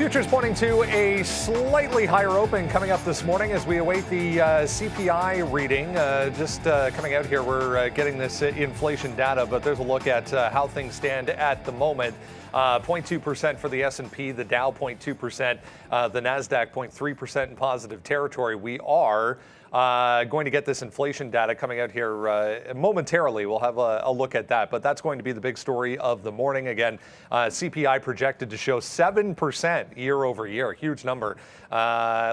Futures pointing to a slightly higher open coming up this morning as we await the CPI reading. Just coming out here, we're getting this inflation data, but there's a look at how things stand at the moment. 0.2% for the S&P, the Dow 0.2%, the NASDAQ 0.3% in positive territory. We are going to get this inflation data coming out here momentarily. We'll have a look at that, but that's going to be the big story of the morning. Again, CPI projected to show 7% year over year, huge number.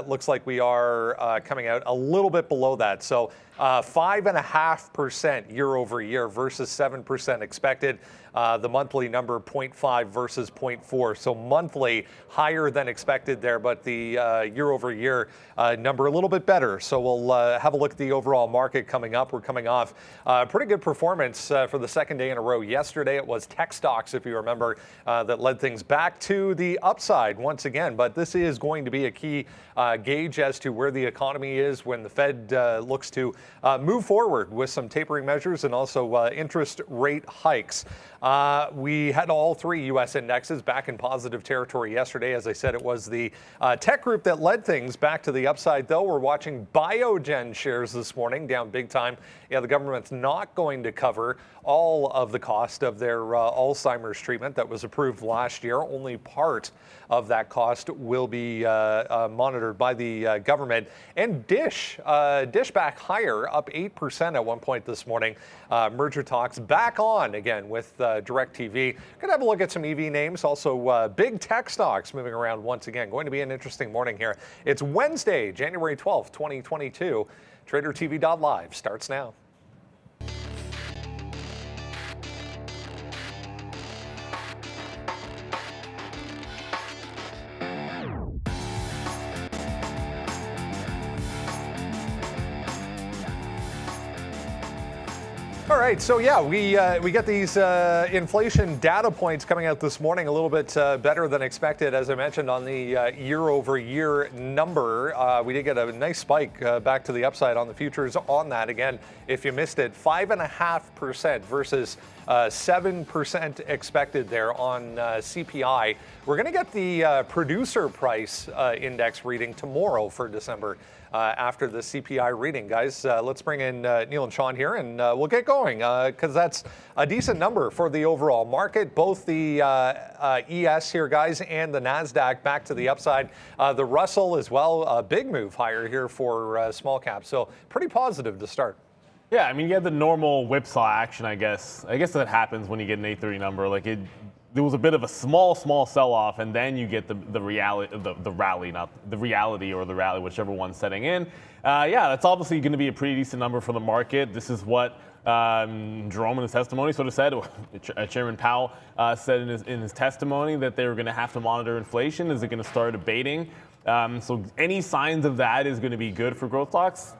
Looks like we are coming out a little bit below that. So 5.5% year over year versus 7% expected. The monthly number 0.5 versus 0.4. So monthly higher than expected there, but the year over year number a little bit better. So we'll have a look at the overall market coming up. We're coming off pretty good performance for the second day in a row. Yesterday it was tech stocks, if you remember, that led things back to the upside once again. But this is going to be a key gauge as to where the economy is when the Fed looks to move forward with some tapering measures and also interest rate hikes. We had all three U.S. indexes back in positive territory yesterday. As I said, it was the tech group that led things back to the upside, though. We're watching Biogen shares this morning down big time. Yeah, the government's not going to cover all of the cost of their Alzheimer's treatment that was approved last year. Only part of that cost will be monitored by the government. And Dish back higher, up 8% at one point this morning. Merger talks back on again with DTTW. Gonna have a look at some EV names, also big tech stocks moving around once again. Going to be an interesting morning here. It's Wednesday, January 12th, 2022. tradertv.live starts now. All right, so yeah, we get these inflation data points coming out this morning, a little bit better than expected, as I mentioned on the year-over-year number. We did get a nice spike back to the upside on the futures on that. Again, if you missed it, 5.5% versus 7% expected there on CPI. We're going to get the producer price index reading tomorrow for December. After the CPI reading, guys. Let's bring in Neil and Sean here, and we'll get going because that's a decent number for the overall market. Both the ES here, guys, and the NASDAQ back to the upside. The Russell as well, a big move higher here for small caps. So pretty positive to start. Yeah, I mean, you had the normal whipsaw action, I guess. I guess that happens when you get an 830 number. There was a bit of a small sell-off, and then you get the rally, or the rally, whichever one's setting in. Yeah, that's obviously going to be a pretty decent number for the market. This is what Jerome in his testimony sort of said. Chairman Powell said in his testimony that they were going to have to monitor inflation. Is it going to start abating? So any signs of that is going to be good for growth stocks.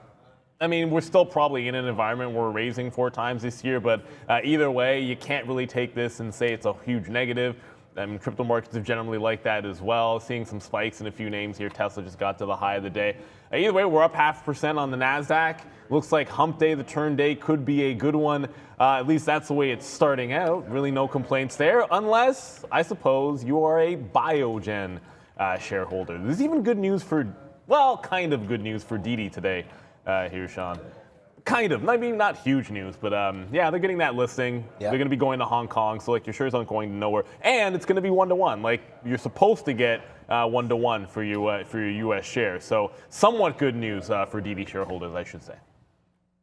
I mean, we're still probably in an environment where we're raising 4 times this year, but either way, you can't really take this and say it's a huge negative. I mean, crypto markets have generally like that as well. Seeing some spikes in a few names here. Tesla just got to the high of the day. Either way, we're up 0.5% on the NASDAQ. Looks like hump day, the turn day, could be a good one. At least that's the way it's starting out. Really no complaints there, unless, I suppose, you are a Biogen shareholder. There's even good news for, well, kind of good news for DD today. Here, Sean. Kind of. I mean, not huge news, but yeah, they're getting that listing. Yeah. They're going to be going to Hong Kong, so your shares aren't going to nowhere. And it's going to be 1-to-1. You're supposed to get 1-to-1 for your U.S. shares. So somewhat good news for DD shareholders, I should say.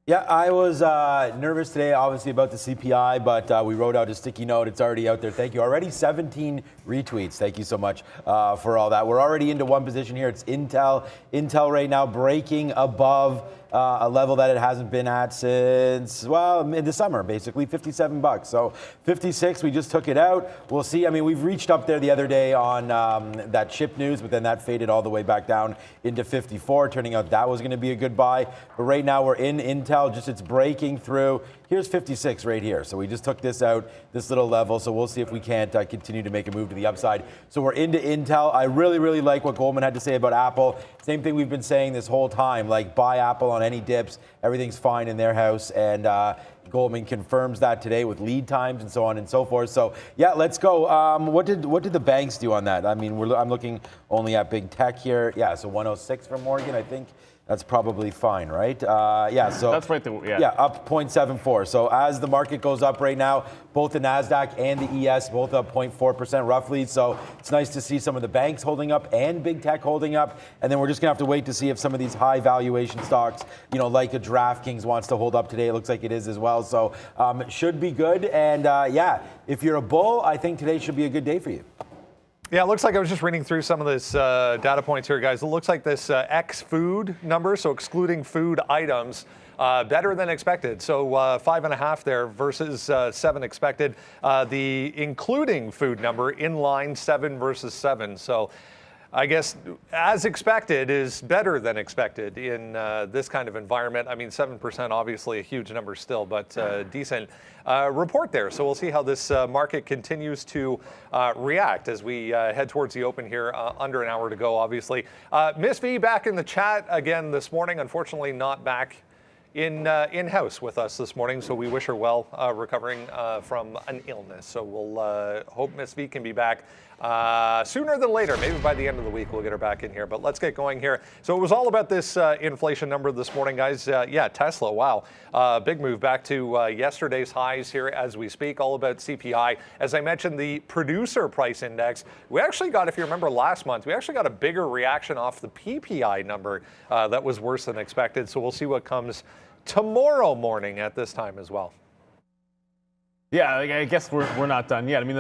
Yeah, I was nervous today, obviously, about the CPI, but we wrote out a sticky note. It's already out there. Thank you. Already 17 retweets. Thank you so much for all that. We're already into one position here. It's Intel. Intel right now breaking above a level that it hasn't been at since, well, in the summer, basically, $57. So 56, we just took it out. We'll see. I mean, we've reached up there the other day on that chip news, but then that faded all the way back down into 54, turning out that was going to be a good buy. But right now we're in Intel, just it's breaking through. Here's 56 right here. So we just took this out, this little level. So we'll see if we can't continue to make a move to the upside. So we're into Intel. I really, really like what Goldman had to say about Apple. Same thing we've been saying this whole time, buy Apple on any dips. Everything's fine in their house, and Goldman confirms that today with lead times and so on and so forth. So yeah, let's go. What did the banks do on that? I mean, I'm looking only at big tech here. Yeah, so 106 for Morgan, I think. That's probably fine, right? Yeah, so that's right there, yeah. Yeah, up 0.74. So as the market goes up right now, both the NASDAQ and the ES both up 0.4% roughly. So it's nice to see some of the banks holding up and big tech holding up. And then we're just gonna have to wait to see if some of these high valuation stocks, you know, like a DraftKings wants to hold up today. It looks like it is as well. So it should be good. And yeah, if you're a bull, I think today should be a good day for you. Yeah, it looks like I was just reading through some of this data points here, guys. It looks like this ex-food number, so excluding food items, better than expected. So 5.5 there versus 7 expected. The including food number in line 7 versus 7. So I guess as expected is better than expected in this kind of environment. I mean, 7% obviously a huge number still, but decent report there. So we'll see how this market continues to react as we head towards the open here. Under an hour to go, obviously. Miss V back in the chat again this morning. Unfortunately, not back in-house with us this morning, so we wish her well recovering from an illness. So we'll hope Miss V can be back sooner than later. Maybe by the end of the week we'll get her back in here. But let's get going here. So it was all about this inflation number this morning, guys. Yeah, Tesla, wow. Big move back to yesterday's highs here as we speak. All about CPI. As I mentioned, the producer price index, we actually got, if you remember last month, we actually got a bigger reaction off the PPI number that was worse than expected. So we'll see what comes tomorrow morning at this time as well. Yeah, I guess we're not done yet. I mean,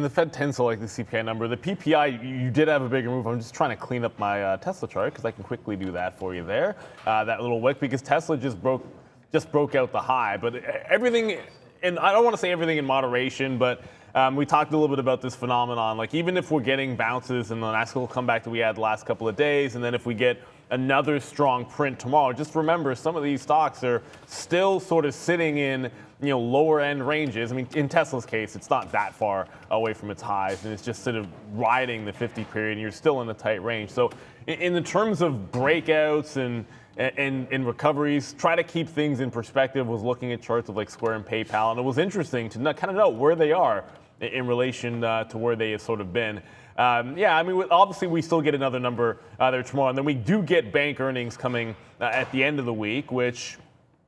the Fed tends to like the CPI number. The PPI, you did have a bigger move. I'm just trying to clean up my Tesla chart because I can quickly do that for you there. That little wick, because Tesla just broke out the high. But everything, and I don't want to say everything in moderation, but we talked a little bit about this phenomenon. Like, even if we're getting bounces in the nice little comeback that we had the last couple of days, and then if we get another strong print tomorrow, just remember some of these stocks are still sort of sitting in, you know, lower end ranges. I mean, in Tesla's case, it's not that far away from its highs, and it's just sort of riding the 50 period, and you're still in a tight range. So in the terms of breakouts and recoveries, try to keep things in perspective. Was looking at charts of like Square and PayPal, and it was interesting to kind of know where they are in relation to where they have sort of been. Yeah, I mean, obviously we still get another number there tomorrow, and then we do get bank earnings coming at the end of the week, which,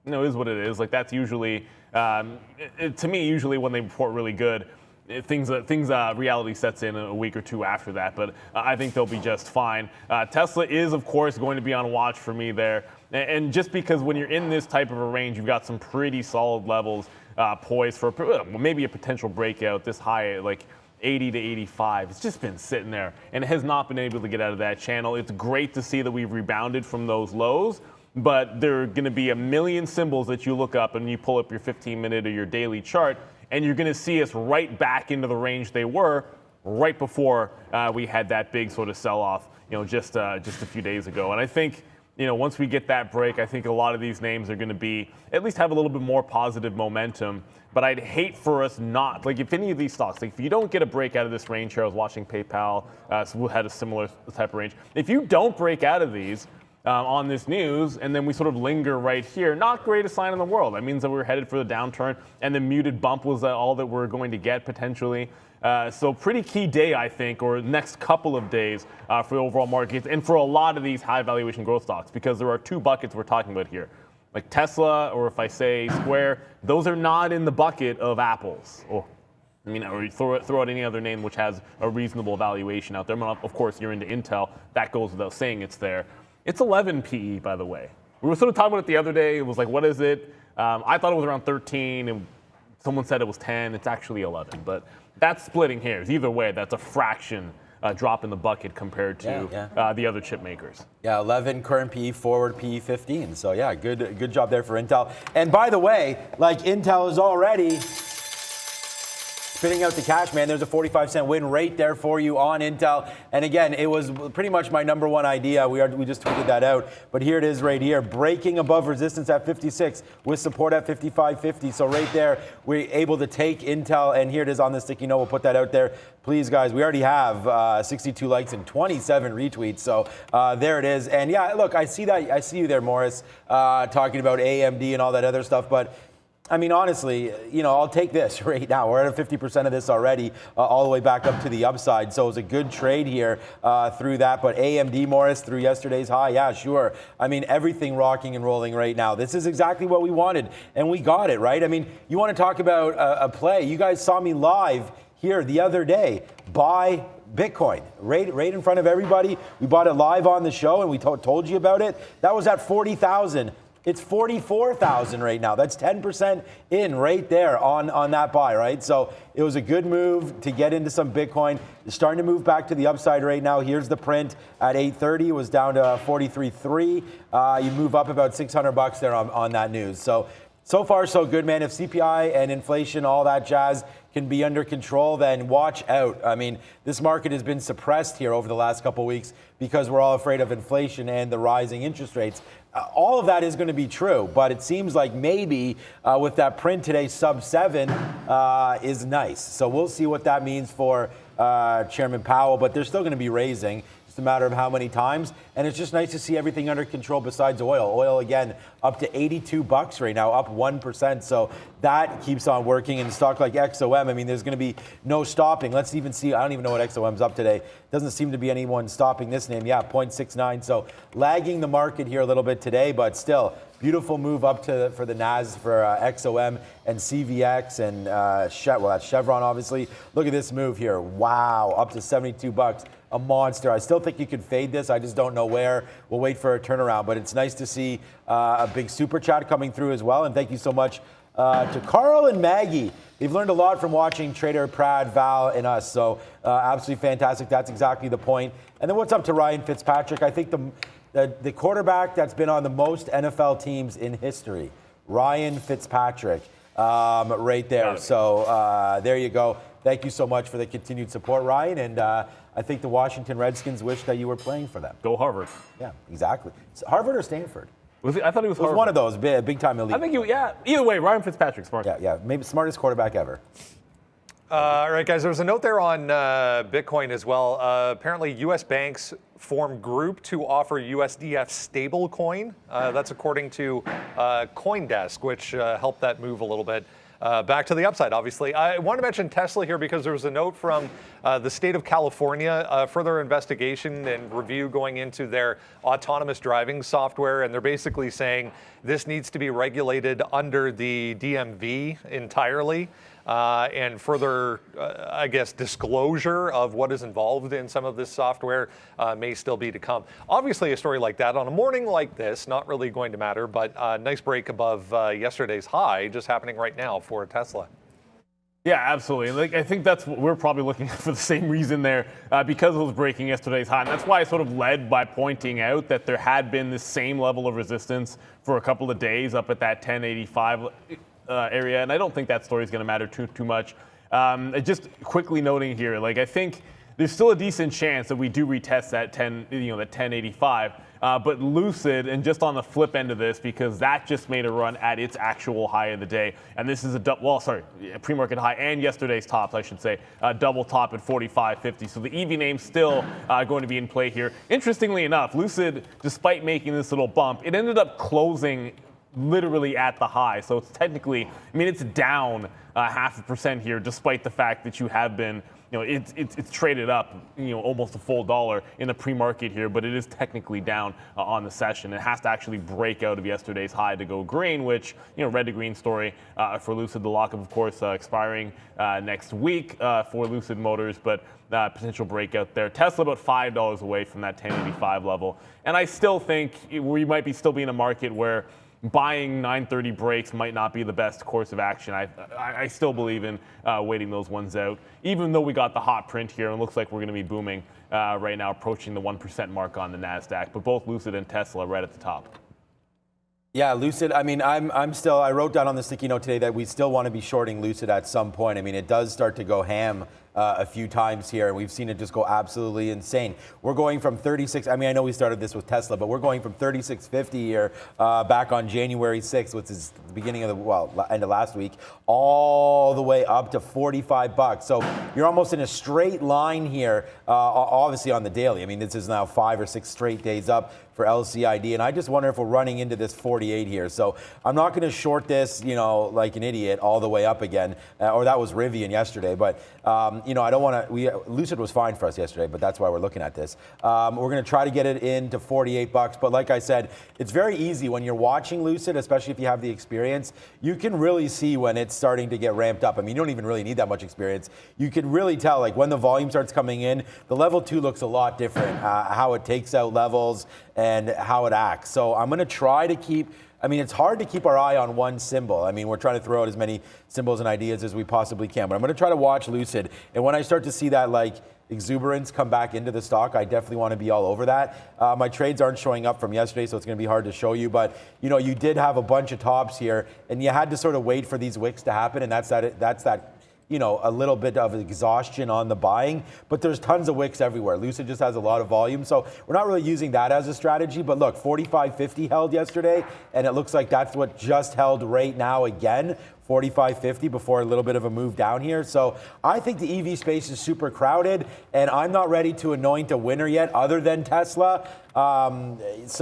you know, is what it is. Like, that's usually, to me, usually when they report really good, reality sets in a week or two after that, but I think they'll be just fine. Tesla is, of course, going to be on watch for me there, and just because when you're in this type of a range, you've got some pretty solid levels poised for maybe a potential breakout. This high at like 80 to 85. It's just been sitting there, and it has not been able to get out of that channel. It's great to see that we've rebounded from those lows, but there are going to be a million symbols that you look up and you pull up your 15-minute or your daily chart, and you're going to see us right back into the range they were right before we had that big sort of sell-off, you know, just a few days ago. And I think, you know, once we get that break, I think a lot of these names are going to be, at least have a little bit more positive momentum. But I'd hate for us not, like, if any of these stocks, like if you don't get a break out of this range here, I was watching PayPal, had a similar type of range. If you don't break out of these on this news, and then we sort of linger right here, not greatest sign in the world. That means that we're headed for the downturn, and the muted bump was all that we're going to get potentially. So pretty key day, I think, or next couple of days for the overall market, and for a lot of these high valuation growth stocks, because there are two buckets we're talking about here. Like Tesla, or if I say Square, those are not in the bucket of Apples. Or throw out any other name which has a reasonable valuation out there. Of course, you're into Intel. That goes without saying it's there. It's 11 PE, by the way. We were sort of talking about it the other day. It was like, what is it? I thought it was around 13, and someone said it was 10. It's actually 11. But that's splitting hairs. Either way, that's a fraction drop in the bucket compared to the other chip makers. Yeah, 11 current PE, forward PE 15. So yeah, good job there for Intel. And by the way, like, Intel is already spitting out the cash, man. There's a 45-cent win right there for you on Intel. And again, it was pretty much my number one idea. We just tweeted that out. But here it is right here, breaking above resistance at 56 with support at 55.50. So right there, we're able to take Intel. And here it is on the sticky note. We'll put that out there. Please, guys, we already have 62 likes and 27 retweets. So there it is. And yeah, look, I see that. I see you there, Morris, talking about AMD and all that other stuff. But I mean, honestly, I'll take this right now. We're at 50% of this already, all the way back up to the upside. So it was a good trade here through that. But AMD, Morris, through yesterday's high, yeah, sure. I mean, everything rocking and rolling right now. This is exactly what we wanted, and we got it, right? I mean, you want to talk about a play. You guys saw me live here the other day buy Bitcoin right in front of everybody. We bought it live on the show, and we told you about it. That was at 40,000. It's 44,000 right now. That's 10% in right there on that buy, right? So it was a good move to get into some Bitcoin. It's starting to move back to the upside right now. Here's the print at 8:30. It was down to 43.3. You move up about $600 there on that news. So far, so good, man. If CPI and inflation, all that jazz can be under control, then watch out. I mean, this market has been suppressed here over the last couple of weeks because we're all afraid of inflation and the rising interest rates. All of that is going to be true, but it seems like maybe with that print today, sub 7 is nice. So we'll see what that means for Chairman Powell, but they're still going to be raising. It's a matter of how many times. And it's just nice to see everything under control besides oil. Oil, again, up to $82 right now, up 1%. So that keeps on working. And a stock like XOM, I mean, there's going to be no stopping. Let's even see. I don't even know what XOM's up today. Doesn't seem to be anyone stopping this name. Yeah, 0.69. So lagging the market here a little bit today, but still beautiful move up for the NAS for XOM and CVX and that's Chevron, obviously. Look at this move here. Wow, up to $72. A monster. I still think you could fade this. I just don't know where. We'll wait for a turnaround. But it's nice to see a big super chat coming through as well. And thank you so much to Carl and Maggie. They've learned a lot from watching Trader Prad, Val, and us. So absolutely fantastic. That's exactly the point. And then what's up to Ryan Fitzpatrick? I think the quarterback that's been on the most NFL teams in history, Ryan Fitzpatrick, right there. So there you go. Thank you so much for the continued support, Ryan. And I think the Washington Redskins wish that you were playing for them. Go Harvard. Yeah, exactly. Harvard or Stanford? I thought he was Harvard. It was one of those big time elite. I think either way, Ryan Fitzpatrick, smart. Yeah, maybe smartest quarterback ever. All right, guys, there was a note there on Bitcoin as well. Apparently, U.S. banks form group to offer USDF stablecoin. That's according to CoinDesk, which helped that move a little bit. Back to the upside, obviously. I want to mention Tesla here because there was a note from the state of California, further investigation and review going into their autonomous driving software. And they're basically saying this needs to be regulated under the DMV entirely. And further, I guess, disclosure of what is involved in some of this software may still be to come. Obviously, a story like that on a morning like this, not really going to matter, but nice break above yesterday's high just happening right now for Tesla. Yeah, absolutely. I think that's what we're probably looking at for the same reason there, because it was breaking yesterday's high. And that's why I sort of led by pointing out that there had been this same level of resistance for a couple of days up at that 1085 area, and I don't think that story is going to matter too much. Just quickly noting here, I think there's still a decent chance that we do retest that 1085. But Lucid, and just on the flip end of this, because that just made a run at its actual high of the day, and this is a pre-market high and yesterday's tops, I should say, double top at 45.50. So the EV name's still going to be in play here. Interestingly enough, Lucid, despite making this little bump, it ended up closing literally at the high. So it's technically, it's down 0.5% here, despite the fact that you have been, it's traded up, almost a full $1 in the pre-market here, but it is technically down on the session. It has to actually break out of yesterday's high to go green, which, red to green story for Lucid. The lockup, of course, expiring next week for Lucid Motors, but potential breakout there. Tesla about $5 away from that 1085 level. And I still think we might still be in a market where buying 930 breaks might not be the best course of action. I still believe in waiting those ones out, even though we got the hot print here and it looks like we're going to be booming right now, approaching the 1% mark on the NASDAQ. But both Lucid and Tesla right at the top. Yeah, Lucid. I mean, I'm still. I wrote down on the sticky note today that we still want to be shorting Lucid at some point. I mean, it does start to go ham a few times here, and we've seen it just go absolutely insane. We're going from 36. I mean, I know we started this with Tesla, but we're going from 36.50 here back on January 6th, which is the beginning of the end of last week, all the way up to 45 bucks. So you're almost in a straight line here, obviously on the daily. I mean, this is now 5 or 6 straight days up for LCID, and I just wonder if we're running into this 48 here. So I'm not going to short this, like an idiot all the way up again, or that was Rivian yesterday. But I don't want to. Lucid was fine for us yesterday, but that's why we're looking at this. We're going to try to get it into 48 bucks. But like I said, it's very easy when you're watching Lucid, especially if you have the experience. You can really see when it's starting to get ramped up. I mean, you don't even really need that much experience. You can really tell, like when the volume starts coming in, the level 2 looks a lot different. How it takes out levels and how it acts. So I'm going to try to keep. I mean, it's hard to keep our eye on one symbol. I mean, we're trying to throw out as many symbols and ideas as we possibly can. But I'm going to try to watch Lucid. And when I start to see that, like, exuberance come back into the stock, I definitely want to be all over that. My trades aren't showing up from yesterday, so it's going to be hard to show you. But, you did have a bunch of tops here, and you had to sort of wait for these wicks to happen. And that's that. A little bit of exhaustion on the buying, but there's tons of wicks everywhere. Lucid just has a lot of volume, so we're not really using that as a strategy. But look, 45.50 held yesterday, and it looks like that's what just held right now again. 45.50 before a little bit of a move down here. So I think the EV space is super crowded, and I'm not ready to anoint a winner yet other than Tesla. That's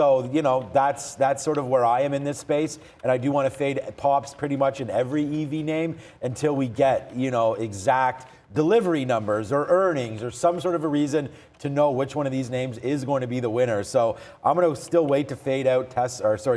sort of where I am in this space, and I do want to fade pops pretty much in every EV name until we get, exact delivery numbers or earnings or some sort of a reason to know which one of these names is going to be the winner. So I'm going to still wait to fade out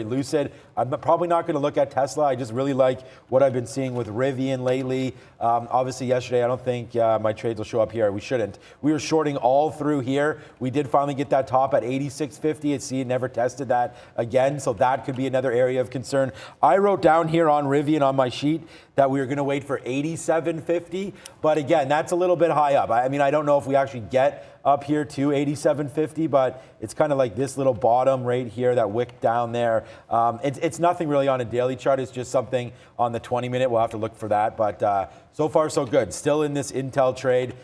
Lucid. I'm probably not going to look at Tesla. I just really like what I've been seeing with Rivian lately. Obviously yesterday, I don't think my trades will show up here. We shouldn't. We were shorting all through here. We did finally get that top at 86.50. It never tested that again. So that could be another area of concern. I wrote down here on Rivian on my sheet that we were going to wait for 87.50. But again, that's a little bit high up. I mean, I don't know if we actually get up here to 87.50, but it's kind of like this little bottom right here, that wick down there. It's nothing really on a daily chart. It's just something on the 20-minute. We'll have to look for that. But so far, so good. Still in this Intel trade.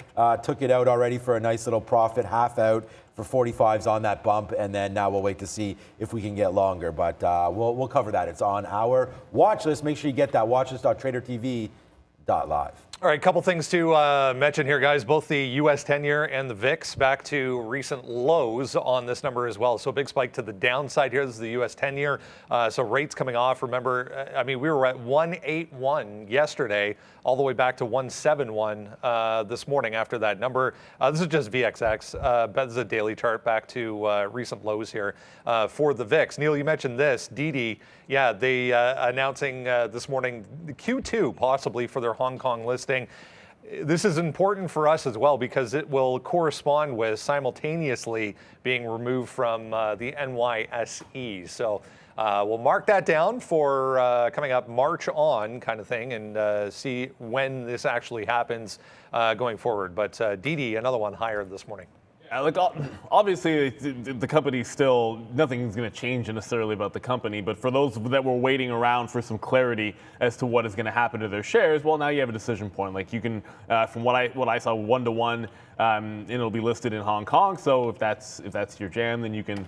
Took it out already for a nice little profit, half out for 45s on that bump. And then now we'll wait to see if we can get longer. But we'll cover that. It's on our watch list. Make sure you get that watch list.tradertv.live. All right, a couple things to mention here, guys. Both the U.S. 10-year and the VIX back to recent lows on this number as well. So a big spike to the downside here. This is the U.S. 10-year. So rates coming off. Remember, I mean, we were at 181 yesterday, all the way back to 171 this morning after that number. This is just VXX. This is a daily chart back to recent lows here for the VIX. Neil, you mentioned this. DD, yeah, they announcing this morning the Q2 possibly for their Hong Kong listing. This is important for us as well because it will correspond with simultaneously being removed from the NYSE. So we'll mark that down for coming up March on kind of thing and see when this actually happens going forward. But DD, another one higher this morning. Like obviously the company still, nothing's going to change necessarily about the company, but for those that were waiting around for some clarity as to what is going to happen to their shares, well, now you have a decision point. Like you can, from what I saw, 1-to-1, it'll be listed in Hong Kong. So if that's your jam, then you can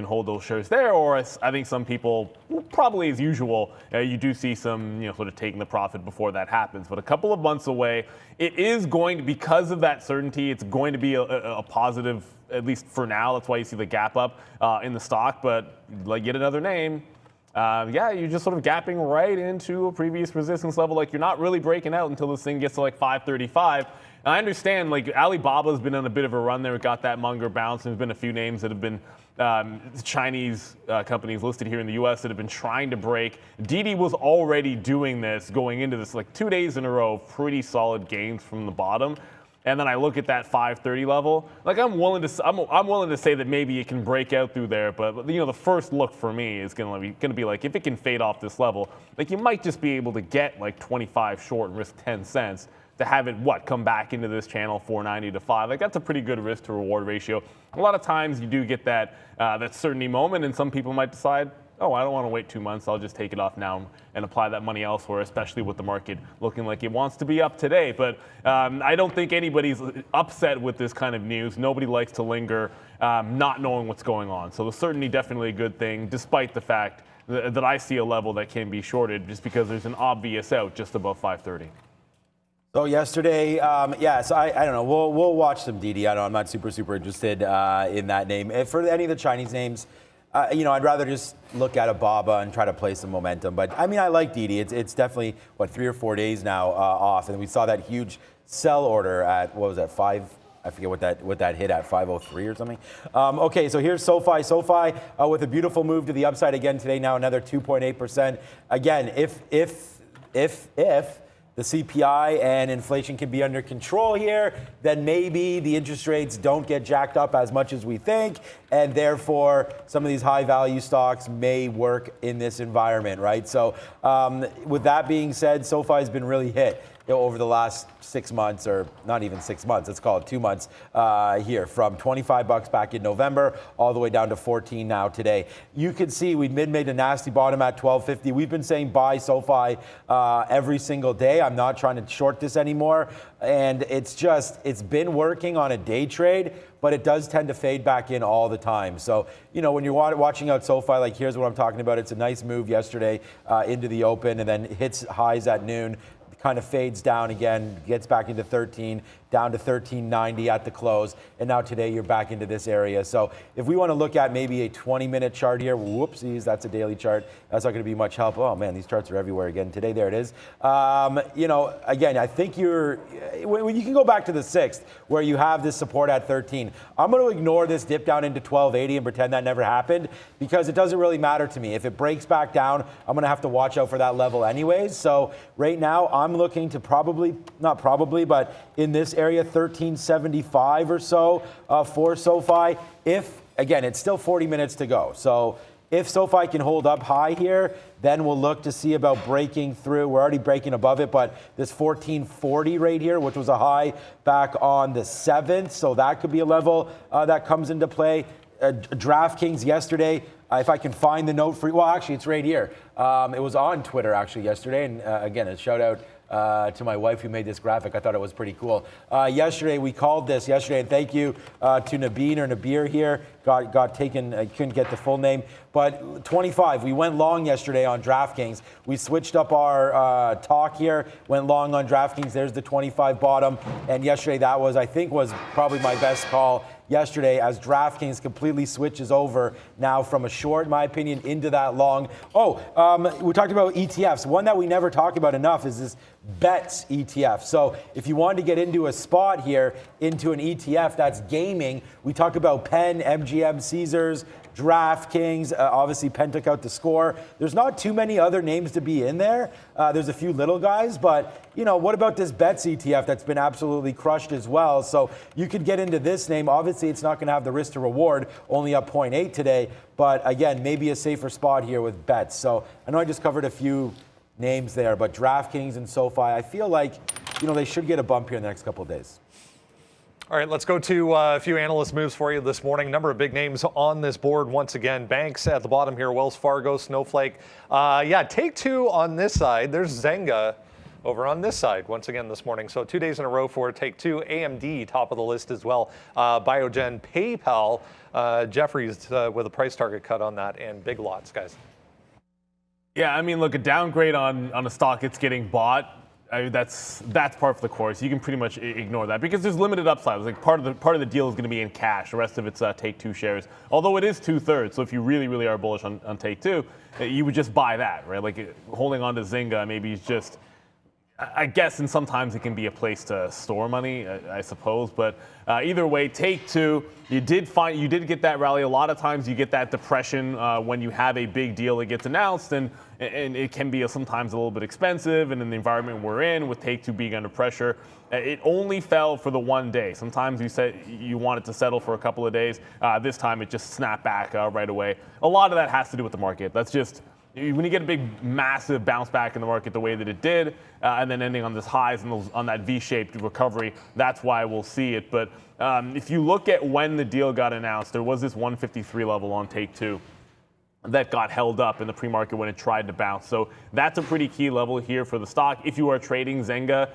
hold those shares there. Or I think some people, probably as usual, you do see some sort of taking the profit before that happens. But a couple of months away, it is going to, because of that certainty, it's going to be a positive, at least for now. That's why you see the gap up in the stock. But like yet another name, you're just sort of gapping right into a previous resistance level. Like you're not really breaking out until this thing gets to like 535. I understand, like Alibaba's been on a bit of a run there. It got that Munger bounce. There's been a few names that have been Chinese companies listed here in the U.S. that have been trying to break. DD was already doing this going into this, like 2 days in a row, pretty solid gains from the bottom. And then I look at that 530 level. Like I'm willing to say that maybe it can break out through there, but the first look for me is going to be like if it can fade off this level, like you might just be able to get like 25 short and risk 10 cents. To have it, come back into this channel, 490 to 5. Like that's a pretty good risk to reward ratio. A lot of times you do get that certainty moment, and some people might decide, oh, I don't want to wait 2 months. I'll just take it off now and apply that money elsewhere, especially with the market looking like it wants to be up today. But I don't think anybody's upset with this kind of news. Nobody likes to linger not knowing what's going on. So it's certainly definitely a good thing, despite the fact that I see a level that can be shorted just because there's an obvious out just above 530. So yesterday, so I don't know. We'll watch some DD. I know I'm not super interested in that name. If for any of the Chinese names, I'd rather just look at a BABA and try to play some momentum. But I mean, I like DD. It's definitely 3 or 4 days now off, and we saw that huge sell order at what was that 5? I forget what that hit at, 503 or something. Okay, so here's SoFi. SoFi with a beautiful move to the upside again today. Now another 2.8%. Again, if the CPI and inflation can be under control here, then maybe the interest rates don't get jacked up as much as we think, and therefore some of these high value stocks may work in this environment, right? So with that being said, SoFi has been really hit over the last 6 months, or not even 6 months, let's call it 2 months here, from $25 back in November all the way down to 14 now today. You can see we made a nasty bottom at 12.50. We've been saying buy SoFi every single day. I'm not trying to short this anymore, and it's been working on a day trade, but it does tend to fade back in all the time. So, when you're watching out SoFi, like here's what I'm talking about. It's a nice move yesterday into the open and then hits highs at noon, kind of fades down again, gets back into 13, down to 13.90 at the close, and now today you're back into this area. So if we want to look at maybe a 20-minute chart here, whoopsies, that's a daily chart. That's not going to be much help. Oh man, these charts are everywhere again today. There it is. Again, I think when you can go back to the 6th where you have this support at 13. I'm going to ignore this dip down into 12.80 and pretend that never happened because it doesn't really matter to me. If it breaks back down, I'm going to have to watch out for that level anyways. So right now I'm looking to but in this area, 1375 or so for SoFi. Again, it's still 40 minutes to go. So if SoFi can hold up high here, then we'll look to see about breaking through. We're already breaking above it, but this 1440 right here, which was a high back on the 7th. So that could be a level that comes into play. DraftKings yesterday, if I can find the note for you. Well, actually, it's right here. It was on Twitter actually yesterday. And again, a shout out to my wife who made this graphic. I thought it was pretty cool. Yesterday, we called this yesterday, and thank you to Nabeen or Nabir here. Got taken, I couldn't get the full name. But 25, we went long yesterday on DraftKings. We switched up our talk here, went long on DraftKings. There's the 25 bottom. And yesterday, that was probably my best call yesterday as DraftKings completely switches over now from a short, in my opinion, into that long. We talked about ETFs. One that we never talk about enough is this bets ETF. So if you wanted to get into a spot here, into an ETF that's gaming, we talk about Penn, MGM, Caesars, DraftKings, obviously Penn took out the score. There's not too many other names to be in there. There's a few little guys, but what about this bets ETF that's been absolutely crushed as well? So you could get into this name. Obviously, it's not going to have the risk to reward, only up 0.8 today. But again, maybe a safer spot here with bets. So I know I just covered a few names there, but DraftKings and SoFi, I feel like they should get a bump here in the next couple of days. All right, let's go to a few analyst moves for you this morning. Number of big names on this board once again. Banks at the bottom here, Wells Fargo, Snowflake. Take two on this side. There's Zynga over on this side once again this morning. So 2 days in a row for take two. AMD, top of the list as well. Biogen, PayPal, Jefferies with a price target cut on that, and big lots, guys. Yeah, I mean, look, a downgrade on a stock it's getting bought, that's par for the course. You can pretty much ignore that because there's limited upside. Like part of the deal is going to be in cash. The rest of it's take two shares. Although it is 2/3, so if you really are bullish on take two, you would just buy that, right? Like holding on to Zynga maybe is just, I guess, and sometimes it can be a place to store money, I suppose. But either way, take two. You did get that rally. A lot of times you get that depression when you have a big deal that gets announced, and it can be sometimes a little bit expensive. And in the environment we're in, with take two being under pressure, it only fell for the 1 day. Sometimes you said you want it to settle for a couple of days. This time it just snapped back right away. A lot of that has to do with the market. That's just, when you get a big, massive bounce back in the market the way that it did, and then ending on this highs and on that V-shaped recovery, that's why we'll see it. But if you look at when the deal got announced, there was this 153 level on take two. that got held up in the pre-market when it tried to bounce. So that's a pretty key level here for the stock. If you are trading Zynga,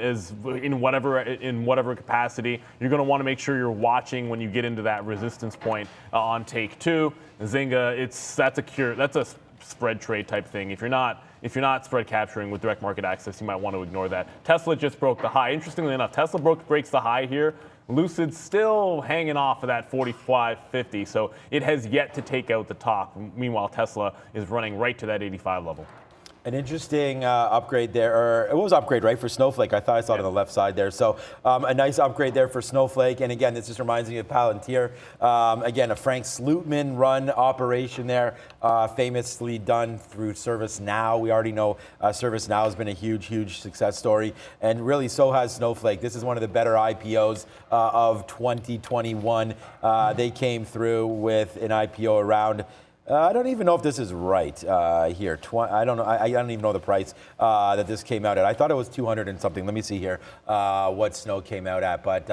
is in whatever capacity, you're going to want to make sure you're watching when you get into that resistance point on take two. Zynga, that's a spread trade type thing. If you're not spread capturing with direct market access, you might want to ignore that. Tesla just broke the high. Interestingly enough, Tesla breaks the high here. Lucid's still hanging off of that 45.50, so it has yet to take out the top. Meanwhile, Tesla is running right to that 85 level. An interesting upgrade there, or it was upgrade, right, for Snowflake. I thought I saw it on the left side there. So a nice upgrade there for Snowflake. And again, this just reminds me of Palantir. Again, a Frank Slootman run operation there, famously done through ServiceNow. We already know ServiceNow has been a huge, huge success story. And really, so has Snowflake. This is one of the better IPOs of 2021. They came through with an IPO around, I don't even know if this is right here. I don't know. I don't even know the price that this came out at. I thought it was 200 and something. Let me see here what Snow came out at. But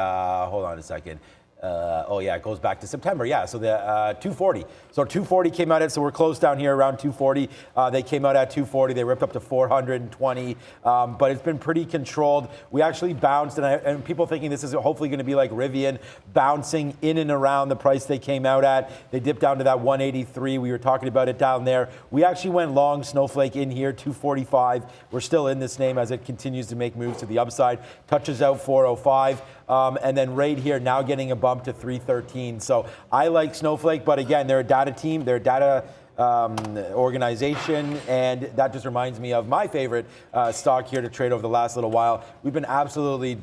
hold on a second. Oh yeah, it goes back to September. Yeah, so the 240. So 240 came out at. So we're close down here around 240. They came out at 240. They ripped up to 420. But it's been pretty controlled. We actually bounced, and people thinking this is hopefully going to be like Rivian, bouncing in and around the price they came out at. They dipped down to that 183. We were talking about it down there. We actually went long Snowflake in here, 245. We're still in this name as it continues to make moves to the upside. Touches out 405. And then right here now getting a bump to 313. So I like Snowflake, but again, they're a data team, they're a data organization, and that just reminds me of my favorite stock here to trade over the last little while. We've been absolutely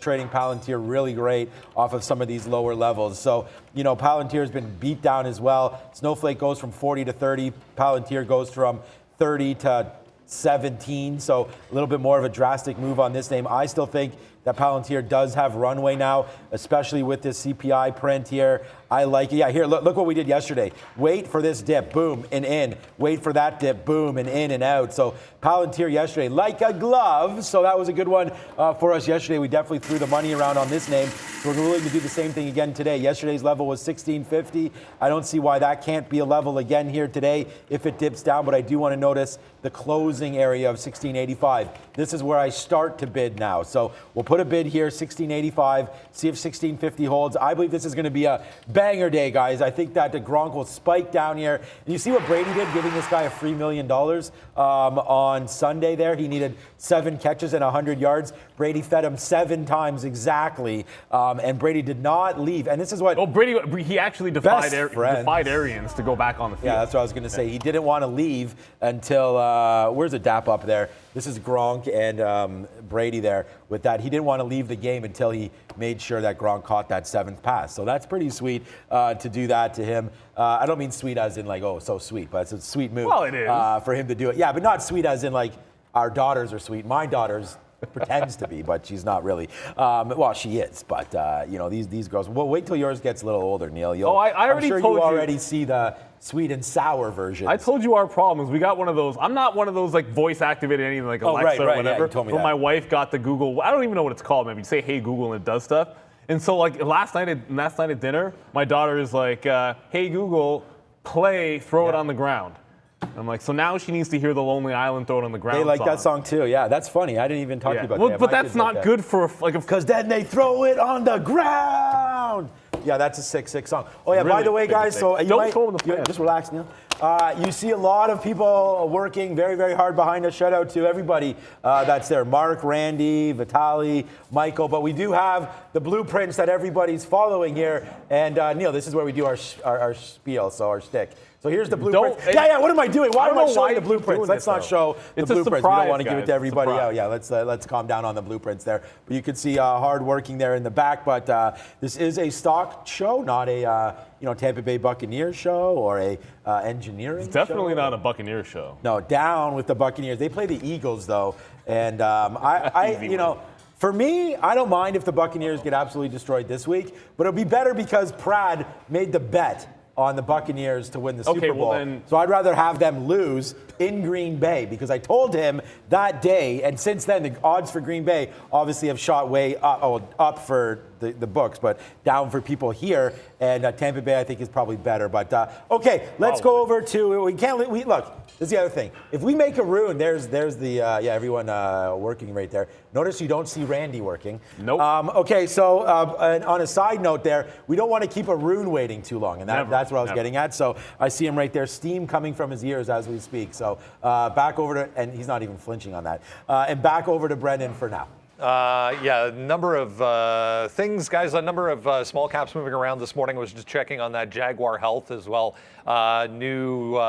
trading Palantir really great off of some of these lower levels. So, you know, Palantir has been beat down as well. Snowflake goes from 40 to 30. Palantir goes from 30 to 17. So a little bit more of a drastic move on this name. I still think that Palantir does have runway now, especially with this CPI print here. I like it. Yeah, here, look what we did yesterday. Wait for this dip, boom, and in. Wait for that dip, boom, and in and out. So Palantir yesterday, like a glove. So that was a good one for us yesterday. We definitely threw the money around on this name. So we're willing to do the same thing again today. Yesterday's level was 1650. I don't see why that can't be a level again here today if it dips down, but I do want to notice the closing area of 1685. This is where I start to bid now. So we'll put a bid here, 1685, see if 1650 holds. I believe this is going to be a banger day, guys. I think that the Gronk will spike down here. And you see what Brady did, giving this guy a free $1 million on Sunday there. He needed 7 catches and 100 yards. Brady fed him 7 times exactly, and Brady did not leave. And this is what... Oh, Brady, he actually defied Arians to go back on the field. Yeah, that's what I was going to say. He didn't want to leave until... where's the DAP up there? This is Gronk and Brady there with that. He didn't want to leave the game until he made sure that Gronk caught that 7th pass. So that's pretty sweet to do that to him. I don't mean sweet as in like, oh, so sweet, but it's a sweet move. Well, it is. For him to do it. Yeah, but not sweet as in like our daughters are sweet. My daughter's pretends to be, but she's not really. Well, she is, but you know, these girls. Well, wait till yours gets a little older, Neil. I'm sure you already see the sweet and sour version. I told you our problem is we got one of those. I'm not one of those like voice activated anything like Alexa or whatever. Yeah, you told me but that. My wife got the Google. I don't even know what it's called. Maybe you say "Hey Google" and it does stuff. And so like last night at dinner, my daughter is like, "Hey Google, play Throw It on the Ground." I'm like, so now she needs to hear the Lonely Island Throw It on the Ground. They like song. that song too. Yeah, that's funny. I didn't even talk to you about that. But that's not good for like because then they throw it on the ground. Yeah, that's a sick song. Oh yeah, really, by the way, guys, so just relax, Neil. You see a lot of people working very, very hard behind us. Shout out to everybody that's there. Mark, Randy, Vitaly, Michael. But we do have the blueprints that everybody's following here. And Neil, this is where we do our spiel, so our shtick. So here's the blueprints. What am I doing? Why am I showing the blueprints? Let's not show the blueprints. We don't want to give it to everybody. Yeah, let's calm down on the blueprints there. But you can see hard working there in the back. But this is a stock show, not a Tampa Bay Buccaneers show or a engineering It's definitely show. not a Buccaneers show. No, down with the Buccaneers. They play the Eagles, though. And for me, I don't mind if the Buccaneers get absolutely destroyed this week. But it'll be better because Prad made the bet on the Buccaneers to win the Super Bowl. So I'd rather have them lose in Green Bay because I told him that day, and since then the odds for Green Bay obviously have shot way up for the books, but down for people here. And Tampa Bay, I think, is probably better. But okay, let's go over to. We can't. Look. This is the other thing. If we make a rune, there's the everyone working right there. Notice you don't see Randy working. Nope. Okay, so and on a side note there, we don't want to keep a rune waiting too long, and that's what I was getting at. So I see him right there, steam coming from his ears as we speak. So back over to, and he's not even flinching on that, and back over to Brendan for now. A number of things, guys. A number of small caps moving around this morning. I was just checking on that Jaguar Health as well. New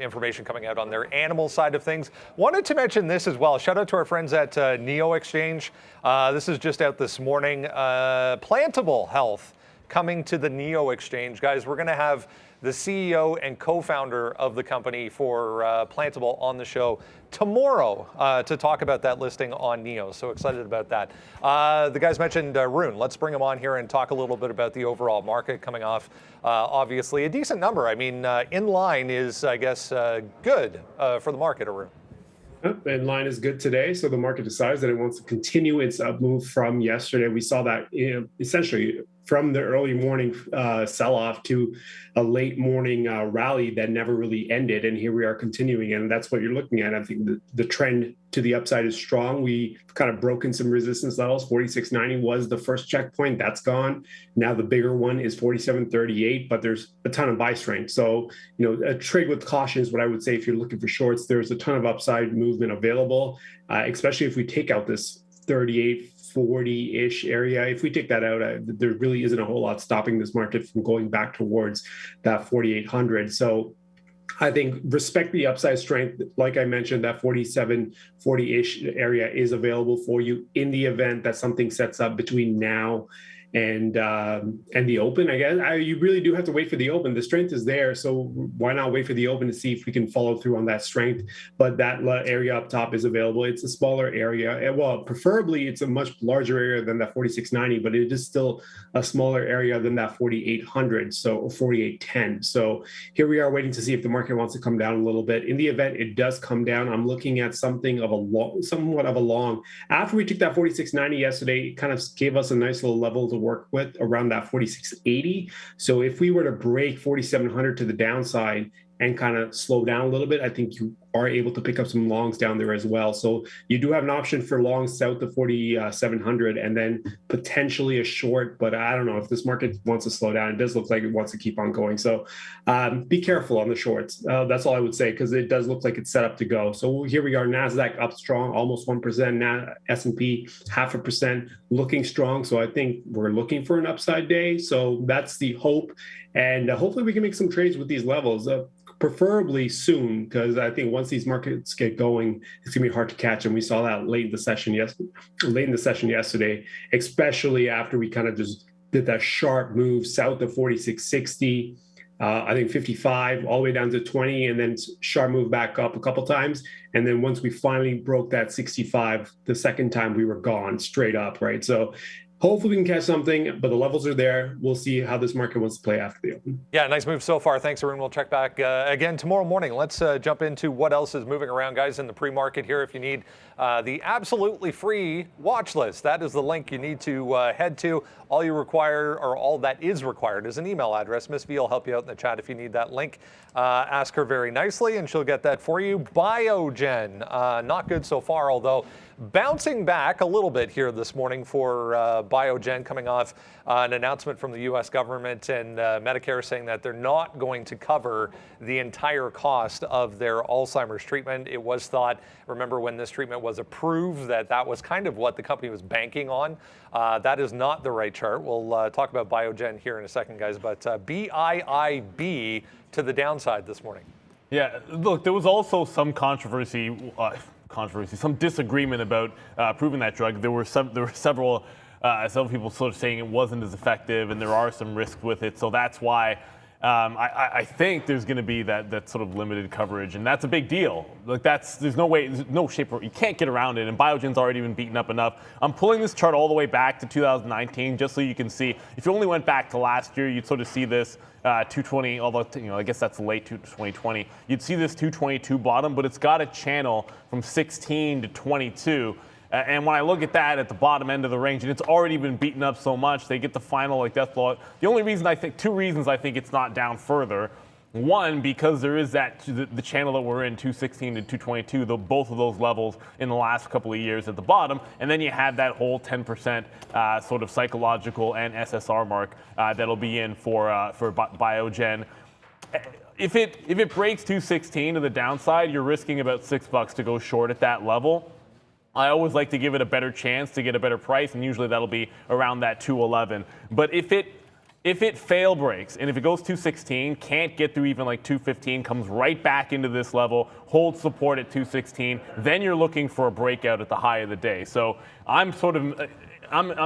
information coming out on their animal side of things. Wanted to mention this as well. Shout out to our friends at Neo Exchange. This is just out this morning. Plantable Health coming to the Neo Exchange. Guys, we're going to have the CEO and co-founder of the company for Plantable on the show tomorrow to talk about that listing on Neo. So excited about that. The guys mentioned Rune. Let's bring him on here and talk a little bit about the overall market coming off. Obviously, a decent number. I mean, in line is, I guess, good for the market, Rune. In line is good today, so the market decides that it wants to continue its up move from yesterday. We saw that essentially from the early morning sell-off to a late morning rally that never really ended, and here we are continuing, and that's what you're looking at. I think the trend to the upside is strong. We kind of broken some resistance levels. 46.90 was the first checkpoint. That's gone. Now the bigger one is 47.38, but there's a ton of buy strength. So, a trade with caution is what I would say if you're looking for shorts. There's a ton of upside movement available, especially if we take out this 3840-ish area. If we take that out, there really isn't a whole lot stopping this market from going back towards that 4800. So I think respect the upside strength. Like I mentioned, that 4740-ish area is available for you in the event that something sets up between now and the open. I guess you really do have to wait for the open. The strength is there, so why not wait for the open to see if we can follow through on that strength? But that area up top is available. It's a smaller area. Well, preferably it's a much larger area than that 4690, but it is still a smaller area than that 4800, or 4810. So here we are waiting to see if the market wants to come down a little bit. In the event it does come down, I'm looking at somewhat of a long. After we took that 4690 yesterday, it kind of gave us a nice little level to work with around that 4680. So if we were to break 4700 to the downside and kind of slow down a little bit, I think you are able to pick up some longs down there as well. So you do have an option for longs south of 4700 and then potentially a short, but I don't know if this market wants to slow down. It does look like it wants to keep on going. So be careful on the shorts. That's all I would say, because it does look like it's set up to go. So here we are, NASDAQ up strong, almost 1%, S&P 0.5%, looking strong. So I think we're looking for an upside day. So that's the hope. And hopefully we can make some trades with these levels. Preferably soon, because I think once these markets get going, it's gonna be hard to catch. And we saw that late in the session yesterday, especially after we kind of just did that sharp move south of 4660, I think 55, all the way down to 20, and then sharp move back up a couple times. And then once we finally broke that 65, the second time we were gone straight up, right? So hopefully we can catch something, but the levels are there. We'll see how this market wants to play after the open. Yeah, nice move so far. Thanks, Arun. We'll check back again tomorrow morning. Let's jump into what else is moving around, guys, in the pre-market here. If you need the absolutely free watch list, that is the link you need to head to. All you require, or all that is required, is an email address. Miss V will help you out in the chat if you need that link. Ask her very nicely, and she'll get that for you. Biogen, not good so far, although bouncing back a little bit here this morning for Biogen, coming off an announcement from the U.S. government and Medicare saying that they're not going to cover the entire cost of their Alzheimer's treatment. It was thought, remember when this treatment was approved, that was kind of what the company was banking on. That is not the right chart. We'll talk about Biogen here in a second, guys, but BIIB to the downside this morning. Yeah, look, there was also some controversy, some disagreement about approving that drug. There were several people sort of saying it wasn't as effective, and there are some risks with it. So that's why I think there's going to be that sort of limited coverage, and that's a big deal. Like there's no way, there's no shape, you can't get around it. And Biogen's already been beaten up enough. I'm pulling this chart all the way back to 2019, just so you can see. If you only went back to last year, you'd sort of see this 220. Although I guess that's late 2020. You'd see this 222 bottom, but it's got a channel from 16 to 22. And when I look at that at the bottom end of the range, and it's already been beaten up so much, they get the final like death blow. The only reason two reasons I think it's not down further. One, because there is the channel that we're in, 216 to 222, both of those levels in the last couple of years at the bottom, and then you have that whole 10% sort of psychological and SSR mark that'll be in for Biogen. If it breaks 216 to the downside, you're risking about $6 to go short at that level. I always like to give it a better chance to get a better price, and usually that'll be around that 211. But if it fail breaks, and if it goes 216, can't get through even like 215, comes right back into this level, holds support at 216, then you're looking for a breakout at the high of the day. So I'm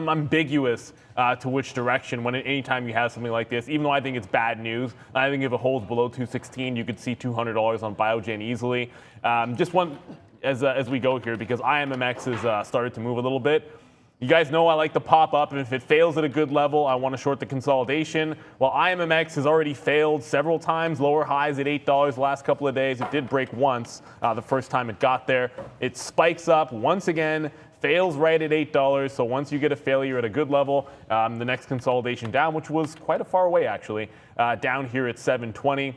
ambiguous to which direction anytime you have something like this, even though I think it's bad news. I think if it holds below 216, you could see $200 on Biogen easily. Just one as we go here, because IMMX has started to move a little bit. You guys know I like to pop up, and if it fails at a good level, I want to short the consolidation. While IMMX has already failed several times, lower highs at $8 the last couple of days. It did break once the first time it got there. It spikes up once again, fails right at $8. So once you get a failure at a good level, the next consolidation down, which was quite a far away actually, down here at 720.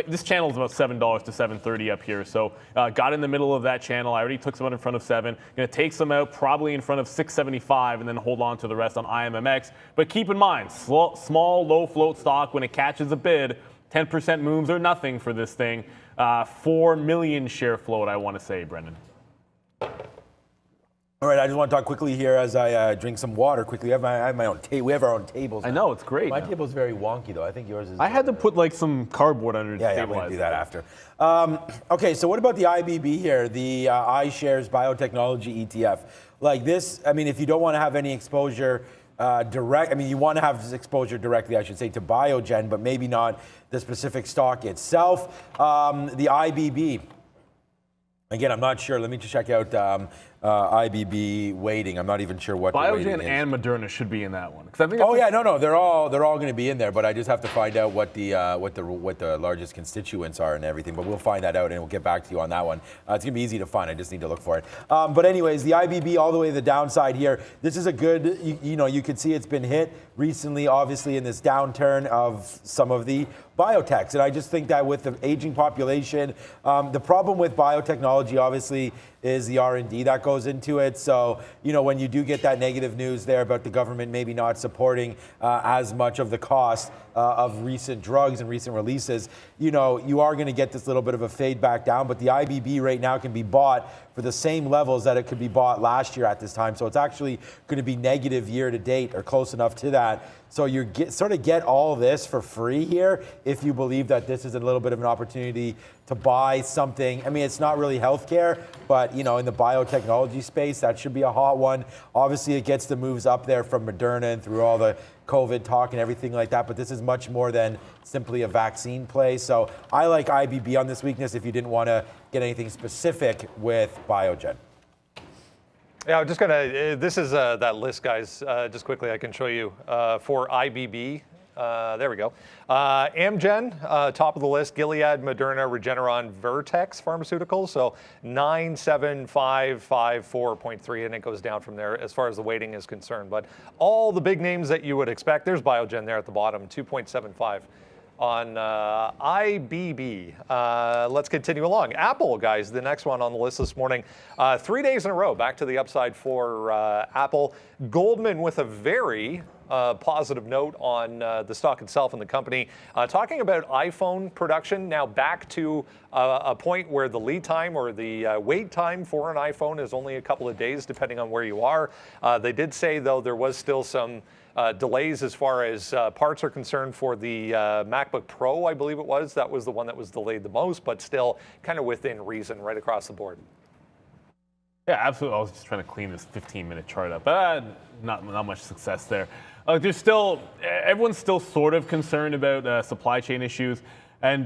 This channel is about $7 to $7.30 up here, so got in the middle of that channel. I already took some out in front of 7. Going to take some out probably in front of 675 and then hold on to the rest on IMMX. But keep in mind, small, low float stock, when it catches a bid, 10% moves are nothing for this thing. 4 million share float, I want to say, Brendan. All right, I just want to talk quickly here as I drink some water quickly. I have my own table. We have our own tables. I know, it's great. My table's very wonky, though. I think yours is. I had to put like some cardboard under it to Yeah, stabilize we're going to do that after. Okay, so what about the IBB here, the iShares Biotechnology ETF? Like this, I mean, if you don't want to have any exposure you want to have exposure directly, I should say, to Biogen, but maybe not the specific stock itself. The IBB. Again, I'm not sure. Let me just check out IBB weighting. I'm not even sure what Biogen the and Moderna should be in that one. I think they're all going to be in there, but I just have to find out what the largest constituents are and everything. But we'll find that out and we'll get back to you on that one. It's gonna be easy to find. I just need to look for it. But anyways, the IBB all the way to the downside here. This is a good. You can see it's been hit recently, obviously in this downturn of some of the biotechs, and I just think that with the aging population, the problem with biotechnology obviously is the R&D that goes into it. So, when you do get that negative news there about the government maybe not supporting as much of the cost of recent drugs and recent releases, you are going to get this little bit of a fade back down. But the IBB right now can be bought for the same levels that it could be bought last year at this time. So it's actually going to be negative year to date or close enough to that. So you sort of get all this for free here if you believe that this is a little bit of an opportunity to buy something. I mean, it's not really healthcare, but in the biotechnology space, that should be a hot one. Obviously, it gets the moves up there from Moderna and through all the COVID talk and everything like that, but this is much more than simply a vaccine play. So I like IBB on this weakness if you didn't want to get anything specific with Biogen. Yeah, I'm just gonna, this is that list, guys. Just quickly, I can show you for IBB. There we go. Amgen, top of the list, Gilead, Moderna, Regeneron, Vertex Pharmaceuticals. So 9, 7, 5, 5, 4.3, and it goes down from there as far as the weighting is concerned. But all the big names that you would expect, there's Biogen there at the bottom, 2.75. On IBB. Let's continue along. Apple, guys, the next one on the list this morning. 3 days in a row, back to the upside for Apple. Goldman with a very positive note on the stock itself and the company. Talking about iPhone production, now back to a point where the lead time or the wait time for an iPhone is only a couple of days, depending on where you are. They did say, though, there was still some delays as far as parts are concerned for the MacBook Pro, I believe it was. That was the one that was delayed the most, but still kind of within reason right across the board. Yeah, absolutely. I was just trying to clean this 15-minute chart up, but not much success there. Everyone's still sort of concerned about supply chain issues. And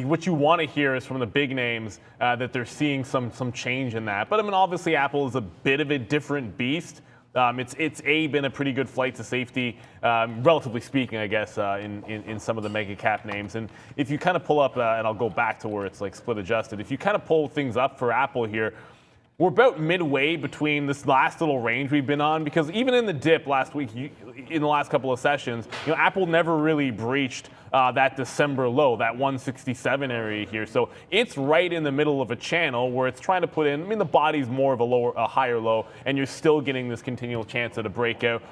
what you want to hear is from the big names that they're seeing some change in that. But I mean, obviously, Apple is a bit of a different beast. It's been a pretty good flight to safety, relatively speaking, I guess, in some of the mega cap names. And if you kind of pull up, and I'll go back to where it's like split adjusted, if you kind of pull things up for Apple here, we're about midway between this last little range we've been on, because even in the dip last week, in the last couple of sessions, Apple never really breached that December low, that 167 area here. So it's right in the middle of a channel where it's trying to put in, the body's more of a higher low, and you're still getting this continual chance at a breakout.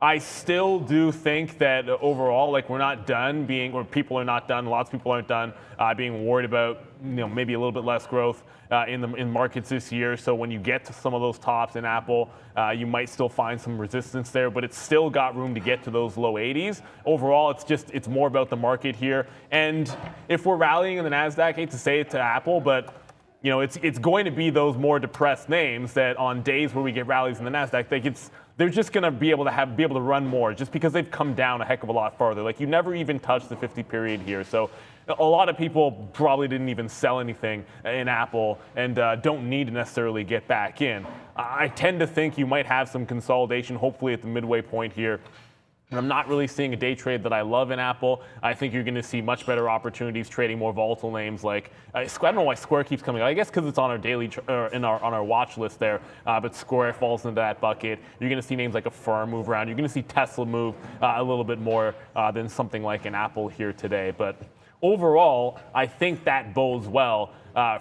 I still do think that overall, we're not done being, or people are not done, lots of people aren't done being worried about, maybe a little bit less growth in markets this year. So when you get to some of those tops in Apple, you might still find some resistance there, but it's still got room to get to those low 80s. Overall, it's more about the market here. And if we're rallying in the NASDAQ, I hate to say it to Apple, but it's going to be those more depressed names that on days where we get rallies in the NASDAQ, they're just going to be able to run more just because they've come down a heck of a lot farther. You never even touched the 50 period here. So a lot of people probably didn't even sell anything in Apple and don't need to necessarily get back in. I tend to think you might have some consolidation, hopefully at the midway point here. And I'm not really seeing a day trade that I love in Apple. I think you're going to see much better opportunities trading more volatile names like I don't know why Square keeps coming up. I guess because it's on our daily on our watch list there. But Square falls into that bucket. You're going to see names like Affirm move around. You're going to see Tesla move a little bit more than something like an Apple here today. But overall, I think that bodes well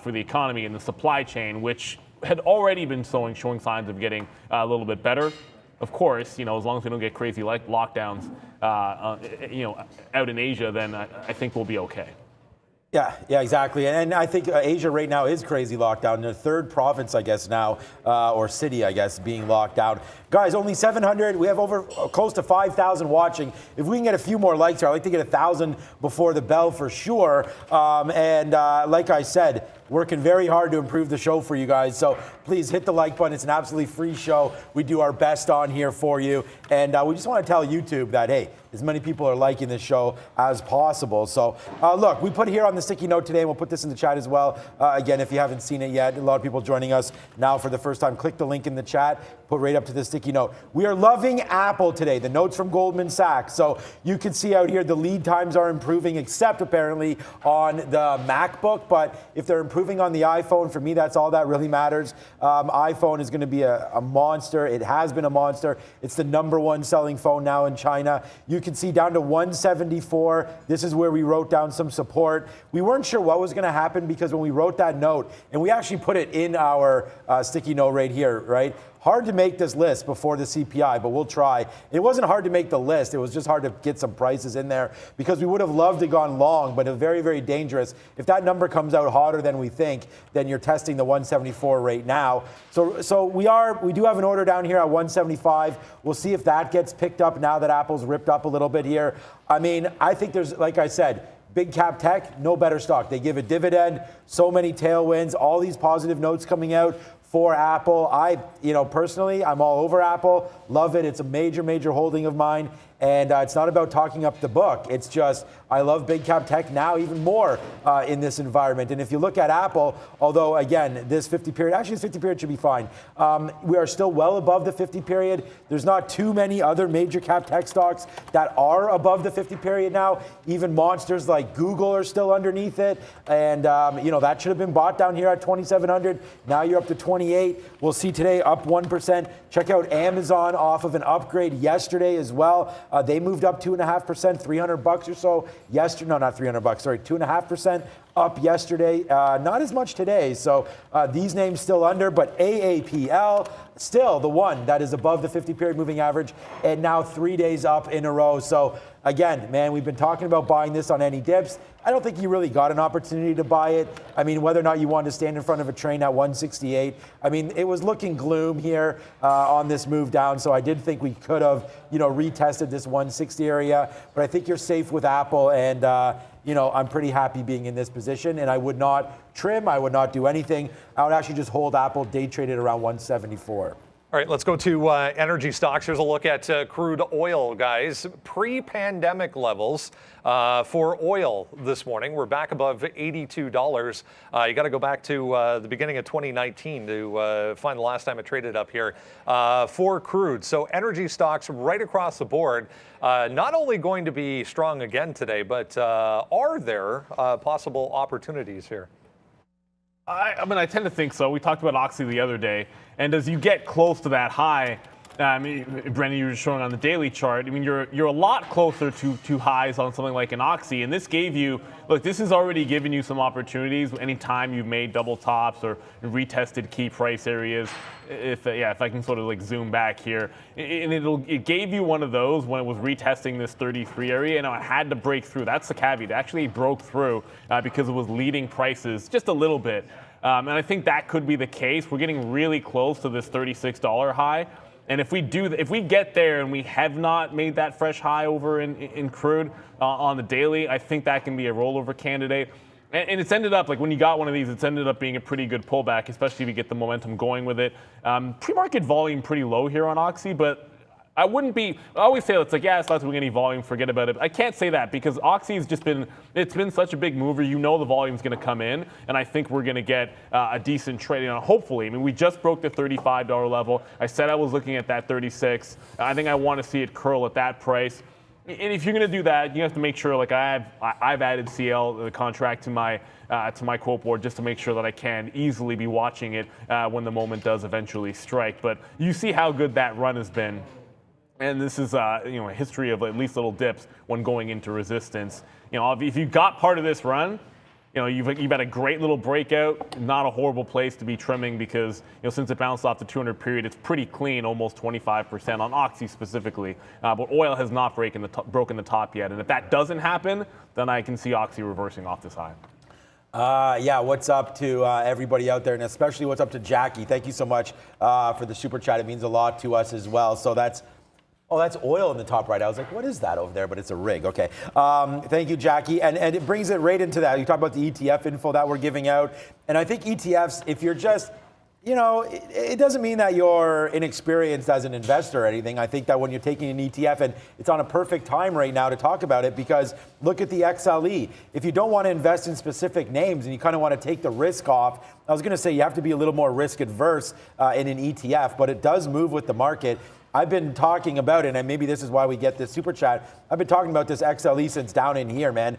for the economy and the supply chain, which had already been showing signs of getting a little bit better. Of course, as long as we don't get crazy lockdowns, out in Asia, then I think we'll be okay. Yeah, exactly. And I think Asia right now is crazy lockdown. The third province, I guess now, or city, I guess, being locked down. Guys, only 700. We have close to 5,000 watching. If we can get a few more likes here, I'd like to get 1,000 before the bell for sure. Like I said, working very hard to improve the show for you guys. So please hit the like button. It's an absolutely free show. We do our best on here for you. And we just want to tell YouTube that, hey, as many people are liking this show as possible. So look, we put here on the sticky note today, and we'll put this in the chat as well. Again, if you haven't seen it yet, a lot of people joining us now for the first time, click the link in the chat, put right up to the sticky note. We are loving Apple today. The notes from Goldman Sachs. So you can see out here the lead times are improving, except apparently on the MacBook. But if they're improving on the iPhone, for me, that's all that really matters. iPhone is going to be a monster. It has been a monster. It's the #1 selling phone now in China. You can see down to 174. This is where we wrote down some support. We weren't sure what was going to happen because when we wrote that note, and we actually put it in our sticky note right here, right? Hard to make this list before the CPI, but we'll try. It wasn't hard to make the list. It was just hard to get some prices in there because we would have loved to gone long, but it's very, very dangerous. If that number comes out hotter than we think, then you're testing the 174 right now. So we do have an order down here at 175. We'll see if that gets picked up now that Apple's ripped up a little bit here. I mean, I think there's, like I said, big cap tech, no better stock. They give a dividend, so many tailwinds, all these positive notes coming out for Apple. Personally, I'm all over Apple. Love it. It's a major, major holding of mine. And it's not about talking up the book. It's just, I love big cap tech now even more in this environment. And if you look at Apple, although again, this 50 period, actually this 50 period should be fine. We are still well above the 50 period. There's not too many other major cap tech stocks that are above the 50 period now. Even monsters like Google are still underneath it. And that should have been bought down here at 2,700. Now you're up to 28. We'll see today up 1%. Check out Amazon off of an upgrade yesterday as well. They moved up 2.5%, $300 or so yesterday. No, not $300. Sorry, 2.5% up yesterday. Not as much today. So these names still under, but AAPL still the one that is above the 50 period moving average, and now 3 days up in a row. So again, man, we've been talking about buying this on any dips. I don't think you really got an opportunity to buy it. I mean, whether or not you wanted to stand in front of a train at 168, I mean, it was looking gloom here on this move down. So I did think we could have, retested this 160 area. But I think you're safe with Apple, and I'm pretty happy being in this position. And I would not trim. I would not do anything. I would actually just hold Apple, day trade it around 174. All right, let's go to energy stocks. Here's a look at crude oil, guys. Pre-pandemic levels for oil this morning. We're back above $82. You got to go back to the beginning of 2019 to find the last time it traded up here for crude. So energy stocks right across the board, not only going to be strong again today, but are there possible opportunities here? I mean, I tend to think so. We talked about Oxy the other day, and as you get close to that high, Brendan, you were showing on the daily chart. I mean, you're a lot closer to highs on something like an Oxy, and this gave you. Look, this has already given you some opportunities. Anytime you've made double tops or retested key price areas, if I can sort of like zoom back here, and it gave you one of those when it was retesting this 33 area, and it had to break through. That's the caveat. It actually broke through because it was leading prices just a little bit, and I think that could be the case. We're getting really close to this $36 high. And if we get there and we have not made that fresh high over in crude on the daily, I think that can be a rollover candidate. And it's ended up, like when you got one of these, it's ended up being a pretty good pullback, especially if you get the momentum going with it. Pre-market volume pretty low here on Oxy, but I always say it's like, yeah, it's not doing any volume, forget about it. I can't say that because Oxy's it's been such a big mover. You know the volume's going to come in, and I think we're going to get a decent trade. Hopefully, I mean, we just broke the $35 level. I said I was looking at that 36. I think I want to see it curl at that price. And if you're going to do that, you have to make sure, like I've added CL, the contract, to my quote board just to make sure that I can easily be watching it when the moment does eventually strike. But you see how good that run has been. And this is a history of at least little dips when going into resistance. If you got part of this run, you've had a great little breakout. Not a horrible place to be trimming because since it bounced off the 200 period, it's pretty clean, almost 25% on Oxy specifically. But oil has not broken the top yet. And if that doesn't happen, then I can see Oxy reversing off this high. What's up to everybody out there, and especially what's up to Jackie. Thank you so much for the super chat. It means a lot to us as well. So that's oil in the top right. I was like, what is that over there? But it's a rig. Okay. Thank you, Jackie. And it brings it right into that. You talk about the ETF info that we're giving out. And I think ETFs, if you're just, it doesn't mean that you're inexperienced as an investor or anything. I think that when you're taking an ETF, and it's on a perfect time right now to talk about it, because look at the XLE. If you don't want to invest in specific names and you kind of want to take the risk off, I was going to say you have to be a little more risk adverse in an ETF, but it does move with the market. I've been talking about it, and maybe this is why we get this super chat. I've been talking about this XLE since down in here, man.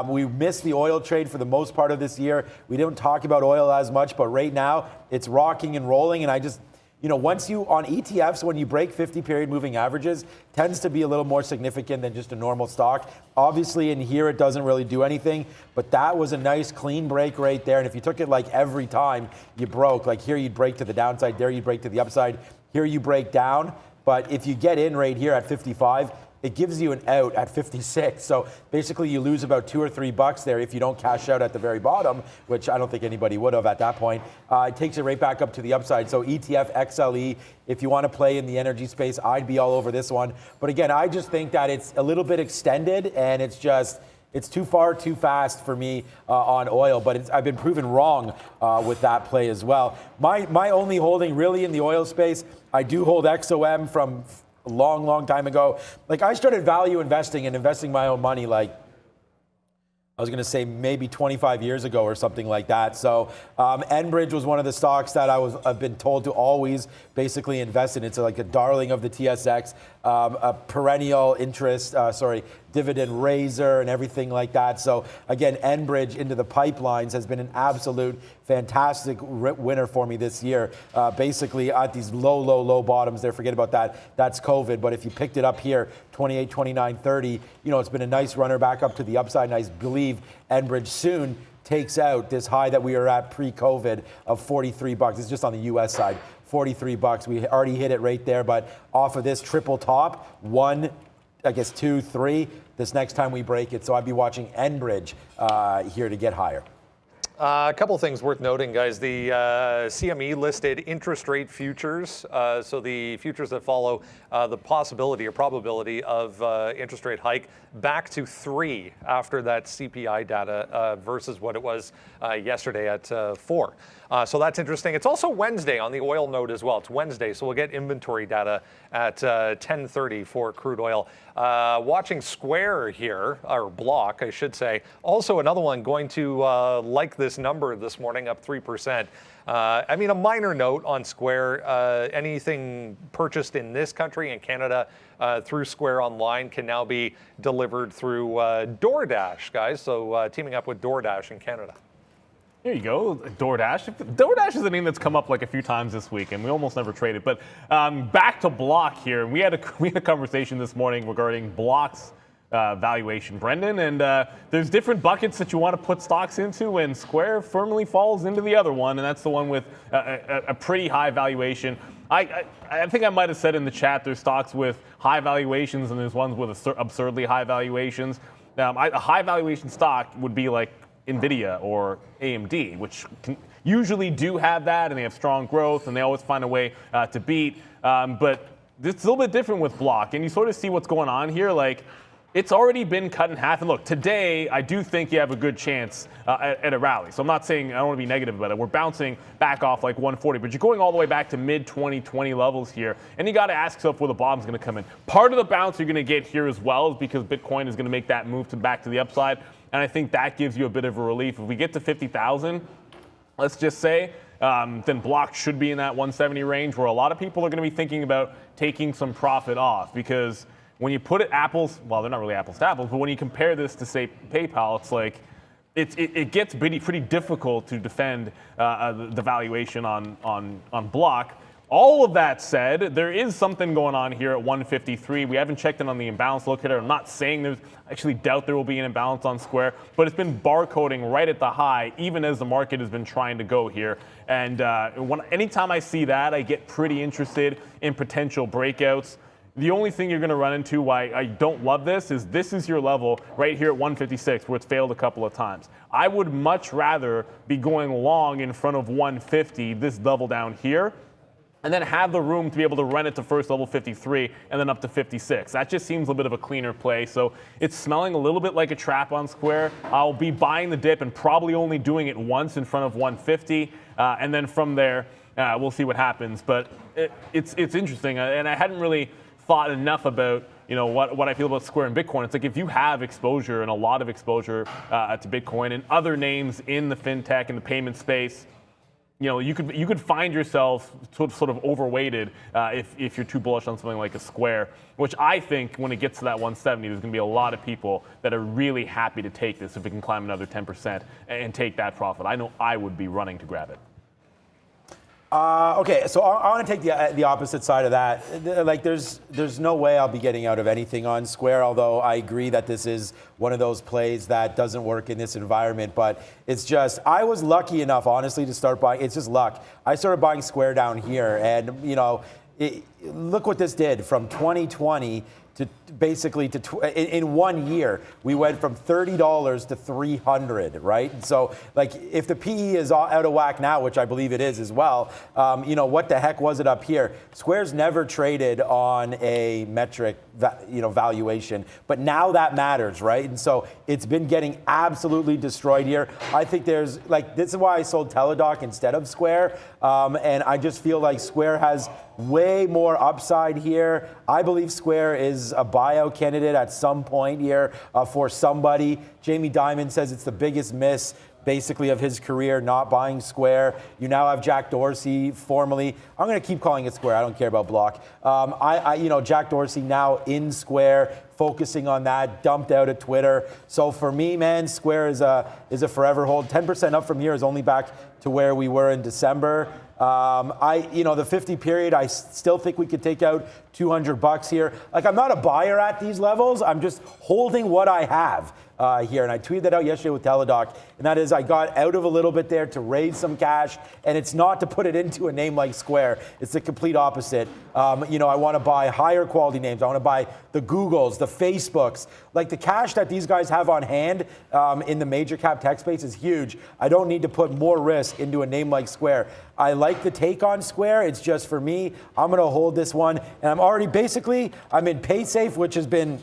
We missed the oil trade for the most part of this year. We don't talk about oil as much, but right now it's rocking and rolling. And I just, once you, on ETFs, when you break 50 period moving averages, tends to be a little more significant than just a normal stock. Obviously in here, it doesn't really do anything, but that was a nice clean break right there. And if you took it like every time you broke, like here you'd break to the downside, there you break to the upside, here you break down. But if you get in right here at 55, it gives you an out at 56. So basically you lose about $2 or $3 there if you don't cash out at the very bottom, which I don't think anybody would have at that point. It takes it right back up to the upside. So ETF XLE, if you want to play in the energy space, I'd be all over this one. But again, I just think that it's a little bit extended, and it's too far, too fast for me on oil, but I've been proven wrong with that play as well. My only holding really in the oil space, I do hold XOM from a long, long time ago. Like I started value investing and investing my own money like, I was going to say maybe 25 years ago or something like that. So Enbridge was one of the stocks that I've been told to always basically invest in. It's like a darling of the TSX, a perennial dividend raiser and everything like that. So again, Enbridge into the pipelines has been an absolute fantastic winner for me this year. Basically at these low bottoms there, forget about that. That's COVID. But if you picked it up here, 28, 29, 30, it's been a nice runner back up to the upside. And I believe Enbridge soon takes out this high that we were at pre-COVID of $43. It's just on the US side, $43. We already hit it right there, but off of this triple top, 1, I guess 2, 3, this next time we break it. So I'd be watching Enbridge here to get higher. A couple of things worth noting, guys. The CME listed interest rate futures, so the futures that follow the possibility or probability of interest rate hike, back to 3 after that CPI data versus what it was yesterday at 4. So that's interesting. It's also Wednesday on the oil note as well. It's Wednesday, so we'll get inventory data at 10:30 for crude oil. Watching Square here, or Block, I should say. Also another one going to like this number this morning, up 3%. I mean, a minor note on Square, anything purchased in this country, in Canada, through Square Online can now be delivered through DoorDash, guys. So teaming up with DoorDash in Canada. There you go, DoorDash. DoorDash is a name that's come up like a few times this week, and we almost never traded. But back to Block here. We had a conversation this morning regarding Block's valuation, Brendan, and there's different buckets that you want to put stocks into, and Square firmly falls into the other one, and that's the one with a pretty high valuation. I think I might have said in the chat there's stocks with high valuations and there's ones with absurdly high valuations. A high valuation stock would be like NVIDIA or AMD, which usually do have that, and they have strong growth, and they always find a way to beat. But it's a little bit different with Block, and you sort of see what's going on here. Like, it's already been cut in half. And look, today, I do think you have a good chance at a rally. So I'm not saying, I don't want to be negative about it. We're bouncing back off like 140, but you're going all the way back to mid-2020 levels here. And you got to ask yourself where the bottom's going to come in. Part of the bounce you're going to get here as well is because Bitcoin is going to make that move back to the upside. And I think that gives you a bit of a relief. If we get to 50,000, let's just say, then Block should be in that 170 range, where a lot of people are going to be thinking about taking some profit off, because when you put it apples, well, they're not really apples to apples, but when you compare this to, say, PayPal, it's like it gets pretty difficult to defend the valuation on Block. All of that said, there is something going on here at 153. We haven't checked in on the imbalance locator. I'm not saying I actually doubt there will be an imbalance on Square, but it's been barcoding right at the high, even as the market has been trying to go here. And anytime I see that, I get pretty interested in potential breakouts. The only thing you're going to run into why I don't love this is your level right here at 156, where it's failed a couple of times. I would much rather be going long in front of 150, this level down here, and then have the room to be able to run it to first level 53 and then up to 56. That just seems a bit of a cleaner play. So it's smelling a little bit like a trap on Square. I'll be buying the dip and probably only doing it once in front of 150. And then from there, we'll see what happens. But it's interesting. And I hadn't really thought enough about what I feel about Square and Bitcoin. It's like, if you have exposure and a lot of exposure to Bitcoin and other names in the fintech and the payment space, you could find yourself sort of overweighted if you're too bullish on something like a Square, which I think when it gets to that 170, there's going to be a lot of people that are really happy to take this if it can climb another 10% and take that profit. I know I would be running to grab it. Okay, so I want to take the opposite side of that. Like, there's no way I'll be getting out of anything on Square, although I agree that this is one of those plays that doesn't work in this environment. But it's just, I was lucky enough, honestly, to start buying. It's just luck. I started buying Square down here, and look what this did from 2020 to basically in 1 year. We went from $30 to $300, right? And so, like, if the PE is out of whack now, which I believe it is as well, what the heck was it up here? Square's never traded on a metric valuation, but now that matters, right? And so it's been getting absolutely destroyed here. I think this is why I sold Teladoc instead of Square, and I just feel like Square has way more upside here. I believe Square is a buyout candidate at some point here for somebody. Jamie Dimon says it's the biggest miss basically of his career, not buying Square. You now have Jack Dorsey, formerly, I'm going to keep calling it Square, I don't care about Block. Jack Dorsey now in Square, focusing on that, dumped out of Twitter. So for me, man, Square is a forever hold. 10% up from here is only back to where we were in December. The 50 period, I still think we could take out $200 here. Like, I'm not a buyer at these levels. I'm just holding what I have here. And I tweeted that out yesterday with Teladoc. And that is, I got out of a little bit there to raise some cash. And it's not to put it into a name like Square. It's the complete opposite. I want to buy higher quality names. I want to buy the Googles, the Facebooks. Like, the cash that these guys have on hand in the major cap tech space is huge. I don't need to put more risk into a name like Square. I like the take on Square. It's just, for me, I'm going to hold this one. And I'm already I'm in PaySafe, which has been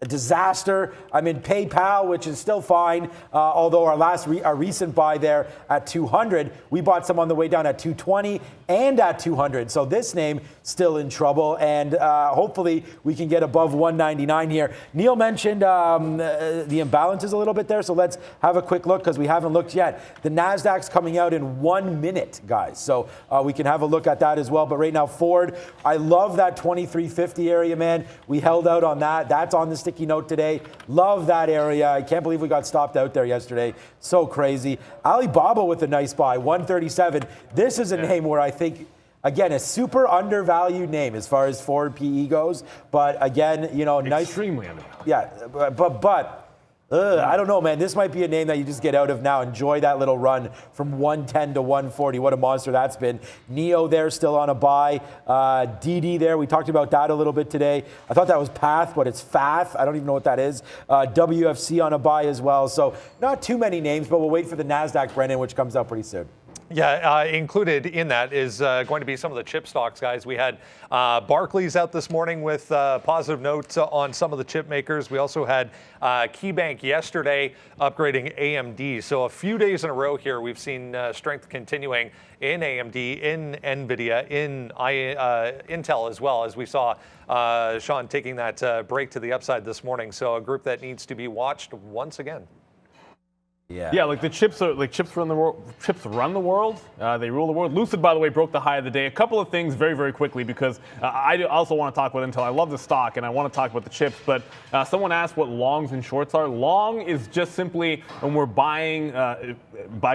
a disaster. I'm in PayPal, which is still fine. Although our recent buy there at 200, we bought some on the way down at 220 and at 200. So this name still in trouble, and hopefully we can get above 199 here. Neil mentioned the imbalances a little bit there, so let's have a quick look because we haven't looked yet. The NASDAQ's coming out in 1 minute, guys, so we can have a look at that as well. But right now, Ford, I love that 2350 area, man. We held out on that. That's on the sticky sticky note today. Love that area. I can't believe we got stopped out there yesterday. So crazy. Alibaba with a nice buy, 137. This is a name where I think, again, a super undervalued name as far as forward PE goes. But again, nice. Extremely undervalued. Yeah, but I don't know, man. This might be a name that you just get out of now. Enjoy that little run from 110 to 140. What a monster that's been. Neo there still on a buy. DD there. We talked about that a little bit today. I thought that was Path, but it's Fath. I don't even know what that is. WFC on a buy as well. So not too many names, but we'll wait for the NASDAQ, Brendan, which comes out pretty soon. Yeah, included in that is going to be some of the chip stocks, guys. We had Barclays out this morning with positive notes on some of the chip makers. We also had KeyBank yesterday upgrading AMD. So a few days in a row here, we've seen strength continuing in AMD, in NVIDIA, in Intel as well, as we saw Sean taking that break to the upside this morning. So a group that needs to be watched once again. Yeah, like the chips run the world. Chips run the world. They rule the world. Lucid, by the way, broke the high of the day. A couple of things very, very quickly because I also want to talk about Intel. I love the stock and I want to talk about the chips. But someone asked what longs and shorts are. Long is just simply when we're buying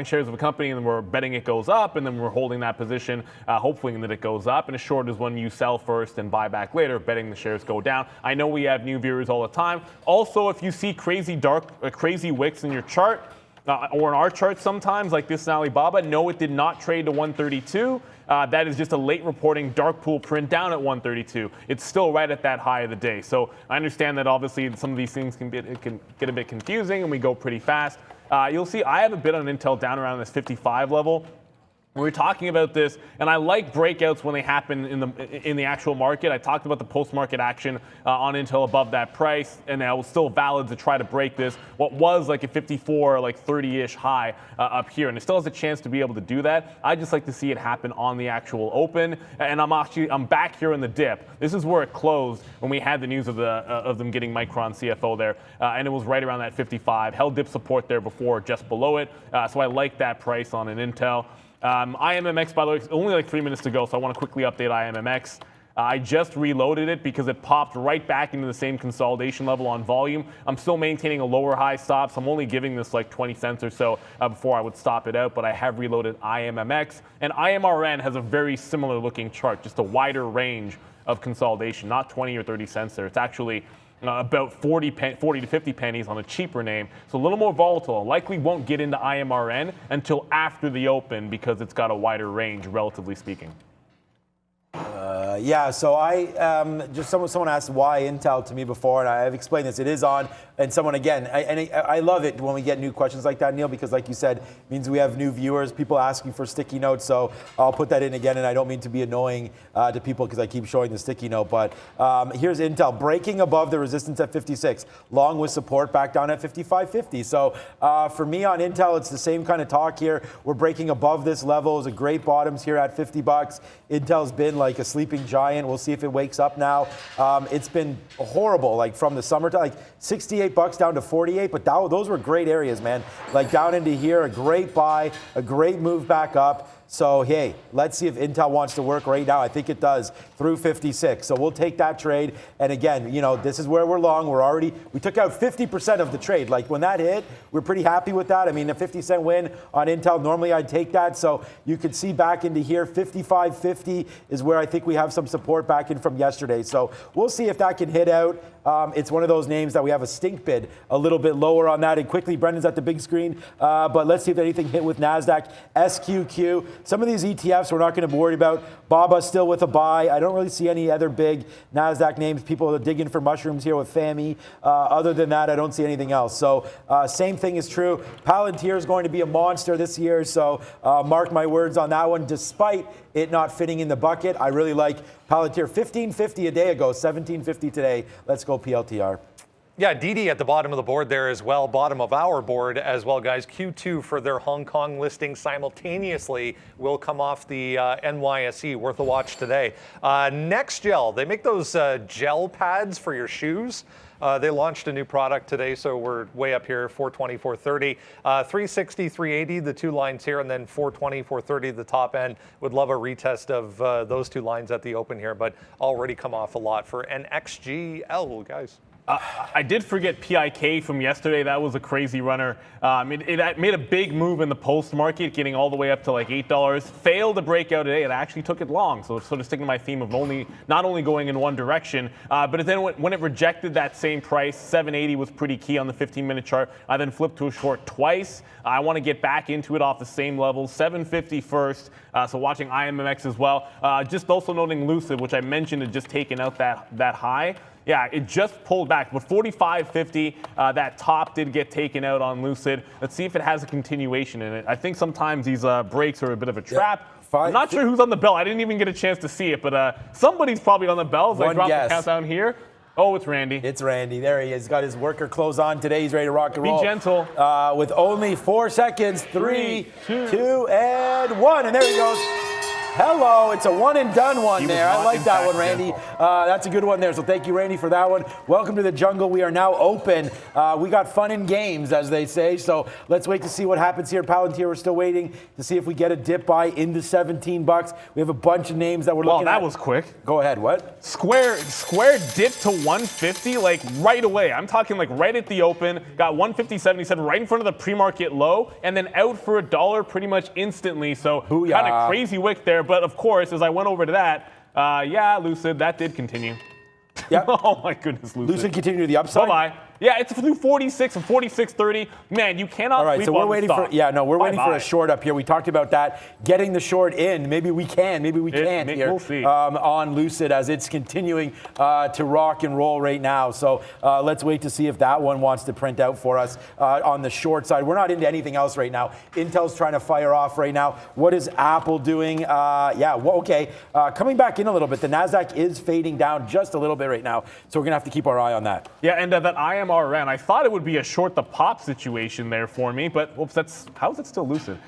shares of a company and then we're betting it goes up and then we're holding that position, hoping that it goes up. And a short is when you sell first and buy back later, betting the shares go down. I know we have new viewers all the time. Also, if you see crazy wicks in your chart. Or in our charts sometimes, like this in Alibaba, no, it did not trade to 132. That is just a late reporting dark pool print down at 132. It's still right at that high of the day. So I understand that obviously some of these things can get a bit confusing and we go pretty fast. You'll see I have a bit on Intel down around this 55 level. We were talking about this, and I like breakouts when they happen in the actual market. I talked about the post-market action on Intel above that price, and it was still valid to try to break this. What was like a 54, like 30-ish high up here, and it still has a chance to be able to do that. I just like to see it happen on the actual open, and I'm back here in the dip. This is where it closed when we had the news of them getting Micron CFO there, and it was right around that 55. Held dip support there before, just below it. So I like that price on an Intel. IMMX, by the way, only like 3 minutes to go, so I want to quickly update IMMX. I just reloaded it because it popped right back into the same consolidation level on volume. I'm still maintaining a lower high stop, so I'm only giving this like 20 cents or so before I would stop it out, but I have reloaded IMMX. And IMRN has a very similar looking chart, just a wider range of consolidation, not 20 or 30 cents there. It's actually about 40 to 50 pennies on a cheaper name. So a little more volatile. Likely won't get into IMRN until after the open because it's got a wider range, relatively speaking. Yeah, so I just someone asked why Intel to me before, and I've explained this. It is on, and someone again, I love it when we get new questions like that, Neil, because like you said, it means we have new viewers, people asking for sticky notes. So I'll put that in again, and I don't mean to be annoying to people because I keep showing the sticky note. But here's Intel breaking above the resistance at 56, long with support back down at 55.50. So for me on Intel, it's the same kind of talk here. We're breaking above this level. It was a great bottoms here at $50. Intel's been like a sleeping giant. We'll see if it wakes up now. It's been horrible, like from the summertime, like $68 down to 48, but those were great areas, man. Like down into here, a great buy, a great move back up. So, hey, let's see if Intel wants to work right now. I think it does through 56. So we'll take that trade. And again, this is where we're long. We took out 50% of the trade. Like when that hit, we're pretty happy with that. I mean, a 50-cent win on Intel, normally I'd take that. So you could see back into here, 55.50 is where I think we have some support back in from yesterday. So we'll see if that can hit out. It's one of those names that we have a stink bid a little bit lower on that. And quickly, Brendan's at the big screen. But let's see if anything hit with NASDAQ, SQQ. Some of these ETFs we're not going to be worried about. BABA still with a buy. I don't really see any other big NASDAQ names. People are digging for mushrooms here with FAMI. Other than that, I don't see anything else. So same thing is true. Palantir is going to be a monster this year. So mark my words on that one. Despite it not fitting in the bucket, I really like Palantir. 15.50 a day ago, 17.50 today. Let's go PLTR. Yeah, DD at the bottom of the board there as well, bottom of our board as well, guys. Q2 for their Hong Kong listing simultaneously will come off the NYSE, worth a watch today. NextGel, they make those gel pads for your shoes. They launched a new product today, so we're way up here, 420, 430. 360, 380, the two lines here, and then 420, 430, the top end. Would love a retest of those two lines at the open here, but already come off a lot for NXGL, guys. I did forget PIK from yesterday. That was a crazy runner. It made a big move in the post market, getting all the way up to like $8. Failed to break out today. It actually took it long. So it's sort of sticking to my theme of not only going in one direction, but then when it rejected that same price, 780 was pretty key on the 15-minute chart. I then flipped to a short twice. I want to get back into it off the same level, 750 first. So watching IMMX as well. Just also noting Lucid, which I mentioned had just taken out that high. Yeah, it just pulled back, but 45.50, that top did get taken out on Lucid. Let's see if it has a continuation in it. I think sometimes these breaks are a bit of a trap. Yeah, I'm not sure who's on the bell. I didn't even get a chance to see it, but somebody's probably on the bell. As I drop the countdown here. Oh, it's Randy. It's Randy. There he is. He's got his worker clothes on today. He's ready to rock and roll. Be gentle. With only 4 seconds. 3, 2, and 1. And there he goes. Hello, it's a one and done one there. I like that one, Randy. That's a good one there. So thank you, Randy, for that one. Welcome to the jungle. We are now open. We got fun and games, as they say. So let's wait to see what happens here. Palantir, we're still waiting to see if we get a dip buy into $17. We have a bunch of names that we're looking at. Well, that was quick. Go ahead. What? Square dipped to 150 like right away. I'm talking like right at the open. Got 150.77 right in front of the pre-market low, and then out for $1 pretty much instantly. So kind of crazy wick there. But of course, as I went over to that, Lucid, that did continue. Yep. Oh my goodness, Lucid. Lucid continued to the upside. Bye-bye. Yeah, it's through 46 and 46.30. Man, you cannot. All right, so we're waiting for we're waiting for a short up here. We talked about that, getting the short in. Maybe we can, maybe we can't here. We'll see. On Lucid as it's continuing to rock and roll right now. So let's wait to see if that one wants to print out for us on the short side. We're not into anything else right now. Intel's trying to fire off right now. What is Apple doing? Okay. Coming back in a little bit. The NASDAQ is fading down just a little bit right now. So we're going to have to keep our eye on that. Yeah, and that IMRN, I thought it would be a short the pop situation there for me, but whoops, how is it still Lucid?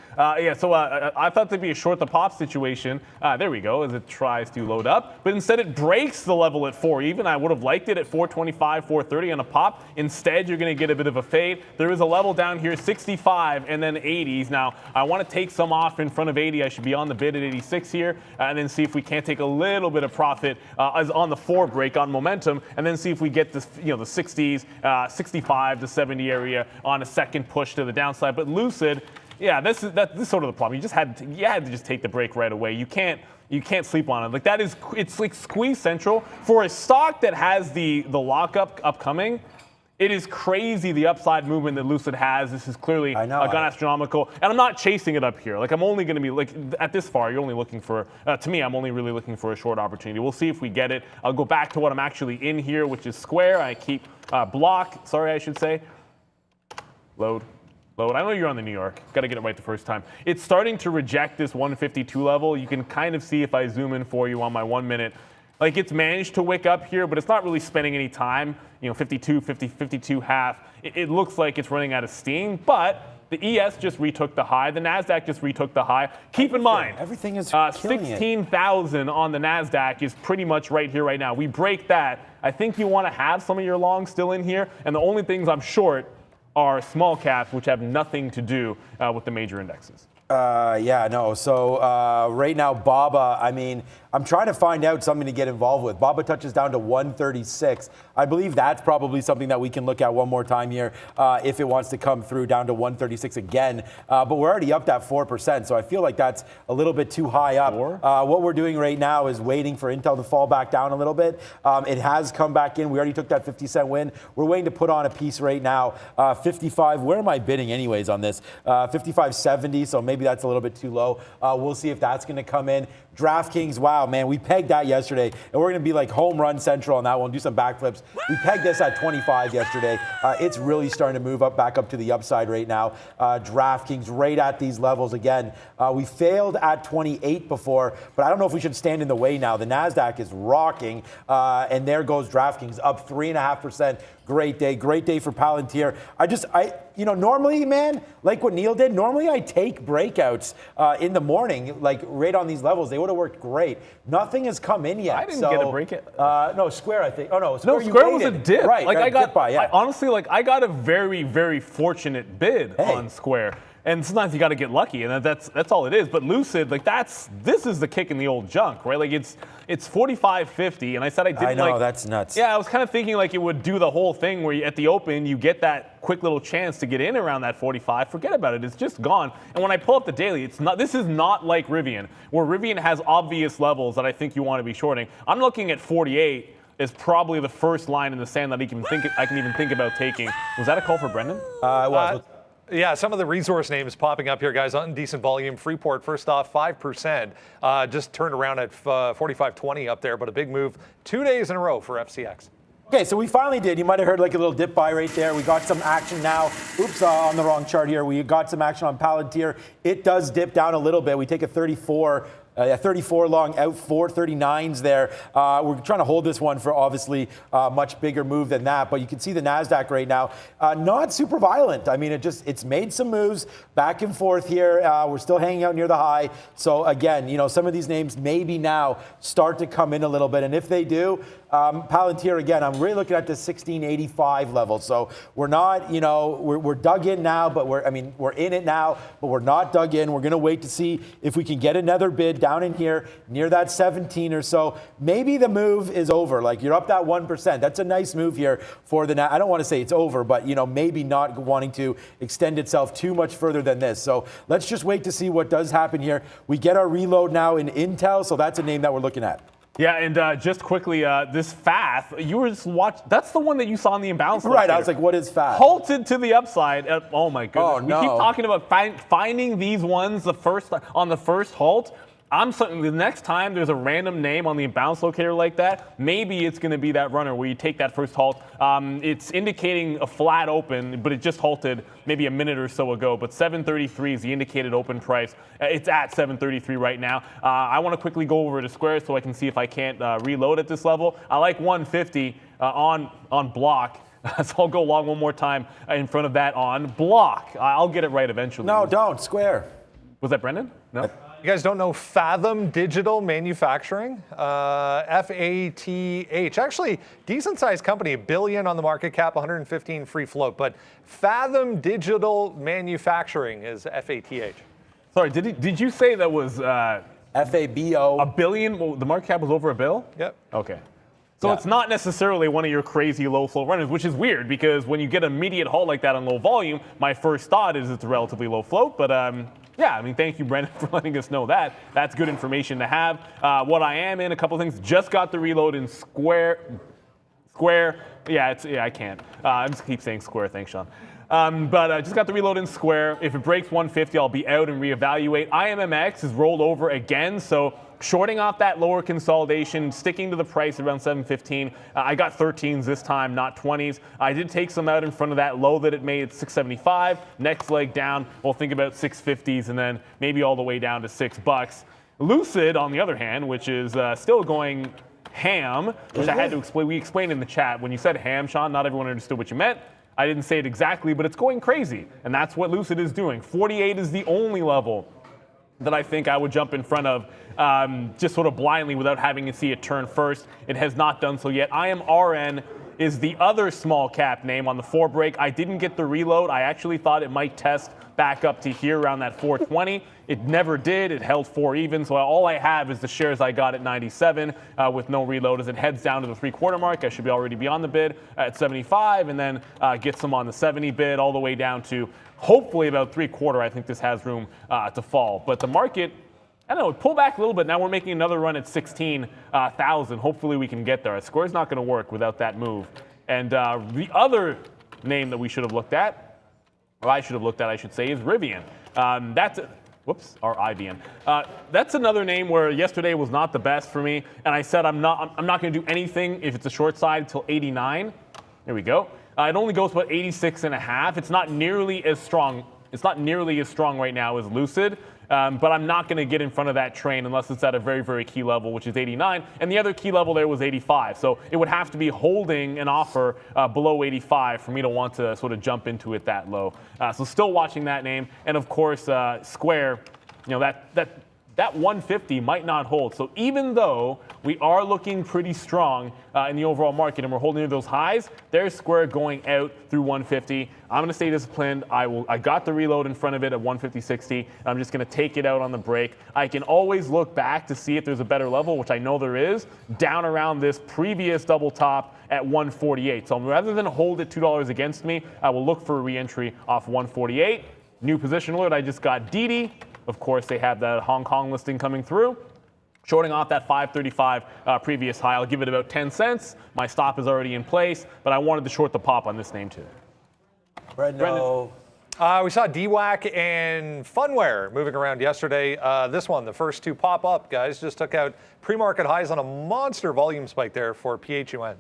So I thought there'd be a short the pop situation. There we go, as it tries to load up. But instead it breaks the level at 4 even. I would have liked it at 425, 430 on a pop. Instead, you're going to get a bit of a fade. There is a level down here, 65 and then 80s. Now, I want to take some off in front of 80. I should be on the bid at 86 here, and then see if we can't take a little bit of profit as on the 4 break on momentum, and then see if we get this, the 60s, 65 to 70 area on a second push to the downside. But Lucid, this is sort of the problem. You had to just take the break right away. You can't sleep on it. Like it's like squeeze central for a stock that has the lockup upcoming. It is crazy the upside movement that Lucid has. This is clearly gone astronomical. And I'm not chasing it up here. Like I'm only going to be like at this far, you're only looking for, to me, I'm only really looking for a short opportunity. We'll see if we get it. I'll go back to what I'm actually in here, which is Square. I keep block, I should say. Load. I know you're on the New York. Got to get it right the first time. It's starting to reject this 152 level. You can kind of see if I zoom in for you on my 1 minute. Like it's managed to wick up here, but it's not really spending any time. 52, 50, 52 half. It looks like it's running out of steam, but the ES just retook the high. The NASDAQ just retook the high. Keep in mind, everything is 16,000 on the NASDAQ is pretty much right here, right now. We break that. I think you want to have some of your longs still in here, and the only things I'm short are small caps, which have nothing to do with the major indexes. So right now, BABA, I'm trying to find out something to get involved with. BABA touches down to 136. I believe that's probably something that we can look at one more time here if it wants to come through down to 136 again. But we're already up that 4%, so I feel like that's a little bit too high up. What we're doing right now is waiting for Intel to fall back down a little bit. It has come back in. We already took that 50-cent win. We're waiting to put on a piece right now. 55, where am I bidding anyways on this? 55.70, so maybe that's a little bit too low. We'll see if that's going to come in. DraftKings, wow, man, we pegged that yesterday, and we're going to be like home run central on that one, do some backflips. We pegged this at 25 yesterday. It's really starting to move up back up to the upside right now. DraftKings right at these levels again. We failed at 28 before, but I don't know if we should stand in the way now. The NASDAQ is rocking, and there goes DraftKings up 3.5%. Great day for Palantir. Normally, man, like what Neil did, normally I take breakouts in the morning, like right on these levels. They would have worked great. Nothing has come in yet. I didn't get a breakout. No, Square, I think. Oh, no, Square was a dip. Right, like I got, dip by, yeah. I got a very, very fortunate bid on Square. And sometimes you got to get lucky, and that's all it is. But Lucid, like this is the kick in the old junk, right? Like it's 45.50, and I said I didn't. I know, like, that's nuts. Yeah, I was kind of thinking like it would do the whole thing where at the open you get that quick little chance to get in around that 45. Forget about it; it's just gone. And when I pull up the daily, it's not. This is not like Rivian, where Rivian has obvious levels that I think you want to be shorting. I'm looking at 48. Is probably the first line in the sand that I can even think about taking. Was that a call for Brendan? It was. Yeah, some of the resource names popping up here, guys. On decent volume. Freeport, first off, 5%. Just turned around at 45.20 up there, but a big move 2 days in a row for FCX. Okay, so we finally did. You might have heard like a little dip buy right there. We got some action now. Oops, on the wrong chart here. We got some action on Palantir. It does dip down a little bit. We take a 34 long out, 439s there. We're trying to hold this one for obviously a much bigger move than that, but you can see the NASDAQ right now, not super violent. I mean, it's made some moves back and forth here. We're still hanging out near the high. So again, some of these names maybe now start to come in a little bit. And if they do, Palantir, again, I'm really looking at the 1685 level. So we're not, we're dug in now, but we're in it now, but we're not dug in. We're going to wait to see if we can get another bid down in here near that 17 or so. Maybe the move is over. Like you're up that 1%. That's a nice move here for I don't want to say it's over, but maybe not wanting to extend itself too much further than this. So let's just wait to see what does happen here. We get our reload now in Intel, so that's a name that we're looking at. Yeah, and just quickly, this FAF, you were just watching. That's the one that you saw in the imbalance. Right, I was like, what is FAF? Halted to the upside. Oh my goodness. Oh, no. We keep talking about finding these ones on the first halt. I'm certain the next time there's a random name on the imbalance locator like that, maybe it's going to be that runner where you take that first halt. It's indicating a flat open, but it just halted maybe a minute or so ago. But 733 is the indicated open price. It's at 733 right now. I want to quickly go over to Square so I can see if I can't reload at this level. I like 150 on block. So I'll go long one more time in front of that on block. I'll get it right eventually. No, don't. Square. Was that Brendan? No. You guys don't know Fathom Digital Manufacturing? FATH. Actually, decent sized company, $1 billion on the market cap, 115 free float. But Fathom Digital Manufacturing is FATH. Sorry, did you say that was FABO? $1 billion? Well, the market cap was over $1 billion? Yep. Okay. So it's not necessarily one of your crazy low float runners, which is weird because when you get an immediate halt like that on low volume, my first thought is it's a relatively low float. But yeah, I mean, thank you, Brendan, for letting us know that. That's good information to have. What I am in, a couple things. Just got the reload in Square. Yeah, I can't. I just keep saying Square. Thanks, Sean. But I just got the reload in Square. If it breaks 150, I'll be out and reevaluate. IMMX is rolled over again, so shorting off that lower consolidation, sticking to the price around 715. I got 13s this time, not 20s. I did take some out in front of that low that it made at 675. Next leg down, we'll think about 650s and then maybe all the way down to $6. Lucid, on the other hand, which is still going ham, which I had to explain. We explained in the chat. When you said ham, Sean, not everyone understood what you meant. I didn't say it exactly, but it's going crazy. And that's what Lucid is doing. 48 is the only level that I think I would jump in front of just sort of blindly without having to see it turn first. It has not done so yet. IMRN is the other small cap name on the 4 break. I didn't get the reload. I actually thought it might test back up to here around that 420. It never did. It held 4 even. So all I have is the shares I got at 97 with no reload. As it heads down to the 3/4 mark, I should already be on the bid at 75 and then get some on the 70 bid all the way down to hopefully about 3/4. I think this has room to fall. But the market, I don't know, pull back a little bit. Now we're making another run at 16,000. Hopefully we can get there. A score's not going to work without that move. And the other name that we should have looked at, or I should have looked at, I should say, is Rivian. Or IBM. That's another name where yesterday was not the best for me, and I said I'm not going to do anything if it's a short side until 89. There we go. It only goes about 86.5. It's not nearly as strong. It's not nearly as strong right now as Lucid. But I'm not going to get in front of that train unless it's at a very, very key level, which is 89. And the other key level there was 85. So it would have to be holding an offer below 85 for me to want to sort of jump into it that low. So still watching that name. And of course, Square, that that 150 might not hold. So even though we are looking pretty strong in the overall market and we're holding those highs, there's Square going out through 150. I'm going to stay disciplined. I got the reload in front of it at 150.60. I'm just going to take it out on the break. I can always look back to see if there's a better level, which I know there is, down around this previous double top at 148. So rather than hold it $2 against me, I will look for a re-entry off 148. New position alert, I just got DT. Of course, they have that Hong Kong listing coming through. Shorting off that 535 previous high. I'll give it about 10 cents. My stop is already in place, but I wanted to short the pop on this name too. Brendan. We saw DWAC and Funware moving around yesterday. This one, the first two pop up, guys, just took out pre-market highs on a monster volume spike there for PHUN.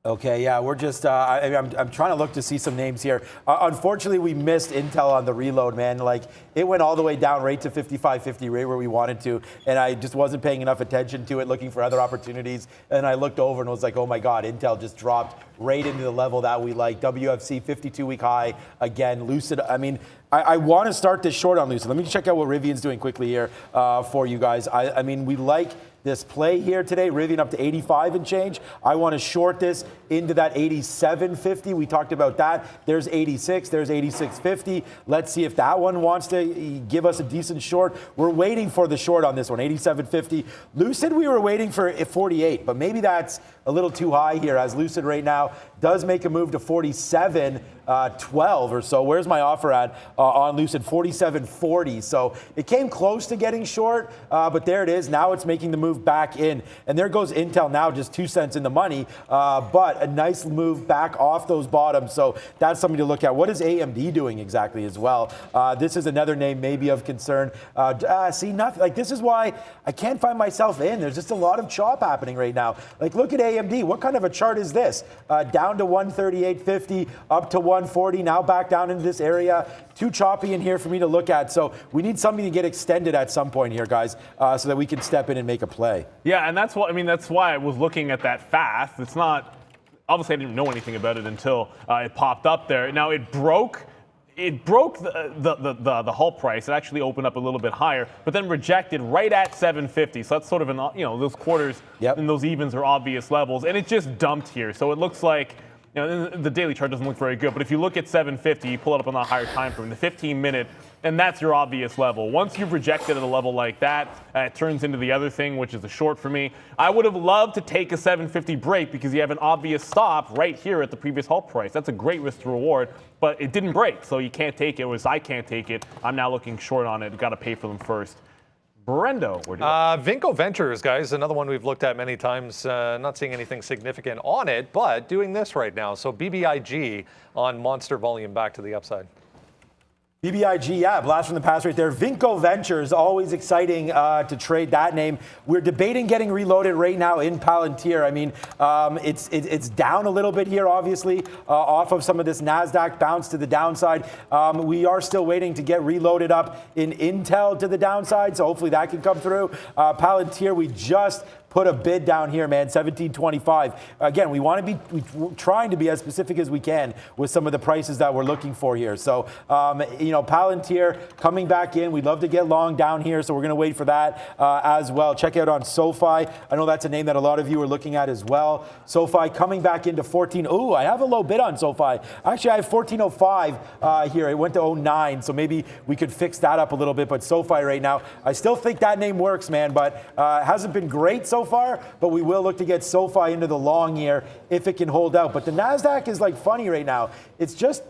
Okay, yeah, we're just, I'm trying to look to see some names here. Unfortunately, we missed Intel on the reload, man. Like, it went all the way down right to 55.50, right where we wanted to, and I just wasn't paying enough attention to it, looking for other opportunities, and I looked over and was like, oh my God, Intel just dropped right into the level that we like. WFC 52-week high, again, Lucid. I mean, I want to start this short on Lucid. Let me check out what Rivian's doing quickly here for you guys. I mean, we like this play here today, Rivian up to 85 and change. I want to short this into that 87.50. We talked about that. There's 86, there's 86.50. Let's see if that one wants to give us a decent short. We're waiting for the short on this one, 87.50. Lucid, we were waiting for 48, but maybe that's a little too high here, as Lucid right now does make a move to 47.12 or so. Where's my offer at on Lucid? 47.40. So it came close to getting short, but there it is. Now it's making the move back in. And there goes Intel now, just 2 cents in the money, but a nice move back off those bottoms. So that's something to look at. What is AMD doing exactly as well? This is another name maybe of concern. See, nothing. Like, this is why I can't find myself in. There's just a lot of chop happening right now. Like, look at AMD. What kind of a chart is this? Down to 138.50, up to 140, now back down into this area. Too choppy in here for me to look at. So we need something to get extended at some point here, guys, so that we can step in and make a play. Yeah, and that's what, I mean, that's why I was looking at that fast. It's not, obviously I didn't know anything about it until it popped up there. Now it broke the Hull price. It actually opened up a little bit higher, but then rejected right at 750. So that's sort of an, those quarters and those evens are obvious levels, and it just dumped here. So it looks like, the daily chart doesn't look very good, but if you look at 750, you pull it up on the higher time frame, the 15-minute, and that's your obvious level. Once you've rejected at a level like that, it turns into the other thing, which is a short for me. I would have loved to take a 750 break because you have an obvious stop right here at the previous Hull price. That's a great risk to reward, but it didn't break, so you can't take it. I can't take it. I'm now looking short on it. Got to pay for them first. Brendo, where do you Vinco Ventures, guys, another one we've looked at many times. Not seeing anything significant on it, but doing this right now. So BBIG on monster volume back to the upside. BBIG, yeah, blast from the past right there. Vinco Ventures, always exciting to trade that name. We're debating getting reloaded right now in Palantir. I mean, it's down a little bit here, obviously, off of some of this NASDAQ bounce to the downside. We are still waiting to get reloaded up in Intel to the downside, so hopefully that can come through. Palantir, we just put a bid down here, man, 17.25. Again, we're trying to be as specific as we can with some of the prices that we're looking for here. So, Palantir coming back in. We'd love to get long down here, so we're going to wait for that as well. Check out on SoFi. I know that's a name that a lot of you are looking at as well. SoFi coming back into 14. Ooh, I have a low bid on SoFi. Actually, I have 14.05 here. It went to 09, so maybe we could fix that up a little bit. But SoFi right now, I still think that name works, man, but hasn't been great so far, but we will look to get SoFi into the long year if it can hold out. But the NASDAQ is like funny right now. It's just,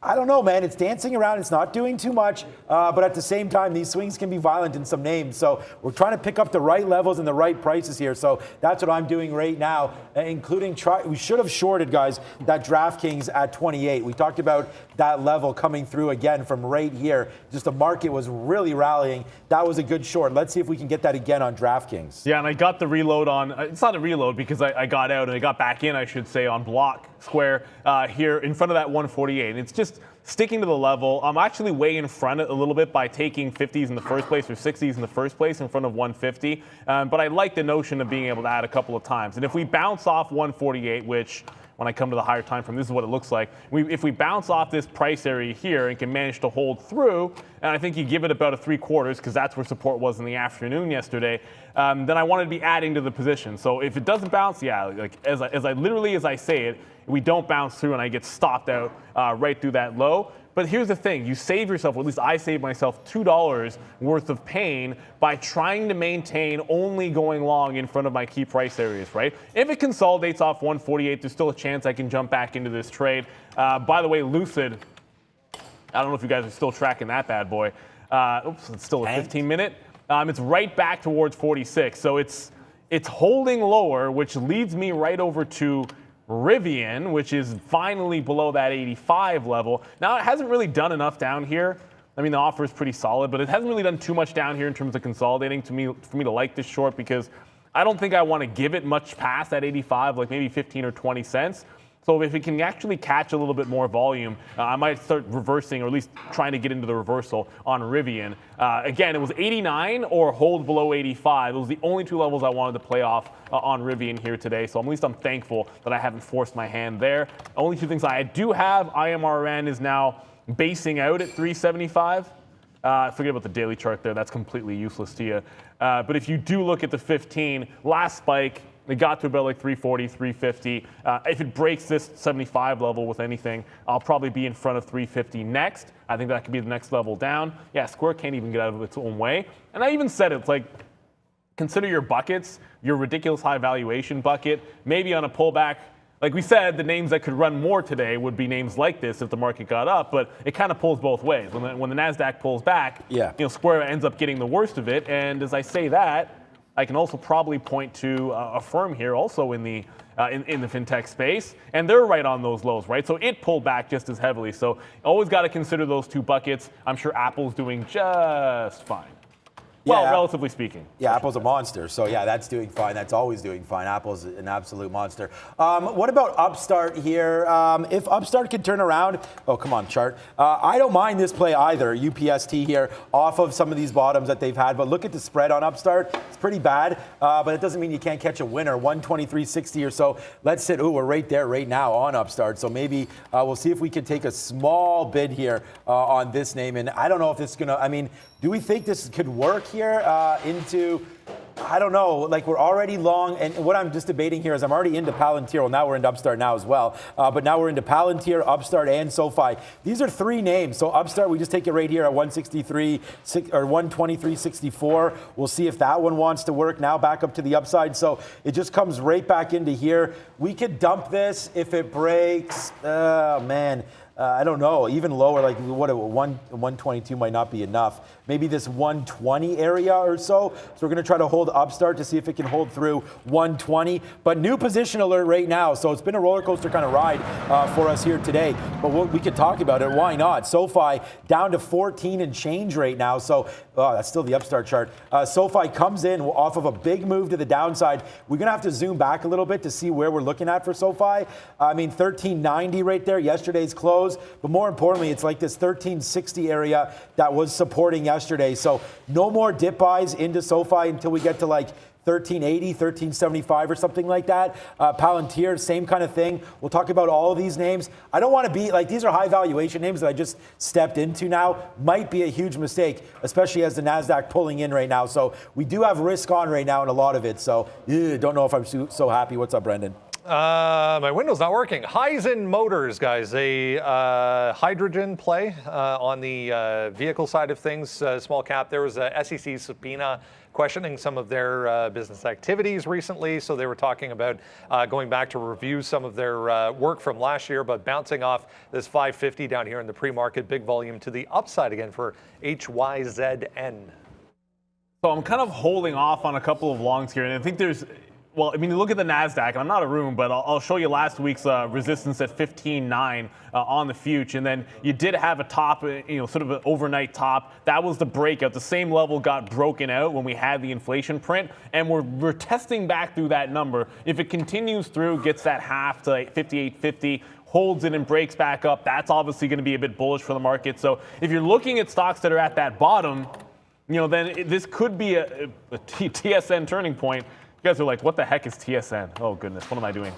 I don't know, man. It's dancing around. It's not doing too much. But at the same time, these swings can be violent in some names. So we're trying to pick up the right levels and the right prices here. So that's what I'm doing right now, including we should have shorted, guys, that DraftKings at 28. We talked about that level coming through again from right here. Just the market was really rallying. That was a good short. Let's see if we can get that again on DraftKings. Yeah, and I got the reload on, it's not a reload because I got out and I got back in, I should say, on Block Square here in front of that 148. And it's just sticking to the level. I'm actually way in front a little bit by taking 50s in the first place or 60s in the first place in front of 150. But I like the notion of being able to add a couple of times. And if we bounce off 148, which when I come to the higher time frame, this is what it looks like. If we bounce off this price area here and can manage to hold through, and I think you give it about a 3/4 because that's where support was in the afternoon yesterday, then I want to be adding to the position. So if it doesn't bounce, yeah, like as I say it, we don't bounce through and I get stopped out right through that low. But here's the thing, you save yourself, or at least I save myself $2 worth of pain by trying to maintain only going long in front of my key price areas, right? If it consolidates off 148, there's still a chance I can jump back into this trade. By the way, Lucid, I don't know if you guys are still tracking that bad boy. Oops, it's still a 15-minute. It's right back towards 46, so it's holding lower, which leads me right over to Rivian, which is finally below that 85 level. Now, it hasn't really done enough down here. I mean, the offer is pretty solid, but it hasn't really done too much down here in terms of consolidating for me to like this short, because I don't think I want to give it much past that 85, like maybe 15 or 20 cents. So if it can actually catch a little bit more volume, I might start reversing, or at least trying to get into the reversal on Rivian. Again, it was 89 or hold below 85. Those are the only two levels I wanted to play off on Rivian here today. So at least I'm thankful that I haven't forced my hand there. Only two things I do have, IMRN is now basing out at 375. Forget about the daily chart there. That's completely useless to you. But if you do look at the 15, last spike, they got to about like 340, 350. If it breaks this 75 level with anything, I'll probably be in front of 350 next. I think that could be the next level down. Yeah, Square can't even get out of its own way. And I even said it's like, consider your buckets, your ridiculous high valuation bucket, maybe on a pullback. Like we said, the names that could run more today would be names like this if the market got up, but it kind of pulls both ways. When the NASDAQ pulls back, Square ends up getting the worst of it. And as I say that, I can also probably point to a firm here also in the fintech space, and they're right on those lows, right? So it pulled back just as heavily. So always got to consider those two buckets. I'm sure Apple's doing just fine. Well, relatively speaking. Yeah, Apple's a monster. So, yeah, that's doing fine. That's always doing fine. Apple's an absolute monster. What about Upstart here? If Upstart can turn around, oh, come on, chart. I don't mind this play either, UPST here, off of some of these bottoms that they've had. But look at the spread on Upstart. It's pretty bad, but it doesn't mean you can't catch a winner. 123.60 or so. Let's sit. Ooh, we're right there right now on Upstart. So maybe we'll see if we can take a small bid here on this name. And I don't know if this is going to, I mean, do we think this could work here into, I don't know, like we're already long, and what I'm just debating here is I'm already into Palantir. Well, now we're into Upstart now as well, but now we're into Palantir, Upstart, and SoFi. These are three names. So Upstart, we just take it right here at 163 or 123.64. We'll see if that one wants to work. Now back up to the upside. So it just comes right back into here. We could dump this if it breaks. Man. I don't know, even lower, like 122 might not be enough. Maybe this 120 area or so. So we're going to try to hold Upstart to see if it can hold through 120. But new position alert right now. So it's been a roller coaster kind of ride for us here today. But we could talk about it. Why not? SoFi down to 14 and change right now. So that's still the Upstart chart. SoFi comes in off of a big move to the downside. We're going to have to zoom back a little bit to see where we're looking at for SoFi. I mean, 1390 right there, yesterday's close. But more importantly, it's like this 1360 area that was supporting yesterday. So no more dip buys into SoFi until we get to like 1380, 1375 or something like that. Palantir, same kind of thing. We'll talk about all of these names. I don't want to be like, these are high valuation names that I just stepped into now. Might be a huge mistake, especially as the NASDAQ pulling in right now. So we do have risk on right now in a lot of it. So don't know if I'm so happy. What's up, Brendan? My window's not working. Hyzon Motors, guys, a hydrogen play on the vehicle side of things, small cap. There was a SEC subpoena questioning some of their business activities recently. So they were talking about going back to review some of their work from last year, but bouncing off this 550 down here in the pre-market, big volume to the upside again for HYZN. So I'm kind of holding off on a couple of longs here, and I think there's, well, I mean, you look at the NASDAQ, and I'm not a room, but I'll show you last week's resistance at 15.9 on the future, and then you did have a top, sort of an overnight top. That was the breakout. The same level got broken out when we had the inflation print, and we're testing back through that number. If it continues through, gets that half to 58.50, holds it and breaks back up, that's obviously going to be a bit bullish for the market. So if you're looking at stocks that are at that bottom, then this could be a TSN turning point. You guys are like, what the heck is TSN? Oh, goodness, what am I doing?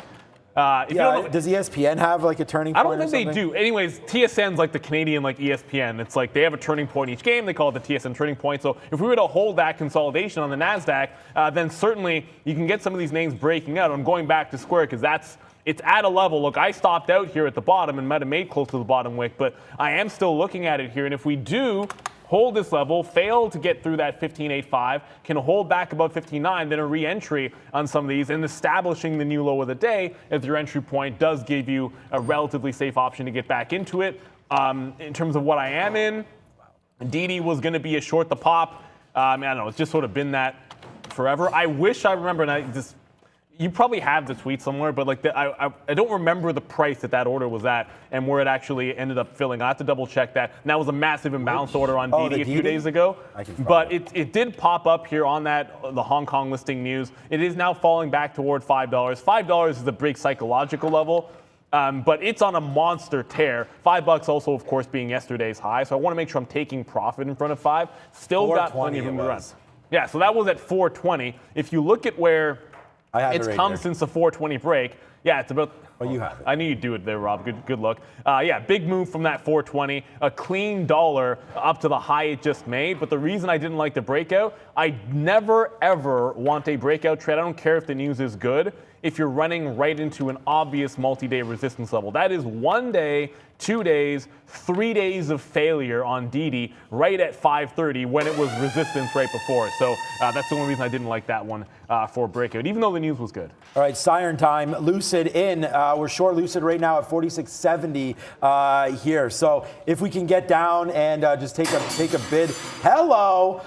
If you don't know, does ESPN have like a turning I point? don't think they do. Anyways, TSN's like the Canadian like ESPN. It's like they have a turning point each game. They call it the TSN turning point. So if we were to hold that consolidation on the NASDAQ, then certainly you can get some of these names breaking out. I'm going back to Square because it's at a level. Look, I stopped out here at the bottom and might have made close to the bottom wick, but I am still looking at it here. And if we do hold this level, fail to get through that 15.85, can hold back above 15.9, then a re-entry on some of these, and establishing the new low of the day as your entry point does give you a relatively safe option to get back into it. In terms of what I am in, DD was going to be a short the pop. I don't know, it's just sort of been that forever. I wish I remember, and you probably have the tweet somewhere, but like I don't remember the price that order was at and where it actually ended up filling. I have to double check that. And that was a massive imbalance order on DD a few days ago. But it did pop up here on the Hong Kong listing news. It is now falling back toward $5. $5 is the big psychological level. But it's on a monster tear. $5 also, of course, being yesterday's high. So I want to make sure I'm taking profit in front of 5. Still got plenty of room to run. Yeah, so that was at 420. If you look at where it's come since the 420 break. Yeah, it's about. Oh, you have it. I knew you'd do it there, Rob. Good look. Yeah, big move from that 420. A clean dollar up to the high it just made. But the reason I didn't like the breakout, I never, ever want a breakout trade. I don't care if the news is good. If you're running right into an obvious multi-day resistance level. That is 1 day, 2 days, 3 days of failure on DD right at 530 when it was resistance right before. So that's the only reason I didn't like that one for breakout, even though the news was good. All right, siren time. Lucid in. We're short Lucid right now at 46.70 here. So if we can get down and just take a bid. Hello.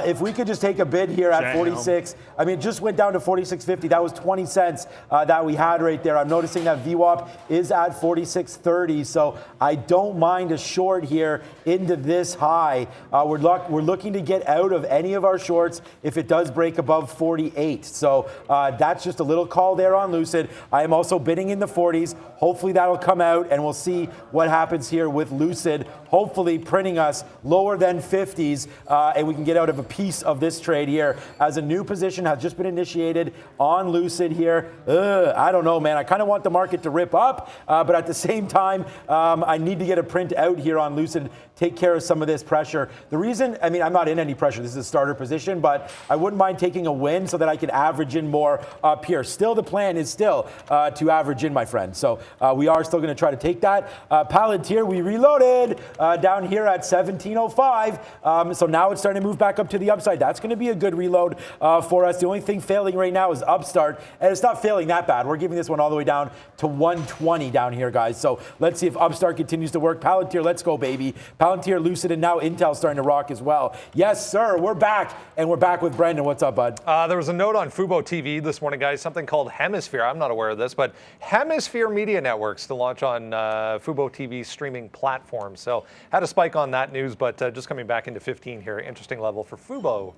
If we could just take a bid here at 46. I mean, it just went down to 46.50. That was 20 cents that we had right there. I'm noticing that VWAP is at 46.30. So I don't mind a short here into this high. We're looking to get out of any of our shorts if it does break above 48. So that's just a little call there on Lucid. I am also bidding in the 40s. Hopefully that'll come out and we'll see what happens here with Lucid. Hopefully printing us lower than 50s and we can get out of a piece of this trade here as a new position has just been initiated on Lucid here. I don't know, man. I kind of want the market to rip up, but at the same time, I need to get a print out here on Lucid, take care of some of this pressure. The reason, I mean, I'm not in any pressure. This is a starter position, but I wouldn't mind taking a win so that I can average in more up here. Still, the plan is still to average in, my friend. So we are still going to try to take that. Palantir, we reloaded down here at 17.05. So now it's starting to move back up to the upside. That's going to be a good reload for us. The only thing failing right now is Upstart, and it's not failing that bad. We're giving this one all the way down to 120 down here, guys. So let's see if Upstart continues to work. Palantir, let's go, baby. Palantir, Lucid, and now Intel starting to rock as well. Yes, sir. We're back, and we're back with Brendan. What's up, bud? There was a note on Fubo TV this morning, guys, something called Hemisphere. I'm not aware of this, but Hemisphere Media Networks to launch on Fubo TV streaming platforms. So had a spike on that news, but just coming back into 15 here. Interesting level for Fubo.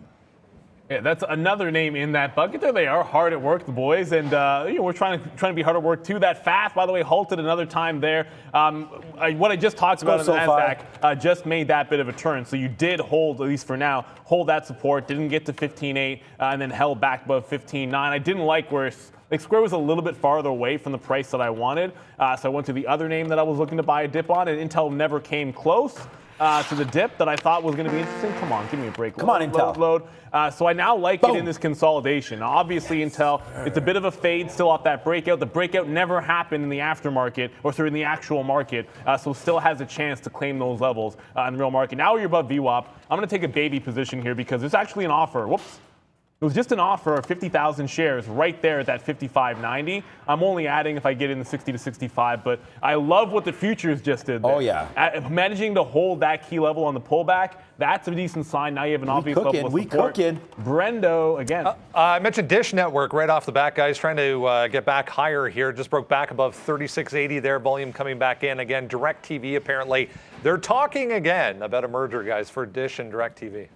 Yeah, that's another name in that bucket. There they are, hard at work, the boys, and we're trying to be hard at work too. That fast, by the way, halted another time there. What I just talked about in the NASDAQ just made that bit of a turn. So you did hold, at least for now, hold that support. Didn't get to 15.8 and then held back above 15.9. I didn't like where Square was a little bit farther away from the price that I wanted. So I went to the other name that I was looking to buy a dip on, and Intel never came close to the dip that I thought was going to be interesting. Come on, give me a break. Come on, Intel. Load. So I now like it in this consolidation. Now, obviously, Intel, it's a bit of a fade still off that breakout. The breakout never happened in the aftermarket, or sorry, in the actual market, so still has a chance to claim those levels in the real market. Now you're above VWAP. I'm going to take a baby position here because there's actually an offer. Whoops. It was just an offer of 50,000 shares right there at that 55.90. I'm only adding if I get in the 60 to 65, but I love what the futures just did there. Oh, yeah. Managing to hold that key level on the pullback, that's a decent sign. Now you have an obvious level of support. Brendo, again. I mentioned Dish Network right off the bat, guys, trying to get back higher here. Just broke back above 36.80 there. Volume coming back in again. DirecTV, apparently. They're talking again about a merger, guys, for Dish and DirecTV.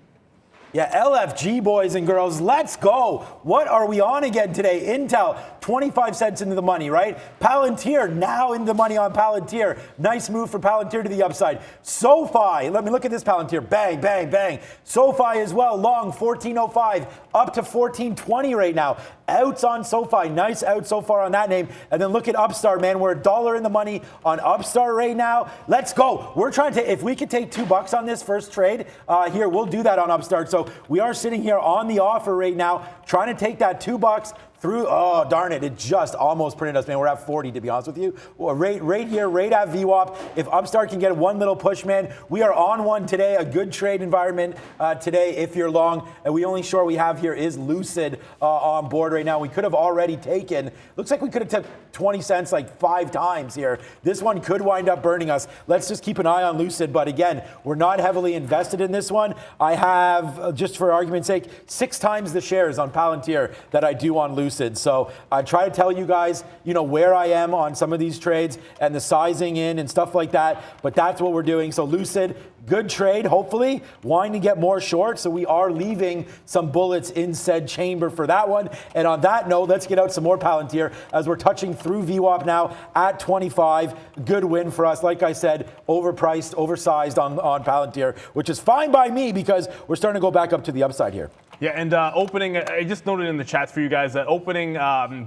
Yeah, LFG, boys and girls, let's go. What are we on again today? Intel, 25 cents into the money, right? Palantir, now into the money on Palantir. Nice move for Palantir to the upside. SoFi, let me look at this Palantir. Bang, bang, bang. SoFi as well, long, 14.05, up to 14.20 right now. Outs on SoFi, nice out so far on that name. And then look at Upstart, man. We're $1 in the money on Upstart right now. Let's go. We're trying to, if we could take $2 on this first trade here, we'll do that on Upstart. So we are sitting here on the offer right now, trying to take that $2 through. Oh, darn it. It just almost printed us, man. We're at 40, to be honest with you. Well, right here, right at VWAP. If Upstart can get one little push, man, we are on one today. A good trade environment today if you're long. And the only short we have here is Lucid on board right now. We could have already taken, looks like we could have took 20 cents like 5 times here. This one could wind up burning us. Let's just keep an eye on Lucid. But again, we're not heavily invested in this one. I have, just for argument's sake, 6 times the shares on Palantir that I do on Lucid. So I try to tell you guys, where I am on some of these trades and the sizing in and stuff like that. But that's what we're doing. So Lucid, good trade, hopefully. Wanting to get more short. So we are leaving some bullets in said chamber for that one. And on that note, let's get out some more Palantir as we're touching through VWAP now at 25. Good win for us. Like I said, overpriced, oversized on Palantir, which is fine by me because we're starting to go back up to the upside here. Yeah, and opening, I just noted in the chats for you guys that opening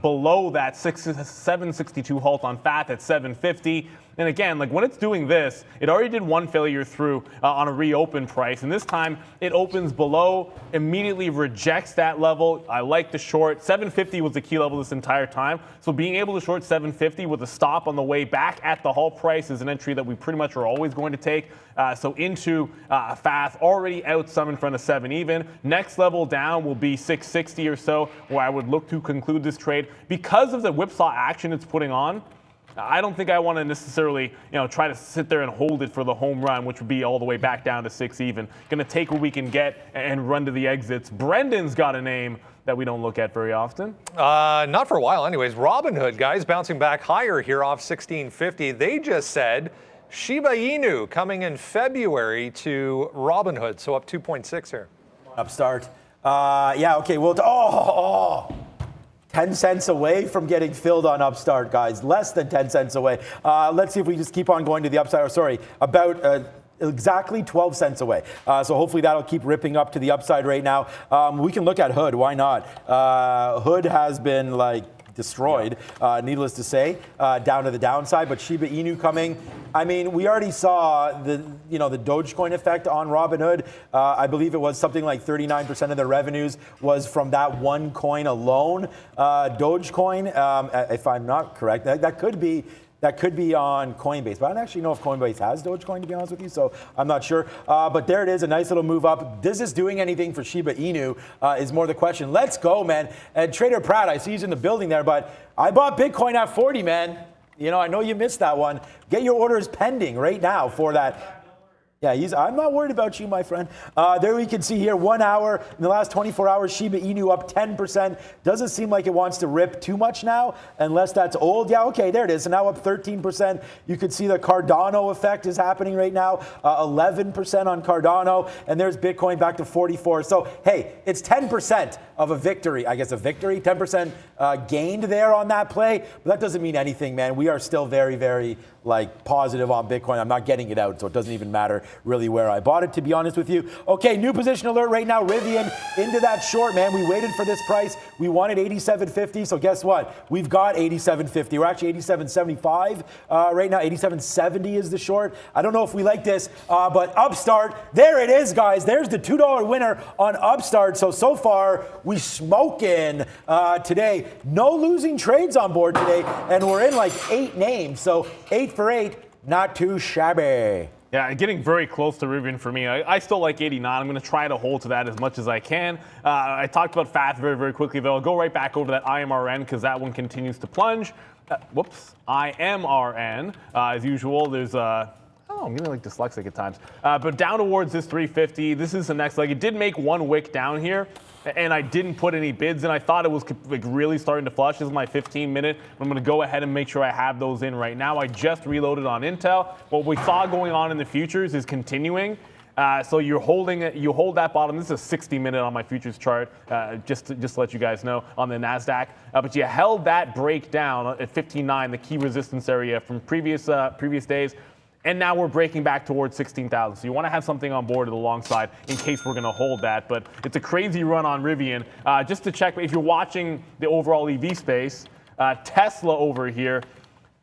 below that 762 halt on FAT at 750. And again, like when it's doing this, it already did one failure through on a reopen price. And this time it opens below, immediately rejects that level. I like the short. 750 was the key level this entire time. So being able to short 750 with a stop on the way back at the halt price is an entry that we pretty much are always going to take. So into FAT, already out some in front of 7 even. Next level down will be 660 or so, where I would look to conclude this trade. Because of the whipsaw action it's putting on, I don't think I want to necessarily, try to sit there and hold it for the home run, which would be all the way back down to 6 even. Going to take what we can get and run to the exits. Brendan's got a name that we don't look at very often. Not for a while anyways. Robinhood, guys, bouncing back higher here off 1650. They just said Shiba Inu coming in February to Robinhood, so up 2.6 here. Upstart. Yeah, okay, well, 10 cents away from getting filled on Upstart, guys. Less than 10 cents away. Let's see if we just keep on going to the upside. About exactly 12 cents away. So hopefully that'll keep ripping up to the upside right now. We can look at Hood. Why not? Hood has been destroyed, needless to say, down to the downside. But Shiba Inu coming. I mean, we already saw the Dogecoin effect on Robinhood. I believe it was something like 39% of their revenues was from that one coin alone. Dogecoin, if I'm not correct, that could be on Coinbase, but I don't actually know if Coinbase has Dogecoin, to be honest with you, so I'm not sure. But there it is, a nice little move up. Is this doing anything for Shiba Inu is more the question. Let's go, man. And Trader Pratt, I see he's in the building there, but I bought Bitcoin at 40, man. I know you missed that one. Get your orders pending right now for that. Yeah, I'm not worried about you, my friend. There we can see here 1 hour. In the last 24 hours, Shiba Inu up 10%. Doesn't seem like it wants to rip too much now, unless that's old. Yeah, okay, there it is. So now up 13%. You can see the Cardano effect is happening right now. 11% on Cardano. And there's Bitcoin back to 44. So, hey, it's 10% of a victory. I guess a victory. 10% gained there on that play. But that doesn't mean anything, man. We are still very, very positive on Bitcoin. I'm not getting it out, so it doesn't even matter really where I bought it, to be honest with you. Okay, new position alert right now. Rivian into that short, man. We waited for this price. We wanted 87.50, so guess what? We've got 87.50. We're actually 87.75 right now. 87.70 is the short. I don't know if we like this, but Upstart, there it is, guys. There's the $2 winner on Upstart. So far, we smoking today. No losing trades on board today, and we're in 8 names. So 8 for 8, not too shabby. Yeah, getting very close to Rivian for me. I still like 89. I'm going to try to hold to that as much as I can. I talked about FAT very, very quickly, though. I'll go right back over to that IMRN because that one continues to plunge. IMRN. As usual, there's I'm getting dyslexic at times. But down towards this 350. This is the next leg. It did make one wick down here, and I didn't put any bids in. I thought it was really starting to flush. This is my 15-minute. I'm going to go ahead and make sure I have those in right now. I just reloaded on Intel. What we saw going on in the futures is continuing. So you're holding it. You hold that bottom. This is a 60-minute on my futures chart, just to let you guys know on the NASDAQ. But you held that break down at 59, the key resistance area from previous days. And now we're breaking back towards 16,000. So you want to have something on board alongside in case we're going to hold that. But it's a crazy run on Rivian. Just to check, if you're watching the overall EV space, Tesla over here,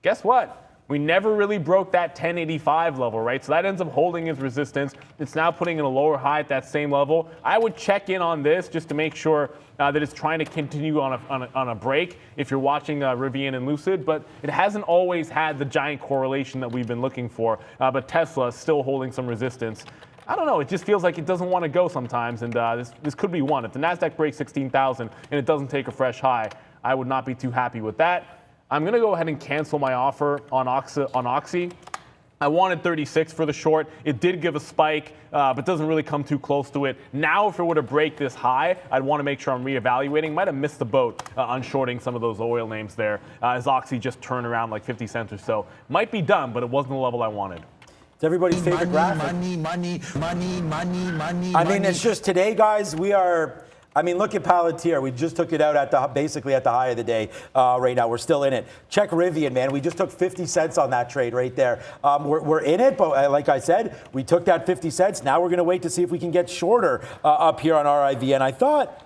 guess what? We never really broke that 1085 level, right? So that ends up holding its resistance. It's now putting in a lower high at that same level. I would check in on this just to make sure that it's trying to continue on a break if you're watching Rivian and Lucid, but it hasn't always had the giant correlation that we've been looking for. But Tesla is still holding some resistance. I don't know, it just feels like it doesn't want to go sometimes, and this could be one. If the NASDAQ breaks 16,000 and it doesn't take a fresh high, I would not be too happy with that. I'm going to go ahead and cancel my offer on Oxy. I wanted 36 for the short. It did give a spike, but doesn't really come too close to it. Now, if it were to break this high, I'd want to make sure I'm reevaluating. Might have missed the boat on shorting some of those oil names there, as Oxy just turned around like 50 cents or so. Might be done, but it wasn't the level I wanted. It's everybody's favorite graphic. Money. I mean, it's just today, guys, we are... I mean, look at Palantir. We just took it out at basically at the high of the day right now. We're still in it. Check Rivian, man. We just took 50 cents on that trade right there. We're in it, but like I said, we took that 50 cents. Now we're going to wait to see if we can get shorter up here on RIV. And I thought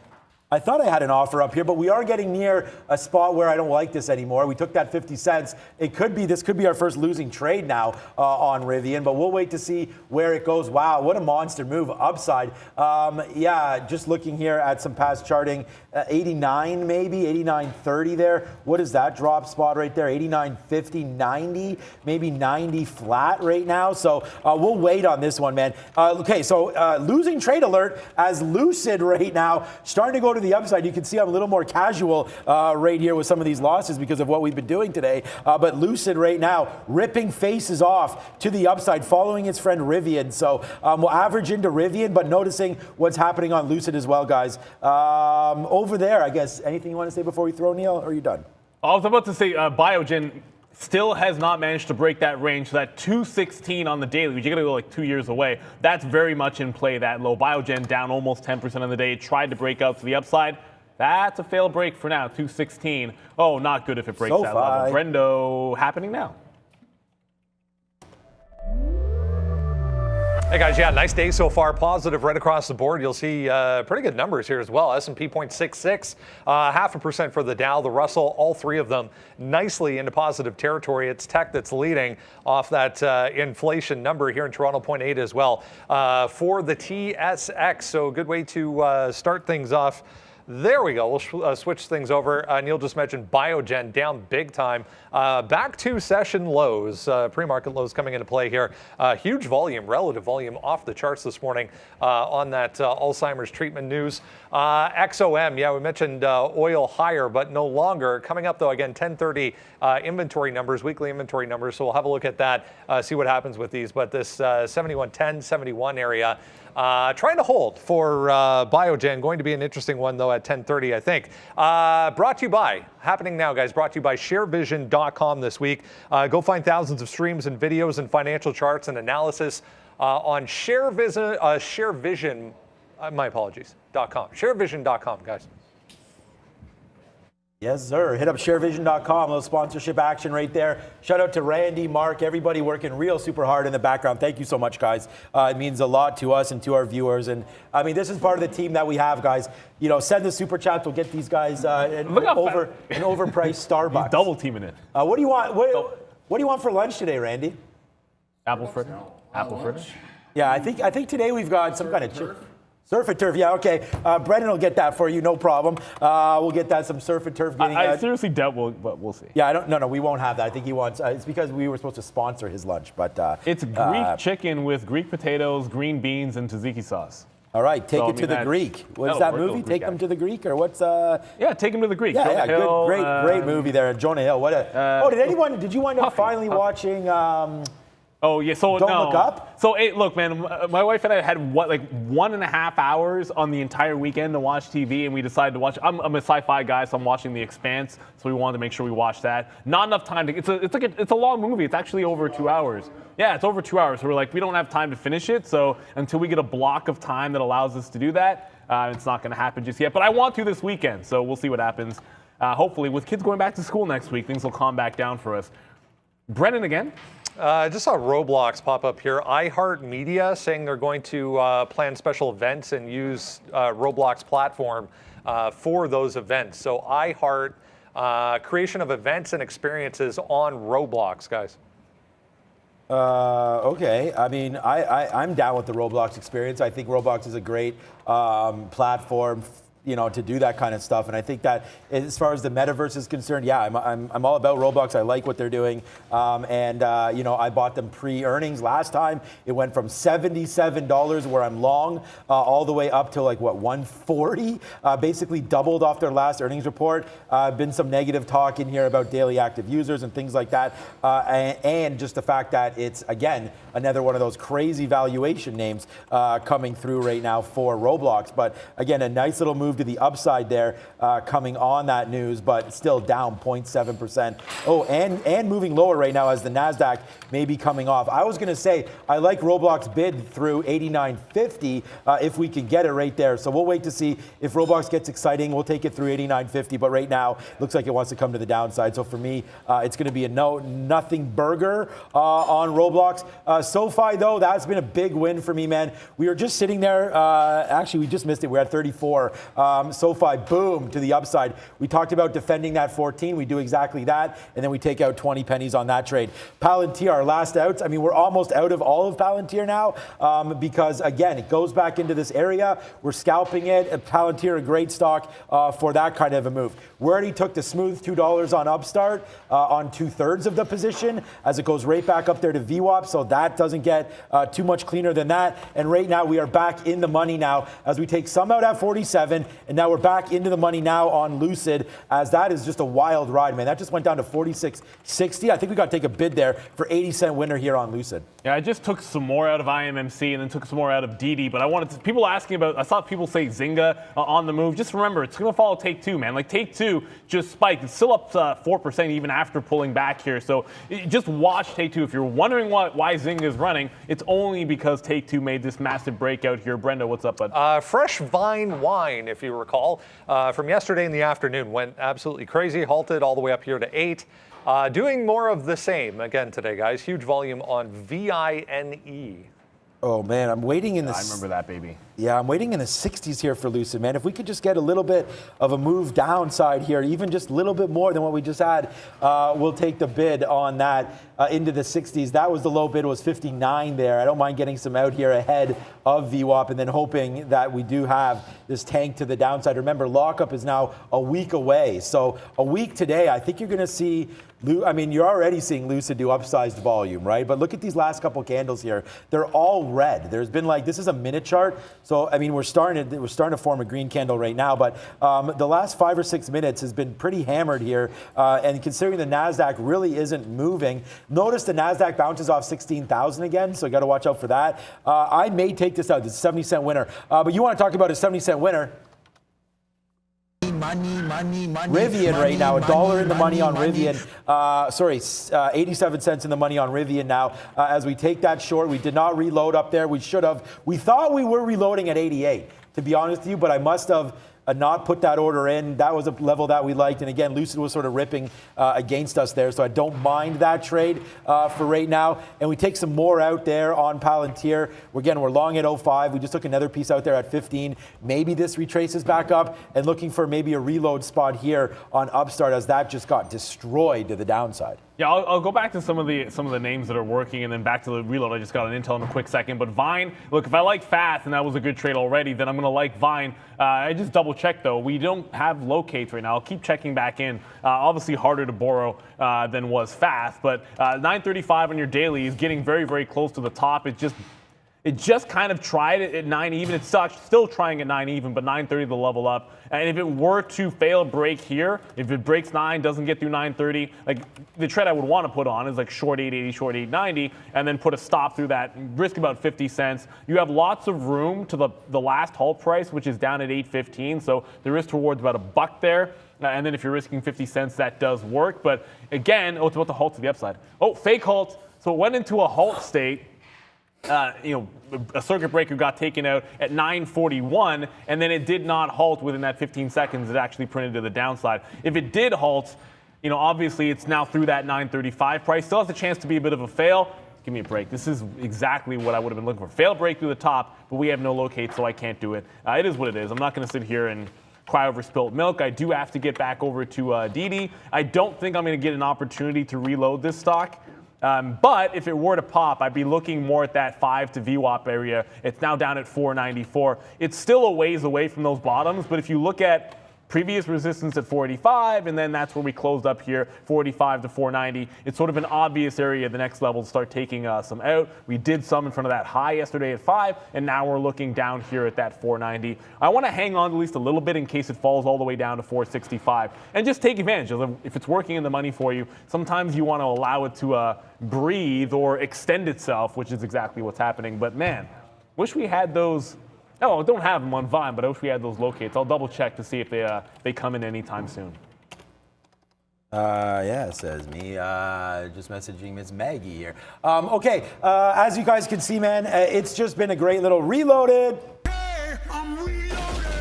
I had an offer up here, but we are getting near a spot where I don't like this anymore. We took that 50 cents. This could be our first losing trade now on Rivian, but we'll wait to see where it goes. Wow, what a monster move upside. Yeah, just looking here at some past charting, 89 maybe, 89.30 there. What is that drop spot right there? 89.50, 90, maybe 90 flat right now. So we'll wait on this one, man. Okay, so losing trade alert as Lucid right now, starting to go to the upside. You can see I'm a little more casual right here with some of these losses because of what we've been doing today. But Lucid right now ripping faces off to the upside, following its friend Rivian. So we'll average into Rivian, but noticing what's happening on Lucid as well, guys. Over there, I guess, anything you want to say before we throw, Neil, or are you done? I was about to say Biogen still has not managed to break that range. So that 216 on the daily, which you're going to go like 2 years away, that's very much in play, that low. Biogen down almost 10% on the day. It tried to break out to the upside. That's a failed break for now, 216. Oh, not good if it breaks that level. Brendo happening now. Hey guys, yeah, nice day so far. Positive right across the board. You'll see pretty good numbers here as well. S&P 0.66, 0.5% for the Dow, the Russell, all three of them nicely into positive territory. It's tech that's leading off that inflation number here in Toronto, 0.8 as well. For the TSX, so a good way to start things off. There we go. We'll switch things over. Neil just mentioned Biogen down big time. Back to session lows. Pre-market lows coming into play here. Huge volume, relative volume off the charts this morning on that Alzheimer's treatment news. XOM, yeah, we mentioned oil higher, but no longer. Coming up, though, again, 10:30 inventory numbers, weekly inventory numbers. So we'll have a look at that, see what happens with these. But this 71.10, 71 area, trying to hold for Biogen. Going to be an interesting one, though, at 10:30, I think. Brought to you by, happening now, guys, brought to you by ShareVision.com this week. Go find thousands of streams and videos and financial charts and analysis on ShareVision, my apologies, .com. ShareVision.com, guys. Yes, sir. Hit up sharevision.com. A little sponsorship action right there. Shout out to Randy, Mark, everybody working real super hard in the background. Thank you so much, guys. It means a lot to us and to our viewers. And I mean, this is part of the team that we have, guys. You know, send the super chats. We'll get these guys an overpriced Starbucks. He's double teaming it. What do you want? What do you want for lunch today, Randy? Apple fritter. Apple fritter. Yeah, I think today we've got some kind of surf and turf, yeah, okay. Brendan will get that for you, no problem. We'll get that, some surf and turf. I seriously doubt we'll see. Yeah, no, we won't have that. I think he wants, it's because we were supposed to sponsor his lunch, but. It's Greek chicken with Greek potatoes, green beans, and tzatziki sauce. All right, take it to the Greek. What's that movie? Take them to the Greek, or what's? Yeah, Take them to the Greek. Yeah, good, great movie there. Jonah Hill. What a. Did you wind up finally watching? Oh yeah, so Don't no. look up? So hey, look, man, my wife and I had like 1.5 hours on the entire weekend to watch TV, and we decided to watch. I'm a sci-fi guy, so I'm watching The Expanse. So we wanted to make sure we watched that. Not enough time to. It's a long movie. It's actually over 2 hours. Yeah, it's over 2 hours. So we're like, we don't have time to finish it. So until we get a block of time that allows us to do that, it's not going to happen just yet. But I want to this weekend, so we'll see what happens. Hopefully, with kids going back to school next week, things will calm back down for us. Brennan again. I just saw Roblox pop up here. iHeartMedia saying they're going to plan special events and use Roblox platform for those events. So iHeart, creation of events and experiences on Roblox, guys. Okay. I mean, I'm down with the Roblox experience. I think Roblox is a great platform, to do that kind of stuff. And I think that as far as the metaverse is concerned, yeah, I'm all about Roblox. I like what they're doing. I bought them pre-earnings last time. It went from $77 where I'm long all the way up to like what, 140, basically doubled off their last earnings report. Been some negative talk in here about daily active users and things like that. And just the fact that it's, again, another one of those crazy valuation names coming through right now for Roblox. But again, a nice little move to the upside there coming on that news, but still down 0.7%. Oh, and moving lower right now as the NASDAQ may be coming off. I was going to say, I like Roblox bid through 89.50 if we could get it right there. So we'll wait to see if Roblox gets exciting. We'll take it through 89.50, but right now it looks like it wants to come to the downside. So for me, it's going to be a nothing burger on Roblox. SoFi, though, that's been a big win for me, man. We were just sitting there. Actually, we just missed it. We're at 34. SoFi, boom, to the upside. We talked about defending that 14. We do exactly that, and then we take out 20 pennies on that trade. Palantir, our last outs. I mean, we're almost out of all of Palantir now because, again, it goes back into this area. We're scalping it. Palantir, a great stock for that kind of a move. We already took the smooth $2 on Upstart on 2/3 of the position as it goes right back up there to VWAP, so that doesn't get too much cleaner than that. And right now, we are back in the money now as we take some out at 47. And now we're back into the money now on Lucid, as that is just a wild ride, man. That just went down to 46.60. I think we got to take a bid there for 80-cent winner here on Lucid. Yeah, I just took some more out of IMMC and then took some more out of DD, but I wanted to, people asking about, I saw people say Zynga on the move. Just remember, it's going to follow Take-Two, man. Like Take-Two just spiked. It's still up 4% even after pulling back here. So just watch Take-Two. If you're wondering why Zynga is running, it's only because Take-Two made this massive breakout here. Brenda, what's up, bud? Fresh Vine Wine, if you recall, from yesterday in the afternoon, went absolutely crazy, halted all the way up here to 8. Doing more of the same again today, guys. Huge volume on VINE. Oh, man, I'm waiting in the... I remember that, baby. Yeah, I'm waiting in the 60s here for Lucid, man. If we could just get a little bit of a move downside here, even just a little bit more than what we just had, we'll take the bid on that into the 60s. That was the low bid, was 59 there. I don't mind getting some out here ahead of VWAP and then hoping that we do have this tank to the downside. Remember, lockup is now a week away. So a week today, I think you're going to see... I mean, you're already seeing Lucid do upsized volume, right? But look at these last couple candles here. They're all red. There's been like, this is a minute chart. So, I mean, we're starting to form a green candle right now. But the last 5 or 6 minutes has been pretty hammered here. And considering the NASDAQ really isn't moving, notice the NASDAQ bounces off 16,000 again. So you got to watch out for that. I may take this out. This is a 70-cent winner. But you want to talk about a 70-cent winner. Money. Rivian right now, $1 in the money on Rivian. 87 cents in the money on Rivian now. As we take that short, we did not reload up there. We should have. We thought we were reloading at 88, to be honest with you, but I must have not put that order in. That was a level that we liked. And again, Lucid was sort of ripping against us there. So I don't mind that trade for right now. And we take some more out there on Palantir. We're long at 05. We just took another piece out there at 15. Maybe this retraces back up and looking for maybe a reload spot here on Upstart as that just got destroyed to the downside. Yeah, I'll go back to some of the names that are working, and then back to the reload. I just got an intel in a quick second. But Vine, look, if I like Fast and that was a good trade already, then I'm going to like Vine. I just double checked though. We don't have locates right now. I'll keep checking back in. Obviously harder to borrow than was Fast, but 935 on your daily is getting very, very close to the top. It just kind of tried it at 9 even. It's still trying at 9 even, but 930 the level up. And if it were to fail break here, if it breaks 9, doesn't get through 930, like the trade I would want to put on is like short 880, short 890, and then put a stop through that, risk about 50 cents. You have lots of room to the last halt price, which is down at 815. So the risk reward's about $1 there. And then if you're risking 50 cents, that does work. But again, it's about the halt to the upside. Oh, fake halt. So it went into a halt state. A circuit breaker got taken out at 9:41, and then it did not halt within that 15 seconds. It actually printed to the downside. If it did halt, obviously it's now through that 935 price. Still has a chance to be a bit of a fail. Give me a break. This is exactly what I would have been looking for. Fail break through the top, but we have no locate, so I can't do it. It is what it is. I'm not going to sit here and cry over spilt milk. I do have to get back over to DD. I don't think I'm going to get an opportunity to reload this stock. But if it were to pop, I'd be looking more at that 5 to VWAP area. It's now down at 494. It's still a ways away from those bottoms, but if you look at previous resistance at 485, and then that's where we closed up here, 485 to 490. It's sort of an obvious area, the next level, to start taking some out. We did some in front of that high yesterday at 5, and now we're looking down here at that 490. I want to hang on at least a little bit in case it falls all the way down to 465, and just take advantage of it. If it's working in the money for you, sometimes you want to allow it to breathe or extend itself, which is exactly what's happening. But man, wish we had those. Oh, don't have them on Vine, but I wish we had those locates. I'll double check to see if they come in anytime soon. Yeah, it says me. Just messaging Miss Maggie here. Okay, as you guys can see, man, it's just been a great little reloaded.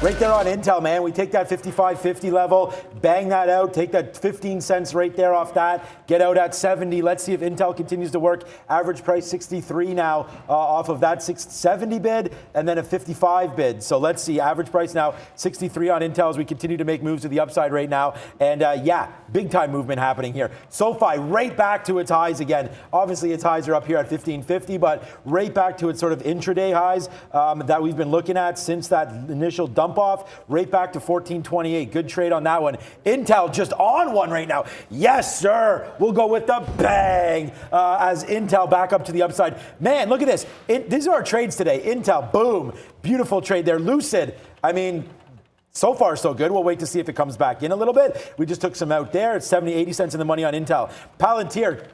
Right there on Intel, man. We take that 55.50 level, bang that out, take that 15 cents right there off that, get out at 70. Let's see if Intel continues to work. Average price 63 now off of that 670 bid and then a 55 bid. So let's see, average price now 63 on Intel as we continue to make moves to the upside right now. And yeah, big time movement happening here. SoFi right back to its highs again. Obviously its highs are up here at 15.50, but right back to its sort of intraday highs that we've been looking at since that initial dump off, right back to 14.28. Good trade on that one. Intel just on one right now. Yes, sir. We'll go with the bang as Intel back up to the upside. Man, look at this. These are our trades today. Intel, boom. Beautiful trade there. Lucid, I mean, so far so good. We'll wait to see if it comes back in a little bit. We just took some out there. It's 70, 80 cents in the money on Intel. Palantir,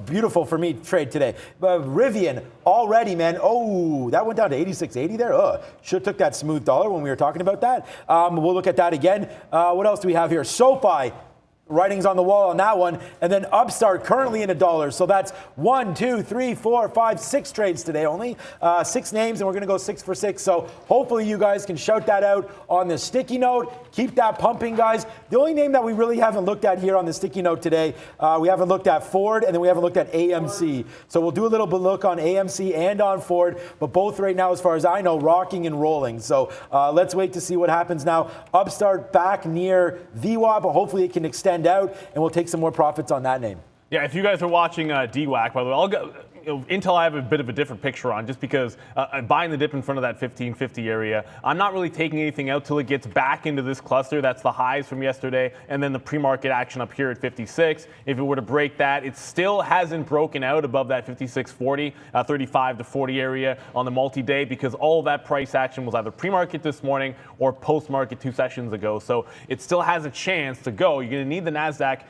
beautiful for me trade today. Rivian already, man. Oh, that went down to 86.80 there. Should have took that smooth dollar when we were talking about that. We'll look at that again. What else do we have here? SoFi. Writings on the wall on that one. And then Upstart currently in $1. So that's 1, 2, 3, 4, 5, 6 trades today only. 6 names, and we're going to go 6 for 6. So hopefully you guys can shout that out on the sticky note. Keep that pumping, guys. The only name that we really haven't looked at here on the sticky note today, we haven't looked at Ford, and then we haven't looked at AMC. So we'll do a little bit look on AMC and on Ford, but both right now, as far as I know, rocking and rolling. So let's wait to see what happens now. Upstart back near VWAP, but hopefully it can extend out, and we'll take some more profits on that name. Yeah, if you guys are watching DWAC, by the way, I'll go. Intel I have a bit of a different picture on just because I'm buying the dip in front of that 1550 area. I'm not really taking anything out till it gets back into this cluster. That's the highs from yesterday, and then the pre-market action up here at 56. If it were to break that, it still hasn't broken out above that 56.40, 35 to 40 area on the multi-day because all of that price action was either pre-market this morning or post-market 2 sessions ago. So it still has a chance to go. You're going to need the NASDAQ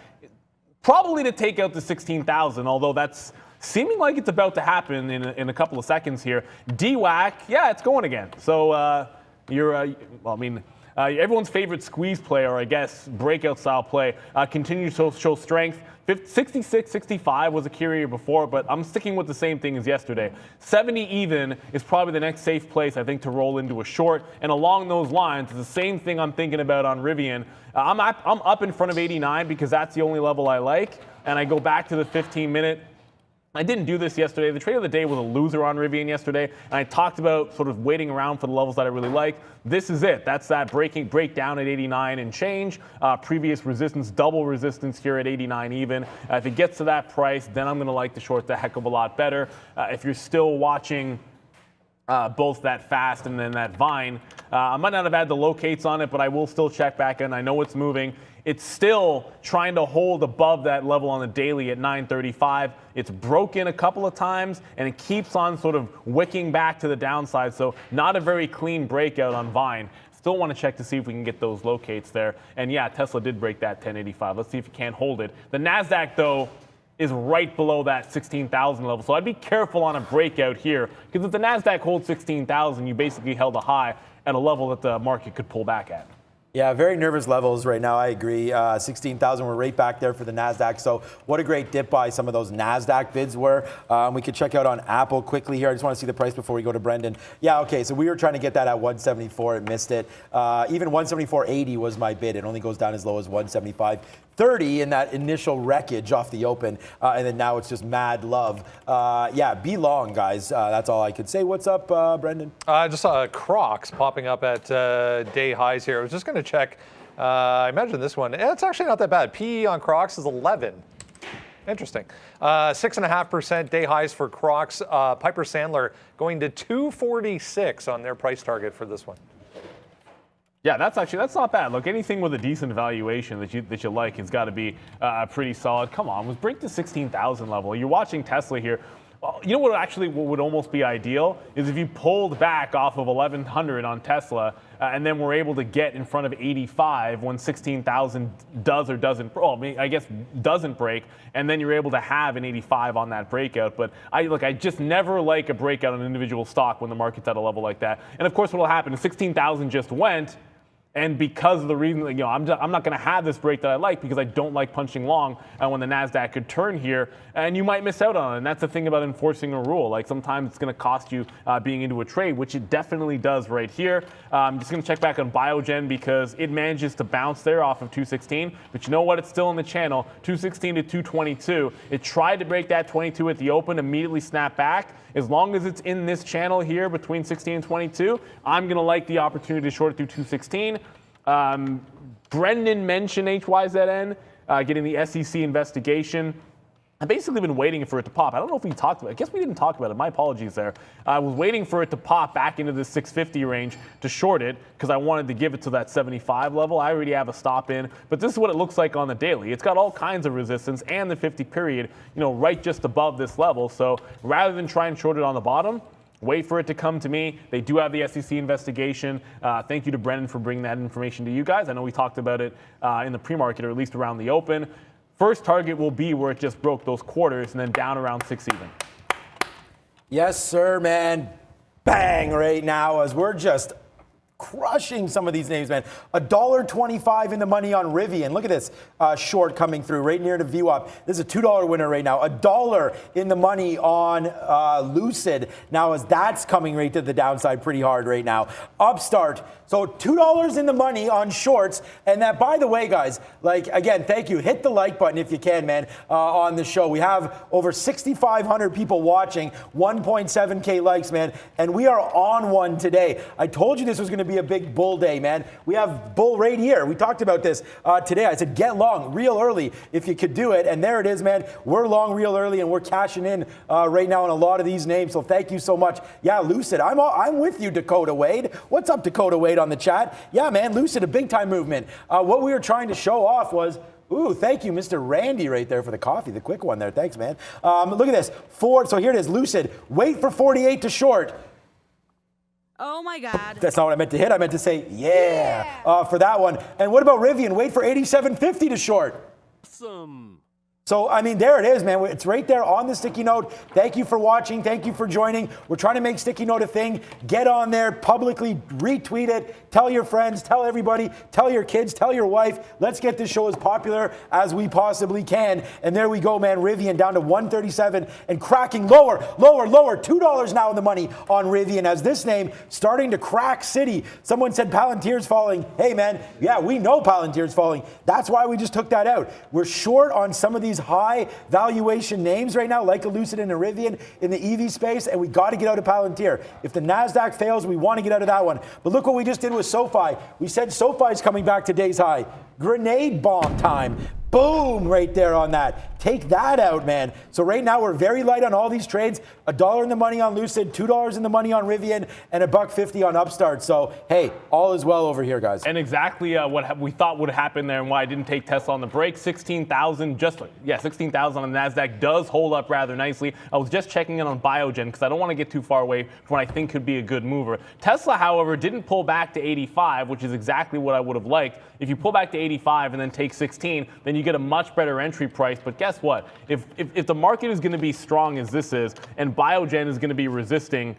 probably to take out the 16,000, although that's seeming like it's about to happen in a couple of seconds here. DWAC, yeah, it's going again. So everyone's favorite squeeze play, or I guess breakout style play, continues to show strength. 66.65 was a carrier before, but I'm sticking with the same thing as yesterday. 70 even is probably the next safe place, I think, to roll into a short. And along those lines, it's the same thing I'm thinking about on Rivian. I'm up in front of 89 because that's the only level I like. And I go back to the 15-minute. I didn't do this yesterday. The trade of the day was a loser on Rivian yesterday, and I talked about sort of waiting around for the levels that I really like. This is it. That's that breakdown at 89 and change. Previous resistance, double resistance here at 89 even. If it gets to that price, then I'm going to like the short the heck of a lot better. If you're still watching both that fast and then that Vine. I might not have had the locates on it, but I will still check back in. I know it's moving. It's still trying to hold above that level on the daily at 935. It's broken a couple of times, and it keeps on sort of wicking back to the downside. So not a very clean breakout on Vine. Still want to check to see if we can get those locates there. And yeah, Tesla did break that 1085. Let's see if it can hold it. The NASDAQ, though, is right below that 16,000 level. So I'd be careful on a breakout here, because if the NASDAQ holds 16,000, you basically held a high at a level that the market could pull back at. Yeah, very nervous levels right now. I agree. 16,000, we're right back there for the NASDAQ. So what a great dip by some of those NASDAQ bids were. We could check out on Apple quickly here. I just want to see the price before we go to Brendan. Yeah, okay, so we were trying to get that at 174. It missed it. Even 174.80 was my bid. It only goes down as low as 175.30 in that initial wreckage off the open. And then now it's just mad love. Yeah, be long, guys. That's all I could say. What's up, Brendan? I just saw Crocs popping up at day highs here. I was just going to check. I imagine this one. It's actually not that bad. PE on Crocs is 11. Interesting. 6.5% day highs for Crocs. Piper Sandler going to 246 on their price target for this one. Yeah, that's not bad. Look, anything with a decent valuation that you like has got to be pretty solid. Come on, let's break the 16,000 level. You're watching Tesla here. You know what would almost be ideal is if you pulled back off of 1,100 on Tesla and then we're able to get in front of 85 when 16,000 does or doesn't, I guess doesn't break, and then you're able to have an 85 on that breakout. But I just never like a breakout on an individual stock when the market's at a level like that. And of course, what will happen is 16,000 just went. And because of the reason, I'm not going to have this break that I like because I don't like punching long when the NASDAQ could turn here, and you might miss out on it. And that's the thing about enforcing a rule. Like sometimes it's going to cost you being into a trade, which it definitely does right here. I'm just going to check back on Biogen because it manages to bounce there off of 216. But you know what? It's still in the channel, 216 to 222. It tried to break that 22 at the open, immediately snapped back. As long as it's in this channel here between 16 and 22, I'm going to like the opportunity to short it through 216. Brendan mentioned HYZN getting the SEC investigation. I've basically been waiting for it to pop. I don't know if we talked about it. I guess we didn't talk about it. My apologies there. I was waiting for it to pop back into the 650 range to short it because I wanted to give it to that 75 level. I already have a stop in, but this is what it looks like on the daily. It's got all kinds of resistance and the 50 period, right just above this level. So rather than try and short it on the bottom, wait for it to come to me. They do have the SEC investigation. Thank you to Brendan for bringing that information to you guys. I know we talked about it in the pre-market, or at least around the open. First target will be where it just broke those quarters and then down around 6 even. Yes, sir, man. Bang right now as we're just crushing some of these names, man. $1.25 in the money on Rivian. Look at this short coming through right near the VWAP. This is a $2 winner right now. $1 in the money on Lucid. Now as that's coming right to the downside pretty hard right now. Upstart. So $2 in the money on shorts. And that, by the way, guys, again, thank you. Hit the like button if you can, man, on the show. We have over 6,500 people watching, 1.7K likes, man. And we are on one today. I told you this was going to be a big bull day, man. We have bull right here. We talked about this today. I said, get long real early if you could do it. And there it is, man. We're long real early and we're cashing in right now on a lot of these names. So thank you so much. Yeah, Lucid. I'm with you, Dakota Wade. What's up, Dakota Wade, on the chat? Yeah, man, Lucid, a big time movement. What we were trying to show off was, ooh, thank you, Mr. Randy, right there for the coffee, the quick one there. Thanks, man. Look at this. So here it is, Lucid. Wait for 48 to short. Oh my God. That's not what I meant to hit. I meant to say, yeah, for that one. And what about Rivian? Wait for 87.50 to short. Awesome. So, I mean, there it is, man. It's right there on the Sticky Note. Thank you for watching. Thank you for joining. We're trying to make Sticky Note a thing. Get on there, publicly retweet it. Tell your friends, tell everybody, tell your kids, tell your wife. Let's get this show as popular as we possibly can. And there we go, man. Rivian down to 137 and cracking lower. $2 now in the money on Rivian as this name starting to crack city. Someone said Palantir's falling. Hey, man, yeah, we know Palantir's falling. That's why we just took that out. We're short on some of these high valuation names right now, like a Lucid and a Rivian in the EV space, and we got to get out of Palantir. If the NASDAQ fails, we want to get out of that one. But look what we just did with SoFi. We said SoFi is coming back to day's high. Grenade bomb time. Boom, right there on that. Take that out, man. So right now we're very light on all these trades. $1 in the money on Lucid, $2 in the money on Rivian, and $1.50 on Upstart. So hey, all is well over here, guys. And exactly what we thought would happen there, and why I didn't take Tesla on the break. 16,000, 16,000 on the NASDAQ does hold up rather nicely. I was just checking in on Biogen because I don't want to get too far away from what I think could be a good mover. Tesla, however, didn't pull back to 85, which is exactly what I would have liked. If you pull back to 85 and then take 16, then you get a much better entry price. But guess what? If the market is going to be strong as this is, and Biogen is going to be resisting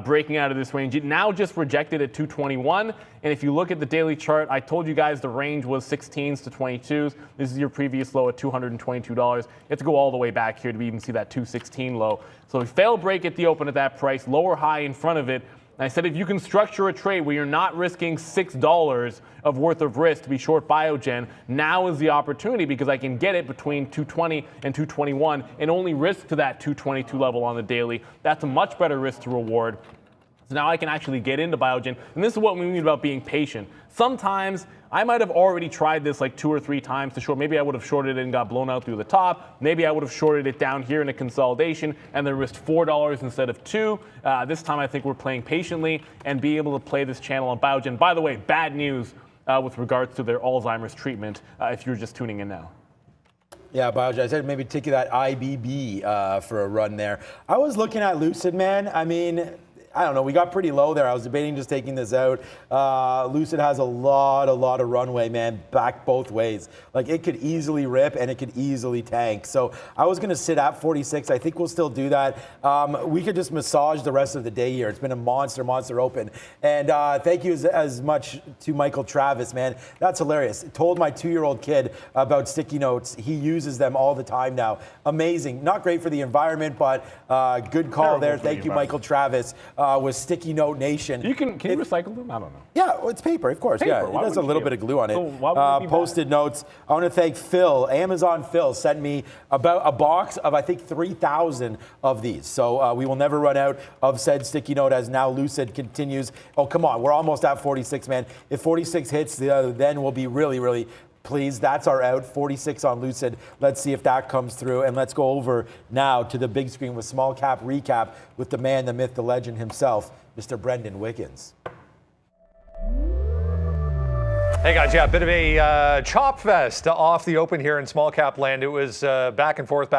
breaking out of this range, it now just rejected at 221. And if you look at the daily chart, I told you guys the range was 16s to 22s. This is your previous low at $222. You have to go all the way back here to even see that 216 low. So we fail break at the open at that price, lower high in front of it. And I said, if you can structure a trade where you're not risking $6 of worth of risk to be short Biogen, now is the opportunity, because I can get it between 220 and 221 and only risk to that 222 level on the daily. That's a much better risk to reward. So now I can actually get into Biogen. And this is what we mean about being patient. Sometimes I might have already tried this like 2 or 3 times to short. Maybe I would have shorted it and got blown out through the top. Maybe I would have shorted it down here in a consolidation and then risked $4 instead of $2. This time I think we're playing patiently and be able to play this channel on Biogen. By the way, bad news with regards to their Alzheimer's treatment if you're just tuning in now. Yeah, Biogen, I said maybe take that IBB for a run there. I was looking at Lucid, man. I mean, I don't know, we got pretty low there. I was debating just taking this out. Lucid has a lot of runway, man, back both ways. Like, it could easily rip and it could easily tank. So I was gonna sit at 46. I think we'll still do that. We could just massage the rest of the day here. It's been a monster open. And thank you as much to Michael Travis, man. That's hilarious. Told my 2-year-old kid about sticky notes. He uses them all the time now. Amazing. Not great for the environment, but good call there. Thank you, Michael Travis. With Sticky Note Nation. Can you recycle them? I don't know. Yeah, well, it's paper, of course. Paper. Yeah, it has a little bit of glue on it. So why would it be Post-it notes. I want to thank Phil. Amazon Phil sent me about a box of, I think, 3,000 of these. So we will never run out of said Sticky Note as now Lucid continues. Oh, come on. We're almost at 46, man. If 46 hits, then we'll be really please. That's our out. 46 on Lucid. Let's see if that comes through. And let's go over now to the big screen with small cap recap with the man, the myth, the legend himself, Mr. Brendan Wiggins. Hey guys, yeah, a bit of a chop fest off the open here in small cap land. It was back and forth.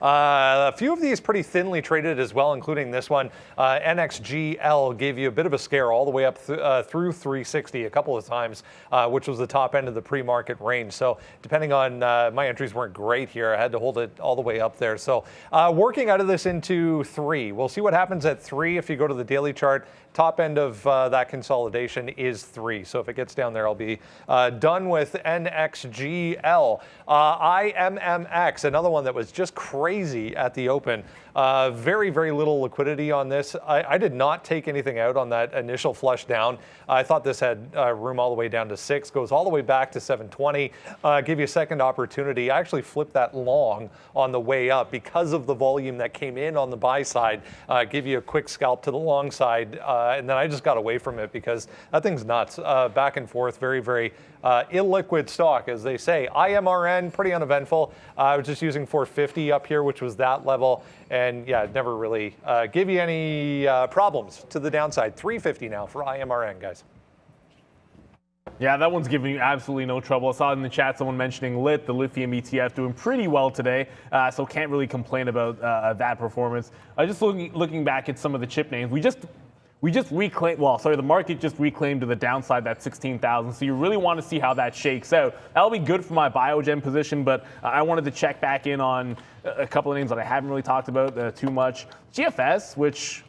A few of these pretty thinly traded as well, including this one. NXGL gave you a bit of a scare all the way up through 360 a couple of times, which was the top end of the pre-market range. So depending on my entries weren't great here. I had to hold it all the way up there. So working out of this into 3. We'll see what happens at 3 if you go to the daily chart. Top end of that consolidation is 3. So if it gets down there, I'll be done with NXGL. IMMX, another one that was just crazy at the open. Very little liquidity on this. I did not take anything out on that initial flush down. I thought this had room all the way down to 6, goes all the way back to 720. Give you a second opportunity. I actually flipped that long on the way up because of the volume that came in on the buy side. Give you a quick scalp to the long side, and then I just got away from it because that thing's nuts. Back and forth, very illiquid stock, as they say. IMRN, pretty uneventful. I was just using 450 up here, which was that level. And yeah, it never really give you any problems to the downside. 350 now for IMRN, guys. Yeah, that one's giving you absolutely no trouble. I saw in the chat someone mentioning LIT, the lithium ETF, doing pretty well today, so can't really complain about that performance. Just looking back at some of the chip names, we just reclaimed, the market just reclaimed to the downside that 16,000. So you really want to see how that shakes out. That'll be good for my Biogen position, but I wanted to check back in on a couple of names that I haven't really talked about too much. GFS, which,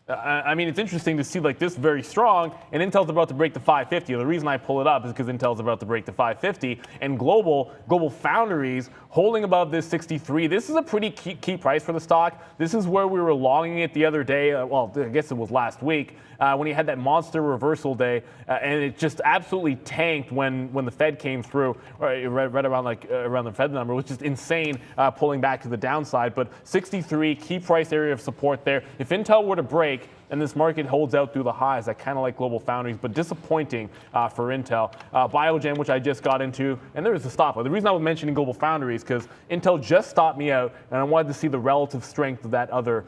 I mean, it's interesting to see like this very strong, and Intel's about to break the 550. The reason I pull it up is because Intel's about to break the 550, and Global Foundries holding above this 63. This is a pretty key price for the stock. This is where we were longing it the other day. I guess it was last week when you had that monster reversal day, and it just absolutely tanked when the Fed came through, right around the Fed number, which is just insane, pulling back to the downside. But 63, key price area of support there. If Intel were to break, and this market holds out through the highs. I kind of like Global Foundries, but disappointing for Intel. Biogen, which I just got into, and there is a stop. The reason I was mentioning Global Foundries because Intel just stopped me out, and I wanted to see the relative strength of that other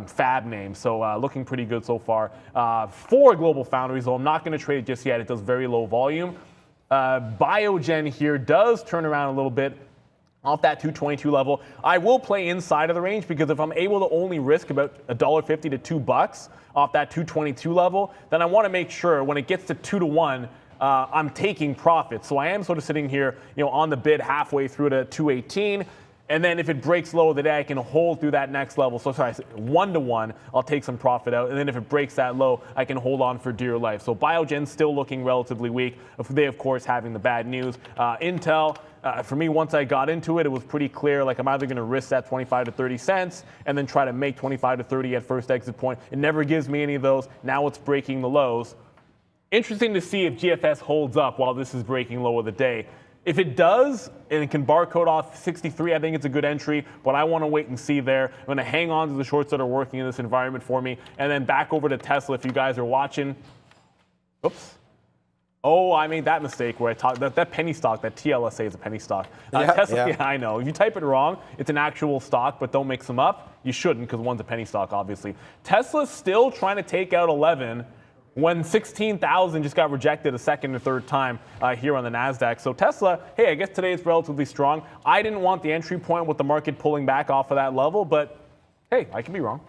fab name. So looking pretty good so far for Global Foundries, though I'm not going to trade it just yet. It does very low volume. Biogen here does turn around a little bit off that 222 level. I will play inside of the range because if I'm able to only risk about $1.50 to $2 off that 222 level, then I want to make sure when it gets to 2 to 1, I'm taking profit. So I am sort of sitting here, on the bid halfway through to 218. And then if it breaks low of the day, I can hold through that next level. So sorry, 1 to 1, I'll take some profit out. And then if it breaks that low, I can hold on for dear life. So Biogen still looking relatively weak. They, of course, having the bad news. Intel, for me, once I got into it, it was pretty clear. Like I'm either going to risk that 25 to 30 cents and then try to make 25 to 30 at first exit point. It never gives me any of those. Now it's breaking the lows. Interesting to see if GFS holds up while this is breaking low of the day. If it does, and it can barcode off 63, I think it's a good entry, but I want to wait and see there. I'm going to hang on to the shorts that are working in this environment for me, and then back over to Tesla if you guys are watching. Oops. Oh, I made that mistake where I talked that penny stock, that TLSA is a penny stock. Tesla, yeah, I know. If you type it wrong, it's an actual stock, but don't mix them up. You shouldn't because one's a penny stock, obviously. Tesla's still trying to take out 11. When 16,000 just got rejected a second or third time here on the NASDAQ. So Tesla, hey, I guess today it's relatively strong. I didn't want the entry point with the market pulling back off of that level, but hey, I can be wrong.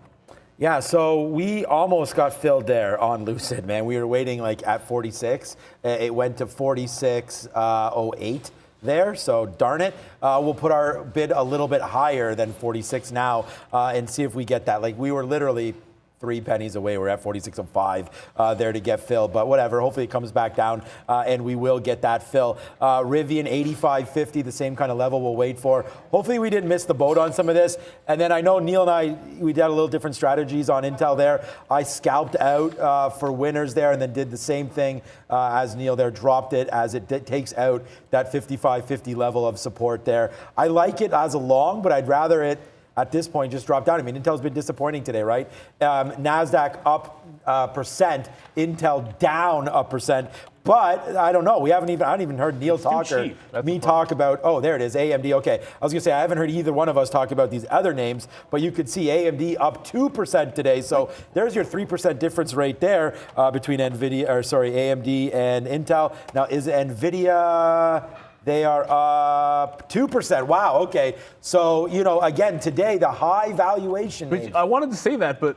Yeah, so we almost got filled there on Lucid, man. We were waiting like at 46. It went to 46.08 there, so darn it. We'll put our bid a little bit higher than 46 now and see if we get that. Like we were literally 3 pennies away. We're at 46.05 there to get fill, but whatever. Hopefully it comes back down and we will get that fill. Rivian 85.50, the same kind of level we'll wait for. Hopefully we didn't miss the boat on some of this. And then I know Neil and I, we did a little different strategies on Intel there. I scalped out for winners there and then did the same thing as Neil there, dropped it as it takes out that 55.50 level of support there. I like it as a long, but I'd rather it at this point just drop down. I mean, Intel's been disappointing today, right? NASDAQ up percent, Intel down a percent. But I don't know. I haven't even heard Neil talk or me talk about, oh, there it is, AMD. Okay. I was going to say, I haven't heard either one of us talk about these other names, but you could see AMD up 2% today. So there's your 3% difference right there between AMD and Intel. Now, is NVIDIA... They are up 2%. Wow, okay. So, again, today, the high valuation name. I wanted to say that, but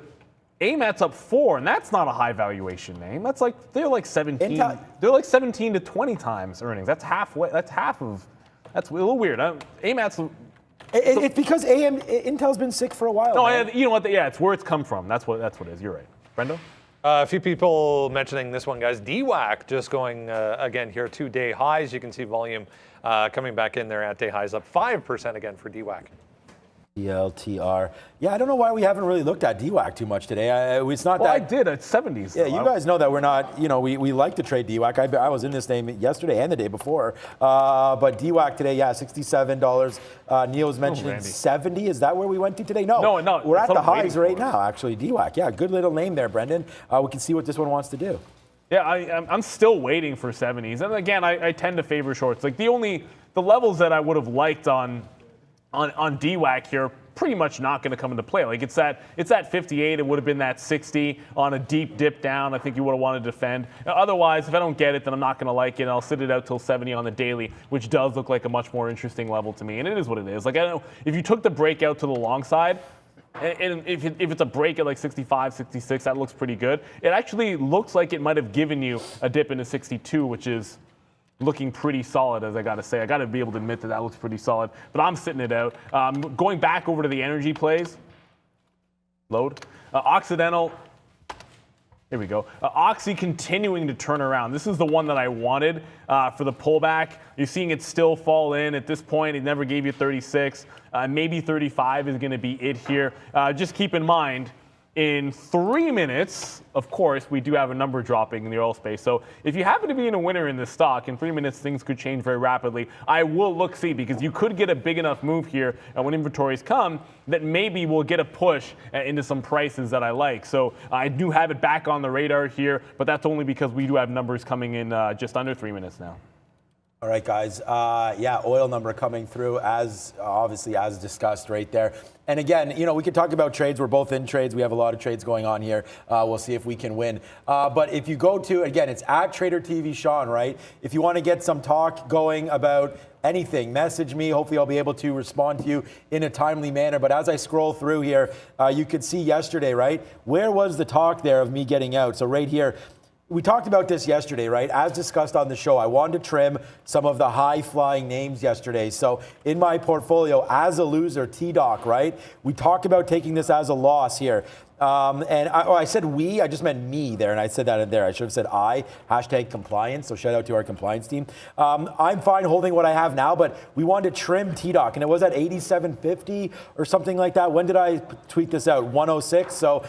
AMAT's up 4, and that's not a high valuation name. That's like, they're like 17. They're like 17 to 20 times earnings. That's halfway. That's a little weird. AMAT's... It's because Intel's been sick for a while. No, you know what? Yeah, it's where it's come from. That's what it is. You're right. Brendo? A few people mentioning this one, guys. DWAC just going again here, 2-day highs. You can see volume coming back in there at day highs, up 5% again for DWAC. DLTR. Yeah, I don't know why we haven't really looked at DWAC too much today. It's not well, that. I did at 70s. Yeah, you guys know that we're not, we like to trade DWAC. I was in this name yesterday and the day before. But DWAC today, yeah, $67. Neil was mentioning 70. Is that where we went to today? No. We're at the highs right now, actually. DWAC. Yeah, good little name there, Brendan. We can see what this one wants to do. Yeah, I'm still waiting for 70s. And again, I tend to favor shorts. Like the levels that I would have liked on DWAC here, pretty much not going to come into play. Like it's at 58, it would have been that 60 on a deep dip down. I think you would have wanted to defend. Otherwise, if I don't get it, then I'm not going to like it. And I'll sit it out till 70 on the daily, which does look like a much more interesting level to me. And it is what it is. Like I don't know if you took the breakout to the long side. And if it's a break at like 65, 66, that looks pretty good. It actually looks like it might have given you a dip into 62, which is looking pretty solid, as I got to say. I got to be able to admit that looks pretty solid. But I'm sitting it out. Going back over to the energy plays. Load. Occidental. Here we go. Oxy continuing to turn around. This is the one that I wanted for the pullback. You're seeing it still fall in. At this point, it never gave you 36. Maybe 35 is going to be it here. Just keep in mind, In 3 minutes, of course, we do have a number dropping in the oil space. So if you happen to be in a winner in this stock, in 3 minutes, things could change very rapidly. I will look-see because you could get a big enough move here when inventories come that maybe we'll get a push into some prices that I like. So I do have it back on the radar here, but that's only because we do have numbers coming in just under 3 minutes now. All right, guys. Yeah, oil number coming through as obviously as discussed right there. And again, you know, we could talk about trades. We're both in trades. We have a lot of trades going on here. We'll see if we can win. But if you go to, again, it's at Trader TV Sean, right? If you want to get some talk going about anything, message me. Hopefully I'll be able to respond to you in a timely manner. But as I scroll through here, you could see yesterday, right? Where was the talk there of me getting out? So right here, we talked about this yesterday, right? As discussed on the show, I wanted to trim some of the high-flying names yesterday. So in my portfolio, as a loser, T-Doc, right? We talked about taking this as a loss here. And I said we, I just meant me there, and I said that in there. I should have said I, hashtag compliance, so shout out to our compliance team. I'm fine holding what I have now, but we wanted to trim T-Doc, and it was at 87.50 or something like that. When did I tweet this out? 106. So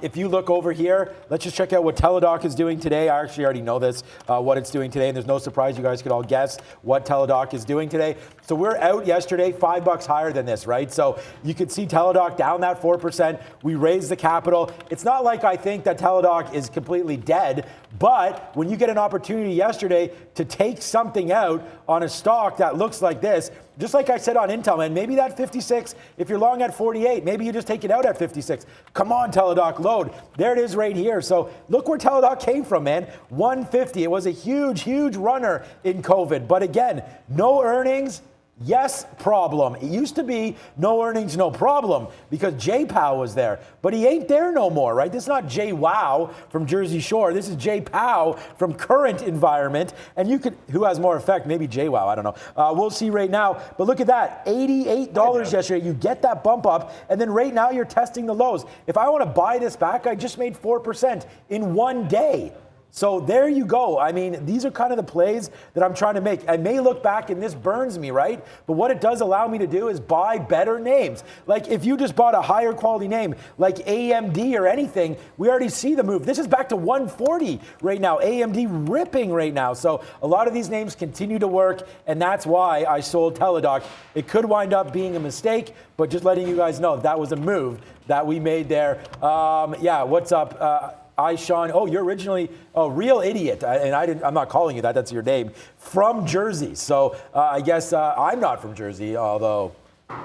if you look over here, let's just check out what Teladoc is doing today. I actually already know this, what it's doing today, and there's no surprise. You guys could all guess what Teladoc is doing today. So we're out yesterday, $5 higher than this, right? So you could see Teladoc down that 4%. We raised the capital. It's not like I think that Teladoc is completely dead, but when you get an opportunity yesterday to take something out on a stock that looks like this, just like I said on Intel, man, maybe that 56, if you're long at 48, maybe you just take it out at 56. Come on, Teladoc, load. There it is right here. So look where Teladoc came from, man. 150. It was a huge, huge runner in COVID. But again, no earnings. Yes, problem. It used to be no earnings, no problem because Jay Powell was there, but he ain't there no more, right? This is not Jay Wow from Jersey Shore. This is Jay Powell from Current Environment, and you could, who has more effect? Maybe Jay Wow, I don't know. We'll see right now, but look at that, $88 yesterday. You get that bump up, and then right now you're testing the lows. If I want to buy this back, I just made 4% in one day. So there you go. I mean, these are kind of the plays that I'm trying to make. I may look back and this burns me, right? But what it does allow me to do is buy better names. Like if you just bought a higher quality name, like AMD or anything, we already see the move. This is back to 140 right now. AMD ripping right now. So a lot of these names continue to work, and that's why I sold Teladoc. It could wind up being a mistake, but just letting you guys know that was a move that we made there. Yeah, what's up? Sean, you're originally a real idiot, and I'm not calling you that. That's your name. From Jersey, so I guess I'm not from Jersey, although,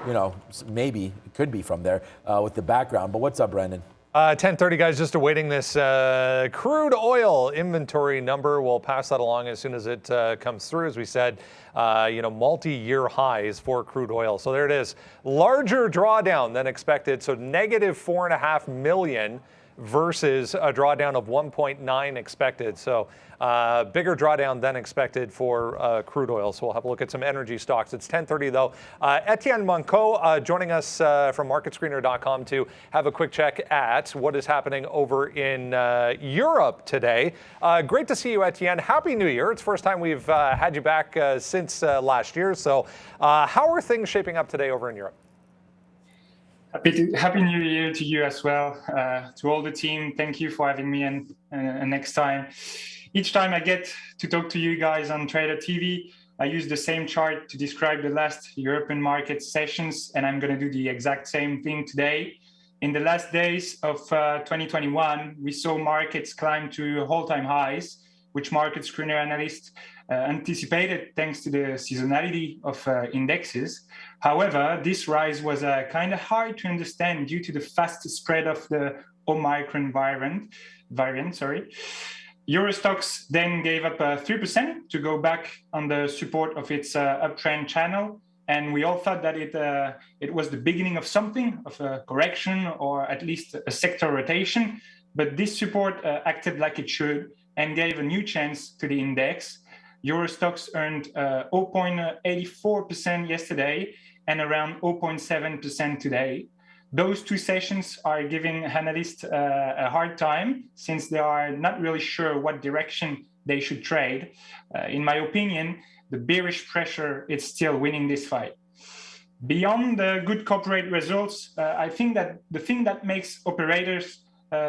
you know, maybe it could be from there with the background. But what's up, Brendan? 10:30, guys. Just awaiting this crude oil inventory number. We'll pass that along as soon as it comes through. As we said, you know, multi-year highs for crude oil. So there it is. Larger drawdown than expected. So negative 4.5 million. Versus a drawdown of 1.9 expected. So bigger drawdown than expected for crude oil. So we'll have a look at some energy stocks. It's 10:30 though. Etienne Monco joining us from MarketScreener.com to have a quick check at what is happening over in Europe today. Great to see you, Etienne. Happy New Year. It's the first time we've had you back since last year. So how are things shaping up today over in Europe? Happy New Year to you as well. To all the team, thank you for having me and next time. Each time I get to talk to you guys on Trader TV, I use the same chart to describe the last European market sessions, and I'm going to do the exact same thing today. In the last days of 2021, we saw markets climb to all-time highs, which market screener analysts anticipated thanks to the seasonality of indexes. However, this rise was kind of hard to understand due to the fast spread of the Omicron variant. Eurostox then gave up 3% to go back on the support of its uptrend channel. And we all thought that it was the beginning of something, of a correction or at least a sector rotation. But this support acted like it should and gave a new chance to the index. Eurostox earned 0.84% yesterday and around 0.7% today. Those two sessions are giving analysts a hard time since they are not really sure what direction they should trade. In my opinion, the bearish pressure is still winning this fight. Beyond the good corporate results, I think that the thing that makes operators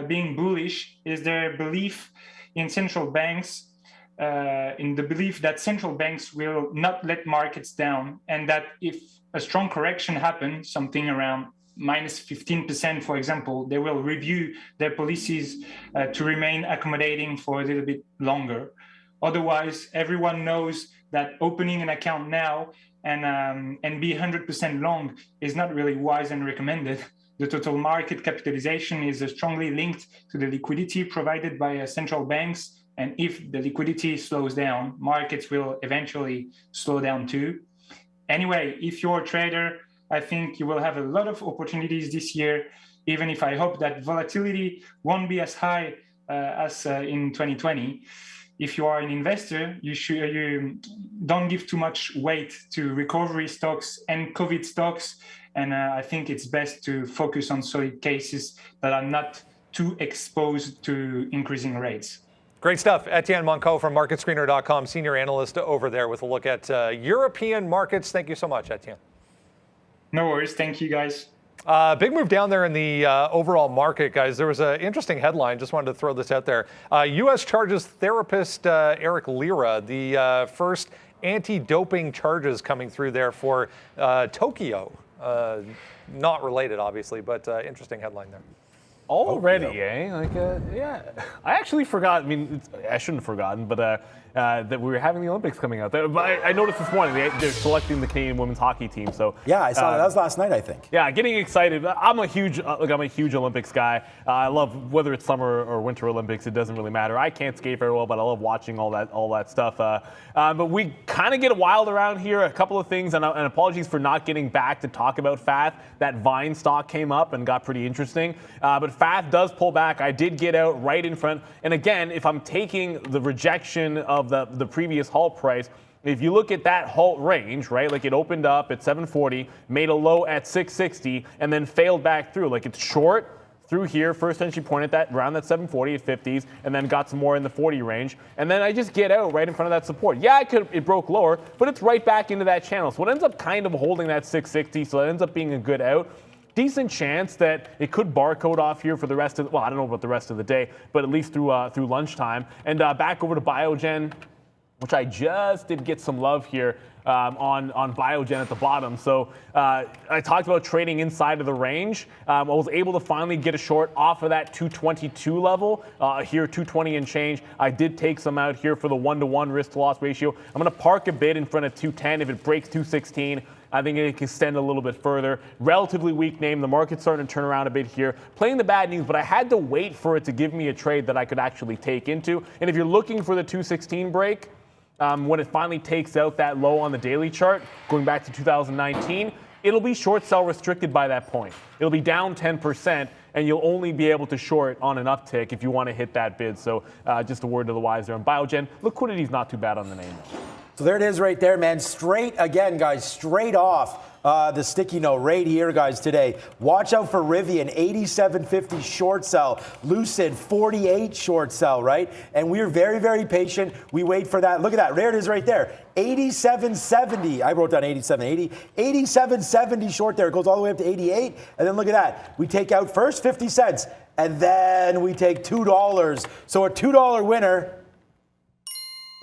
being bullish is their belief in central banks, in the belief that central banks will not let markets down, and that if a strong correction happens, something around minus 15%, for example, they will review their policies to remain accommodating for a little bit longer. Otherwise, everyone knows that opening an account now and be 100% long is not really wise and recommended. The total market capitalization is strongly linked to the liquidity provided by central banks. And if the liquidity slows down, markets will eventually slow down too. Anyway, if you're a trader, I think you will have a lot of opportunities this year, even if I hope that volatility won't be as high as in 2020. If you are an investor, you don't give too much weight to recovery stocks and COVID stocks. And I think it's best to focus on solid cases that are not too exposed to increasing rates. Great stuff. Etienne Monco from MarketScreener.com, senior analyst over there with a look at European markets. Thank you so much, Etienne. No worries. Thank you, guys. Big move down there in the overall market, guys. There was an interesting headline. Just wanted to throw this out there. U.S. charges therapist Eric Lira, the first anti-doping charges coming through there for Tokyo. Not related, obviously, but interesting headline there. Already, Like, yeah. I actually forgot. I mean, I shouldn't have forgotten, but that we were having the Olympics coming out there. But I noticed this morning they're selecting the Canadian women's hockey team. So yeah, I saw that. That was last night, I think. Yeah, getting excited. I'm a huge Olympics guy. I love whether it's summer or winter Olympics. It doesn't really matter. I can't skate very well, but I love watching all that stuff. But we kind of get wild around here. A couple of things, and apologies for not getting back to talk about FAF. That Vine stock came up and got pretty interesting. But FAF does pull back. I did get out right in front. And again, if I'm taking the rejection of the previous halt price, if you look at that halt range, right, like it opened up at 740, made a low at 660, and then failed back through. Like it's short through here, first entry point at that around that 740 at 50s, and then got some more in the 40 range. And then I just get out right in front of that support. Yeah, it broke lower, but it's right back into that channel. So it ends up kind of holding that 660, so it ends up being a good out. Decent chance that it could barcode off here for the rest of, well, I don't know about the rest of the day, but at least through lunchtime. And back over to Biogen, which I just did get some love here on Biogen at the bottom. So I talked about trading inside of the range. I was able to finally get a short off of that 222 level here, 220 and change. I did take some out here for the 1-to-1 risk to loss ratio. I'm going to park a bid in front of 210. If it breaks 216, I think it can extend a little bit further. Relatively weak name. The market's starting to turn around a bit here. Playing the bad news, but I had to wait for it to give me a trade that I could actually take into. And if you're looking for the 216 break, when it finally takes out that low on the daily chart, going back to 2019, it'll be short sell restricted by that point. It'll be down 10%, and you'll only be able to short on an uptick if you want to hit that bid. So just a word to the wise there on Biogen. Liquidity is not too bad on the name. So there it is right there, man. Straight, again, guys, straight off the sticky note right here, guys, today. Watch out for Rivian, 87.50 short sell. Lucid, 48 short sell, right? And we're very, very patient. We wait for that. Look at that. There it is right there. 87.70. I wrote down 87.80. 87.70 short there. It goes all the way up to 88. And then look at that. We take out first 50 cents, and then we take $2. So a $2 winner.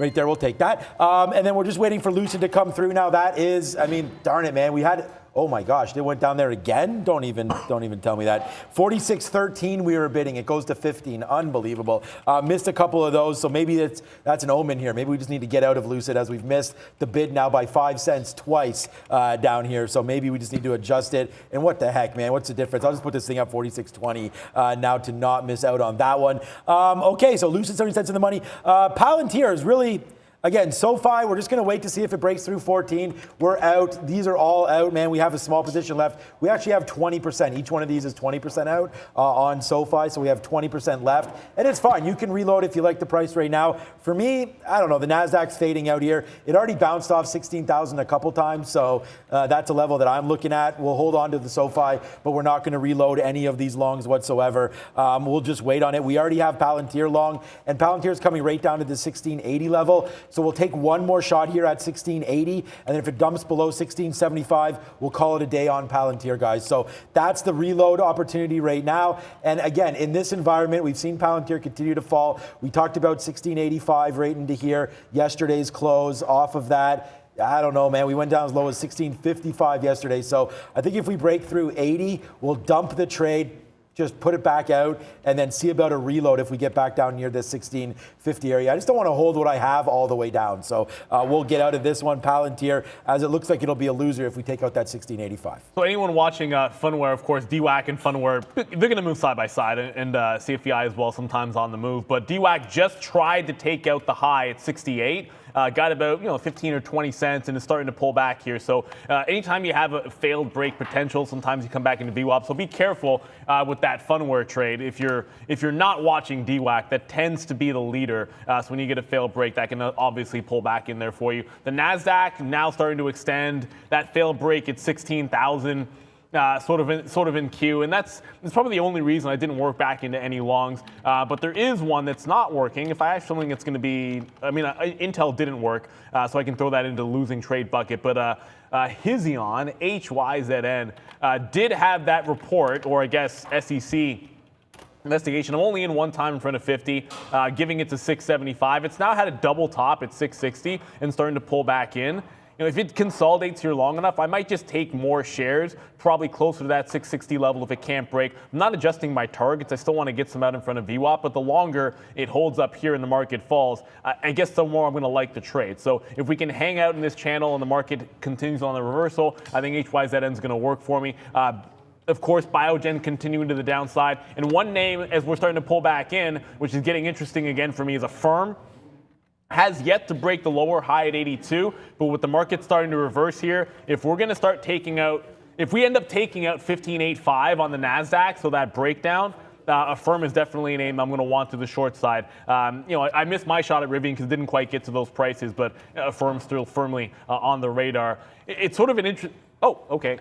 Right there, we'll take that. And then we're just waiting for Lucid to come through. Now that is, I mean, darn it, man. We had, oh my gosh, they went down there again? Don't even tell me that. 46.13 we were bidding. It goes to 15. Unbelievable. Missed a couple of those, so maybe that's an omen here. Maybe we just need to get out of Lucid as we've missed the bid now by 5 cents twice down here. So maybe we just need to adjust it. And what the heck, man? What's the difference? I'll just put this thing up 46.20 now to not miss out on that one. Okay, so Lucid 70 cents in the money. Palantir is really, again, SoFi, we're just going to wait to see if it breaks through 14. We're out. These are all out, man. We have a small position left. We actually have 20%. Each one of these is 20% out on SoFi, so we have 20% left. And it's fine. You can reload if you like the price right now. For me, I don't know. The NASDAQ's fading out here. It already bounced off 16,000 a couple times, so that's a level that I'm looking at. We'll hold on to the SoFi, but we're not going to reload any of these longs whatsoever. We'll just wait on it. We already have Palantir long, and Palantir is coming right down to the 1680 level. So we'll take one more shot here at 1680, and then if it dumps below 1675, we'll call it a day on Palantir, guys. So that's the reload opportunity right now. And again, in this environment, we've seen Palantir continue to fall. We talked about 1685 right into here. Yesterday's close off of that. I don't know, man. We went down as low as 1655 yesterday. So I think if we break through 80, we'll dump the trade, just put it back out, and then see about a reload if we get back down near this 1650 area. I just don't want to hold what I have all the way down. So we'll get out of this one, Palantir, as it looks like it'll be a loser if we take out that 1685. So anyone watching Funware, of course, DWAC and Funware, they're going to move side by side, and CFEI as well sometimes on the move. But DWAC just tried to take out the high at 68. Got about 15 or 20 cents and is starting to pull back here. So anytime you have a failed break potential, sometimes you come back into VWAP. So be careful with that Funware trade. If you're not watching DWAC, that tends to be the leader. So when you get a failed break, that can obviously pull back in there for you. The NASDAQ now starting to extend. That failed break at 16,000. Sort of in queue, and that's probably the only reason I didn't work back into any longs. But there is one that's not working. If I actually think it's going to be, Intel didn't work, so I can throw that into losing trade bucket. But Hyzion, HYZN, did have that report, or I guess SEC investigation. I'm only in one time in front of 50, giving it to 675. It's now had a double top at 660 and starting to pull back in. If it consolidates here long enough, I might just take more shares, probably closer to that 660 level if it can't break. I'm not adjusting my targets. I still want to get some out in front of VWAP, but the longer it holds up here and the market falls, I guess the more I'm going to like the trade. So if we can hang out in this channel and the market continues on the reversal, I think HYZN is going to work for me. Of course, Biogen continuing to the downside. And one name, as we're starting to pull back in, which is getting interesting again for me, is a firm. Has yet to break the lower high at 82, but with the market starting to reverse here, if we're going to start taking out, if we end up taking out 15.85 on the NASDAQ, so that breakdown, a firm is definitely a name I'm going to want to the short side. I missed my shot at Rivian because it didn't quite get to those prices, but a firm still firmly on the radar. It's sort of an interesting. Oh, okay.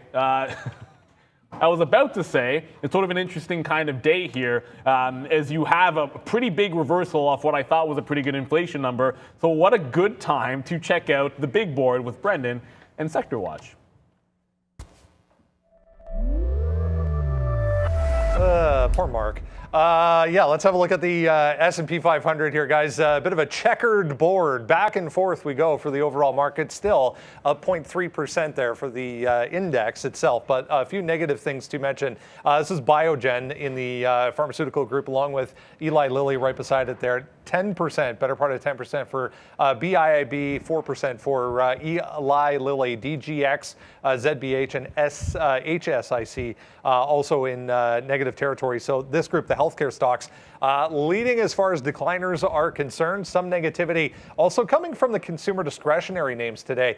I was about to say it's sort of an interesting kind of day here, as you have a pretty big reversal off what I thought was a pretty good inflation number. So what a good time to check out the big board with Brendan and Sector Watch. Poor Mark. Let's have a look at the S&P 500 here, guys. A bit of a checkered board. Back and forth we go for the overall market. Still up 0.3% there for the index itself, but a few negative things to mention. This is Biogen in the pharmaceutical group, along with Eli Lilly right beside it there. 10%, better part of 10% for BIIB, 4% for Eli Lilly, DGX, ZBH, and HSIC also in negative territory. So this group, the healthcare stocks, leading as far as decliners are concerned. Some negativity also coming from the consumer discretionary names today,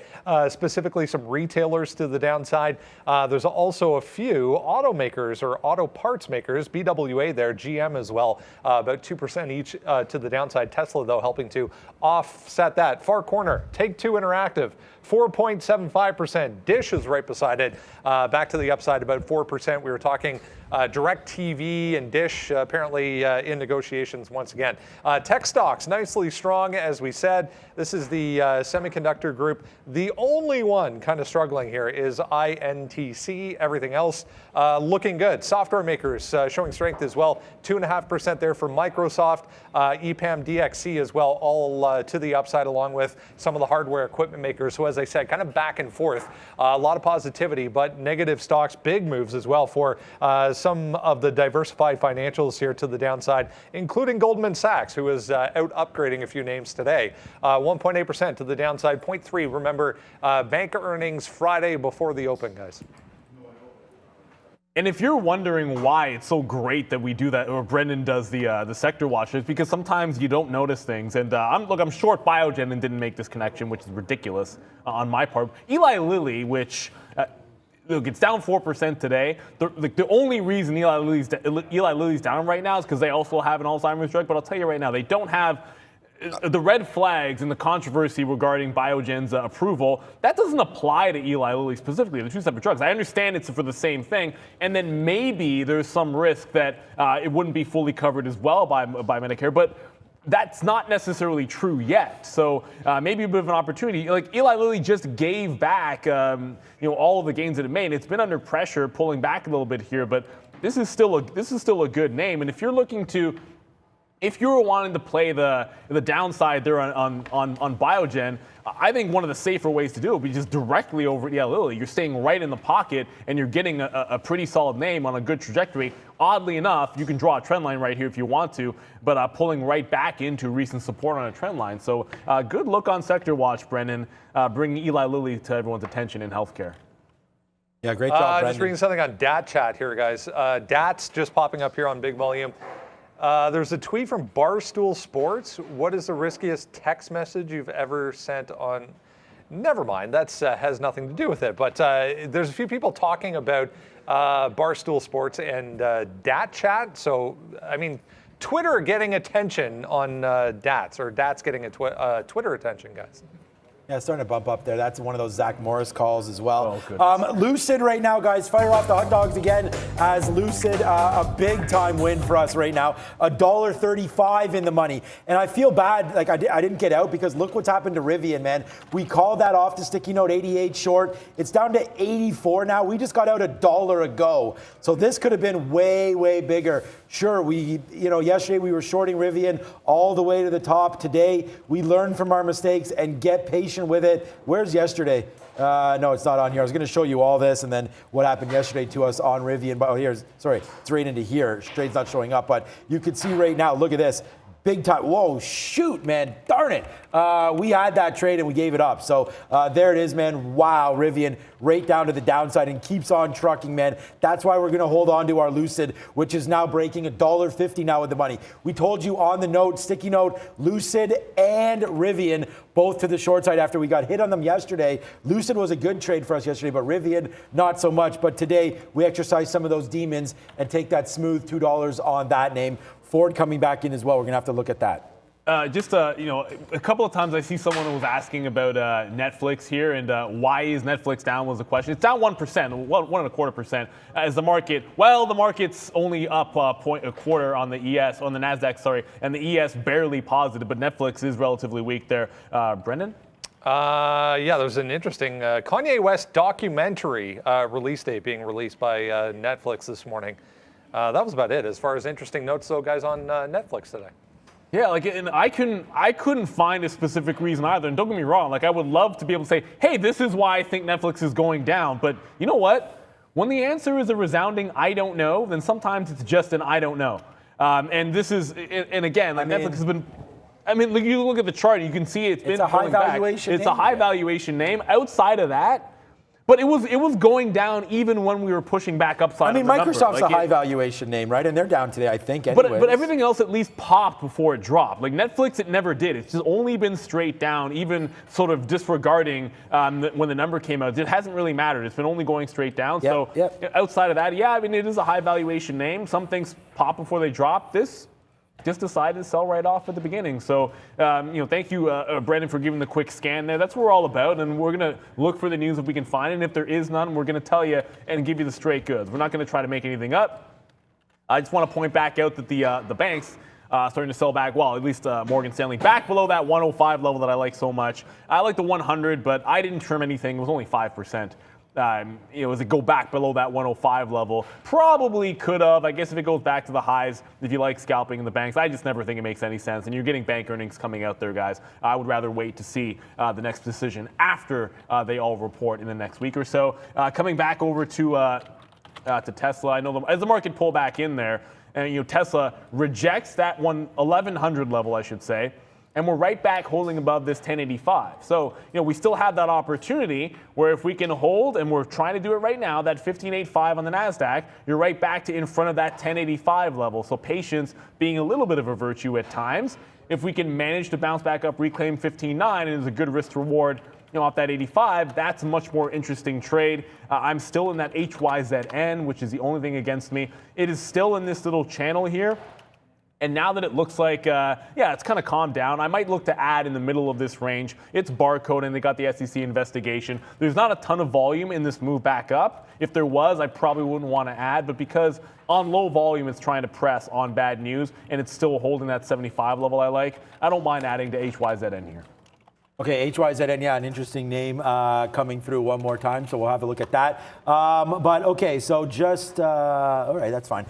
specifically some retailers to the downside. There's also a few automakers or auto parts makers, BWA there, GM as well, about 2% each to the downside. Tesla, though, helping to offset that. Far corner, Take-Two Interactive, 4.75%. Dish is right beside it, back to the upside, about 4%. We were talking DirecTV and Dish apparently in negotiations once again. Tech stocks nicely strong, as we said. This is the semiconductor group. The only one kind of struggling here is INTC. Everything else looking good. Software makers showing strength as well. 2.5% there for Microsoft. EPAM, DXC as well, all to the upside, along with some of the hardware equipment makers. So as I said, kind of back and forth. A lot of positivity, but negative stocks, big moves as well for some of the diversified financials here to the downside, including Goldman Sachs, who is out upgrading a few names today. 1.8% to the downside, 0.3%. Remember, bank earnings Friday before the open, guys. And if you're wondering why it's so great that we do that, or Brendan does the sector watch, it's because sometimes you don't notice things. And I'm short Biogen and didn't make this connection, which is ridiculous on my part. Eli Lilly, which look, it's down 4% today. The only reason Eli Lilly's down right now is because they also have an Alzheimer's drug. But I'll tell you right now, they don't have the red flags and the controversy regarding Biogen's approval. That doesn't apply to Eli Lilly specifically. They're two separate drugs. I understand it's for the same thing, and then maybe there's some risk that it wouldn't be fully covered as well by Medicare. But that's not necessarily true yet. So maybe a bit of an opportunity. Like Eli Lilly just gave back, all of the gains that it made. It's been under pressure, pulling back a little bit here, but this is still a good name. And if you're wanting to play the downside there on Biogen, I think one of the safer ways to do it would be just directly over Eli Lilly. You're staying right in the pocket, and you're getting a pretty solid name on a good trajectory. Oddly enough, you can draw a trend line right here if you want to, but pulling right back into recent support on a trend line. So good look on Sector Watch, Brendan, bringing Eli Lilly to everyone's attention in healthcare. Yeah, great job, Brendan. Just reading something on DAT chat here, guys. DAT's just popping up here on Big Volume. There's a tweet from Barstool Sports. What is the riskiest text message you've ever sent on? Never mind, that has nothing to do with it. But there's a few people talking about Barstool Sports and DAT chat. So, I mean, Twitter getting attention on DATs, or DATs getting Twitter attention, guys. Yeah, starting to bump up there. That's one of those Zach Morris calls as well. Oh, Lucid right now, guys. Fire off the hot dogs again as Lucid, a big time win for us right now. $1.35 in the money. And I feel bad, like I didn't get out because look what's happened to Rivian, man. We called that off to sticky note 88 short. It's down to 84 now. We just got out $1 ago. So this could have been way, way bigger. Sure, yesterday we were shorting Rivian all the way to the top. Today, we learn from our mistakes and get patient with it. Where's yesterday? No, it's not on here. I was going to show you all this and then what happened yesterday to us on Rivian. But it's right into here. Trade's not showing up, but you can see right now, look at this. Big time. Whoa, shoot, man. Darn it. We had that trade and we gave it up. So there it is, man. Wow, Rivian right down to the downside and keeps on trucking, man. That's why we're going to hold on to our Lucid, which is now breaking $1.50 now with the money. We told you on the note, sticky note, Lucid and Rivian both to the short side after we got hit on them yesterday. Lucid was a good trade for us yesterday, but Rivian, not so much. But today, we exercise some of those demons and take that smooth $2 on that name. Ford coming back in as well. We're going to have to look at that. A couple of times I see someone who was asking about Netflix here, and why is Netflix down was the question. It's down 1%, 1.25%. As the market's only up a quarter on the on the NASDAQ, and the ES barely positive, but Netflix is relatively weak there. Brendan? There's an interesting Kanye West documentary release date being released by Netflix this morning. That was about it as far as interesting notes, though, guys, on Netflix today. Yeah, and I couldn't find a specific reason either. And don't get me wrong, I would love to be able to say, hey, this is why I think Netflix is going down. But you know what? When the answer is a resounding I don't know, then sometimes it's just an I don't know. And this is, and again, Netflix has been. You look at the chart, you can see it's been a high valuation. It's a high valuation name. Outside of that. But it was going down even when we were pushing back upside. Microsoft's a high valuation name, right? And they're down today, I think. But everything else at least popped before it dropped. Like Netflix, it never did. It's just only been straight down, even sort of disregarding when the number came out. It hasn't really mattered. It's been only going straight down. Outside of that, it is a high valuation name. Some things pop before they drop. This just decided to sell right off at the beginning. So, thank you, Brendan, for giving the quick scan there. That's what we're all about, and we're going to look for the news if we can find it. And if there is none, we're going to tell you and give you the straight goods. We're not going to try to make anything up. I just want to point back out that the banks starting to sell back. Well, at least Morgan Stanley back below that 105 level that I like so much. I like the 100, but I didn't trim anything. It was only 5%. As it go back below that 105 level, probably could have. I guess if it goes back to the highs, if you like scalping in the banks, I just never think it makes any sense. And you're getting bank earnings coming out there, guys. I would rather wait to see the next decision after they all report in the next week or so. Coming back over to Tesla, I know as the market pull back in there, and Tesla rejects that 1100 level, I should say. And we're right back holding above this 1085. So, we still have that opportunity where if we can hold, and we're trying to do it right now, that 1585 on the NASDAQ, you're right back to in front of that 1085 level. So patience being a little bit of a virtue at times. If we can manage to bounce back up, reclaim 15.9, and it's a good risk to reward, off that 85, that's a much more interesting trade. I'm still in that HYZN, which is the only thing against me. It is still in this little channel here. And now that it looks like, it's kind of calmed down, I might look to add in the middle of this range. It's barcode and they got the SEC investigation. There's not a ton of volume in this move back up. If there was, I probably wouldn't want to add, but because on low volume it's trying to press on bad news and it's still holding that 75 level I like, I don't mind adding to HYZN here. Okay, HYZN, yeah, an interesting name coming through one more time, so we'll have a look at that. But okay, so just, all right, that's fine.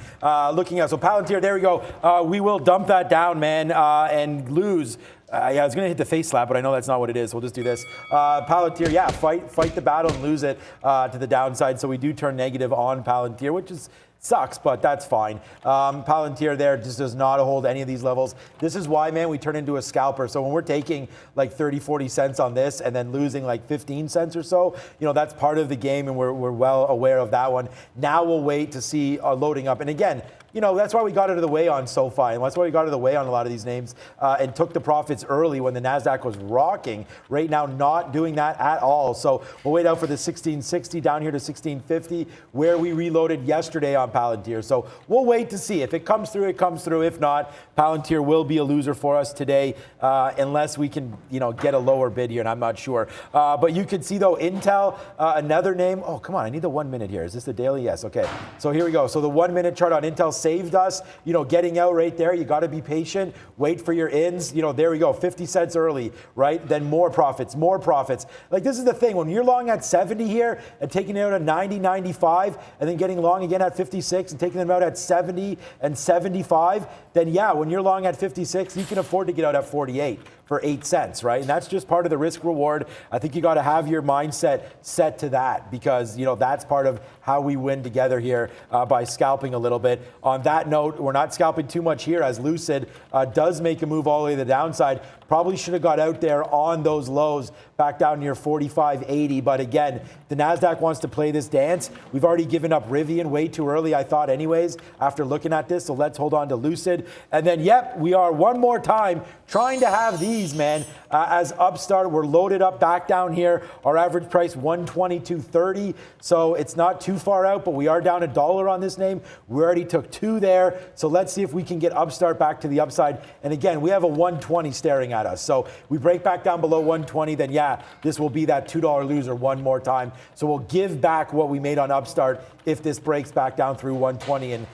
Looking at, so Palantir, there we go. We will dump that down, man, and lose. I was going to hit the face slap, but I know that's not what it is. We'll just do this. Palantir, yeah, fight the battle and lose it to the downside. So we do turn negative on Palantir, which is sucks, but that's fine. Palantir there just does not hold any of these levels. This is why, man, we turn into a scalper. So when we're taking like 30, 40 cents on this and then losing like 15 cents or so, that's part of the game, and we're well aware of that one. Now we'll wait to see loading up. And again, that's why we got out of the way on SoFi, and that's why we got out of the way on a lot of these names and took the profits early when the NASDAQ was rocking. Right now, not doing that at all. So we'll wait out for the 1660 down here to 1650, where we reloaded yesterday on Palantir. So we'll wait to see. If it comes through, it comes through. If not, Palantir will be a loser for us today unless we can, get a lower bid here, and I'm not sure. But you can see, though, Intel, another name. Oh, come on, I need the 1 minute here. Is this the daily? Yes, okay. So here we go. So the 1 minute chart on Intel saved us, getting out right there. You got to be patient, wait for your ins. There we go, 50 cents early, right? Then more profits. Like, this is the thing, when you're long at 70 here and taking it out at 90, 95, and then getting long again at 56 and taking them out at 70 and 75, then yeah, when you're long at 56, you can afford to get out at 48 for 8 cents, right? And that's just part of the risk reward. I think you got to have your mindset set to that, because that's part of how we win together here by scalping a little bit. On that note, we're not scalping too much here, as Lucid does make a move all the way to the downside. Probably should have got out there on those lows back down near 45.80. But again, the NASDAQ wants to play this dance. We've already given up Rivian way too early, I thought anyways, after looking at this. So let's hold on to Lucid. And then, yep, we are one more time trying to have these, man, as Upstart. We're loaded up back down here. Our average price, 122.30. So it's not too far out, but we are down $1 on this name. We already took 2 there. So let's see if we can get Upstart back to the upside. And again, we have a 120 staring at us. So we break back down below 120, then yeah, this will be that $2 loser one more time. So we'll give back what we made on Upstart if this breaks back down through 120. And,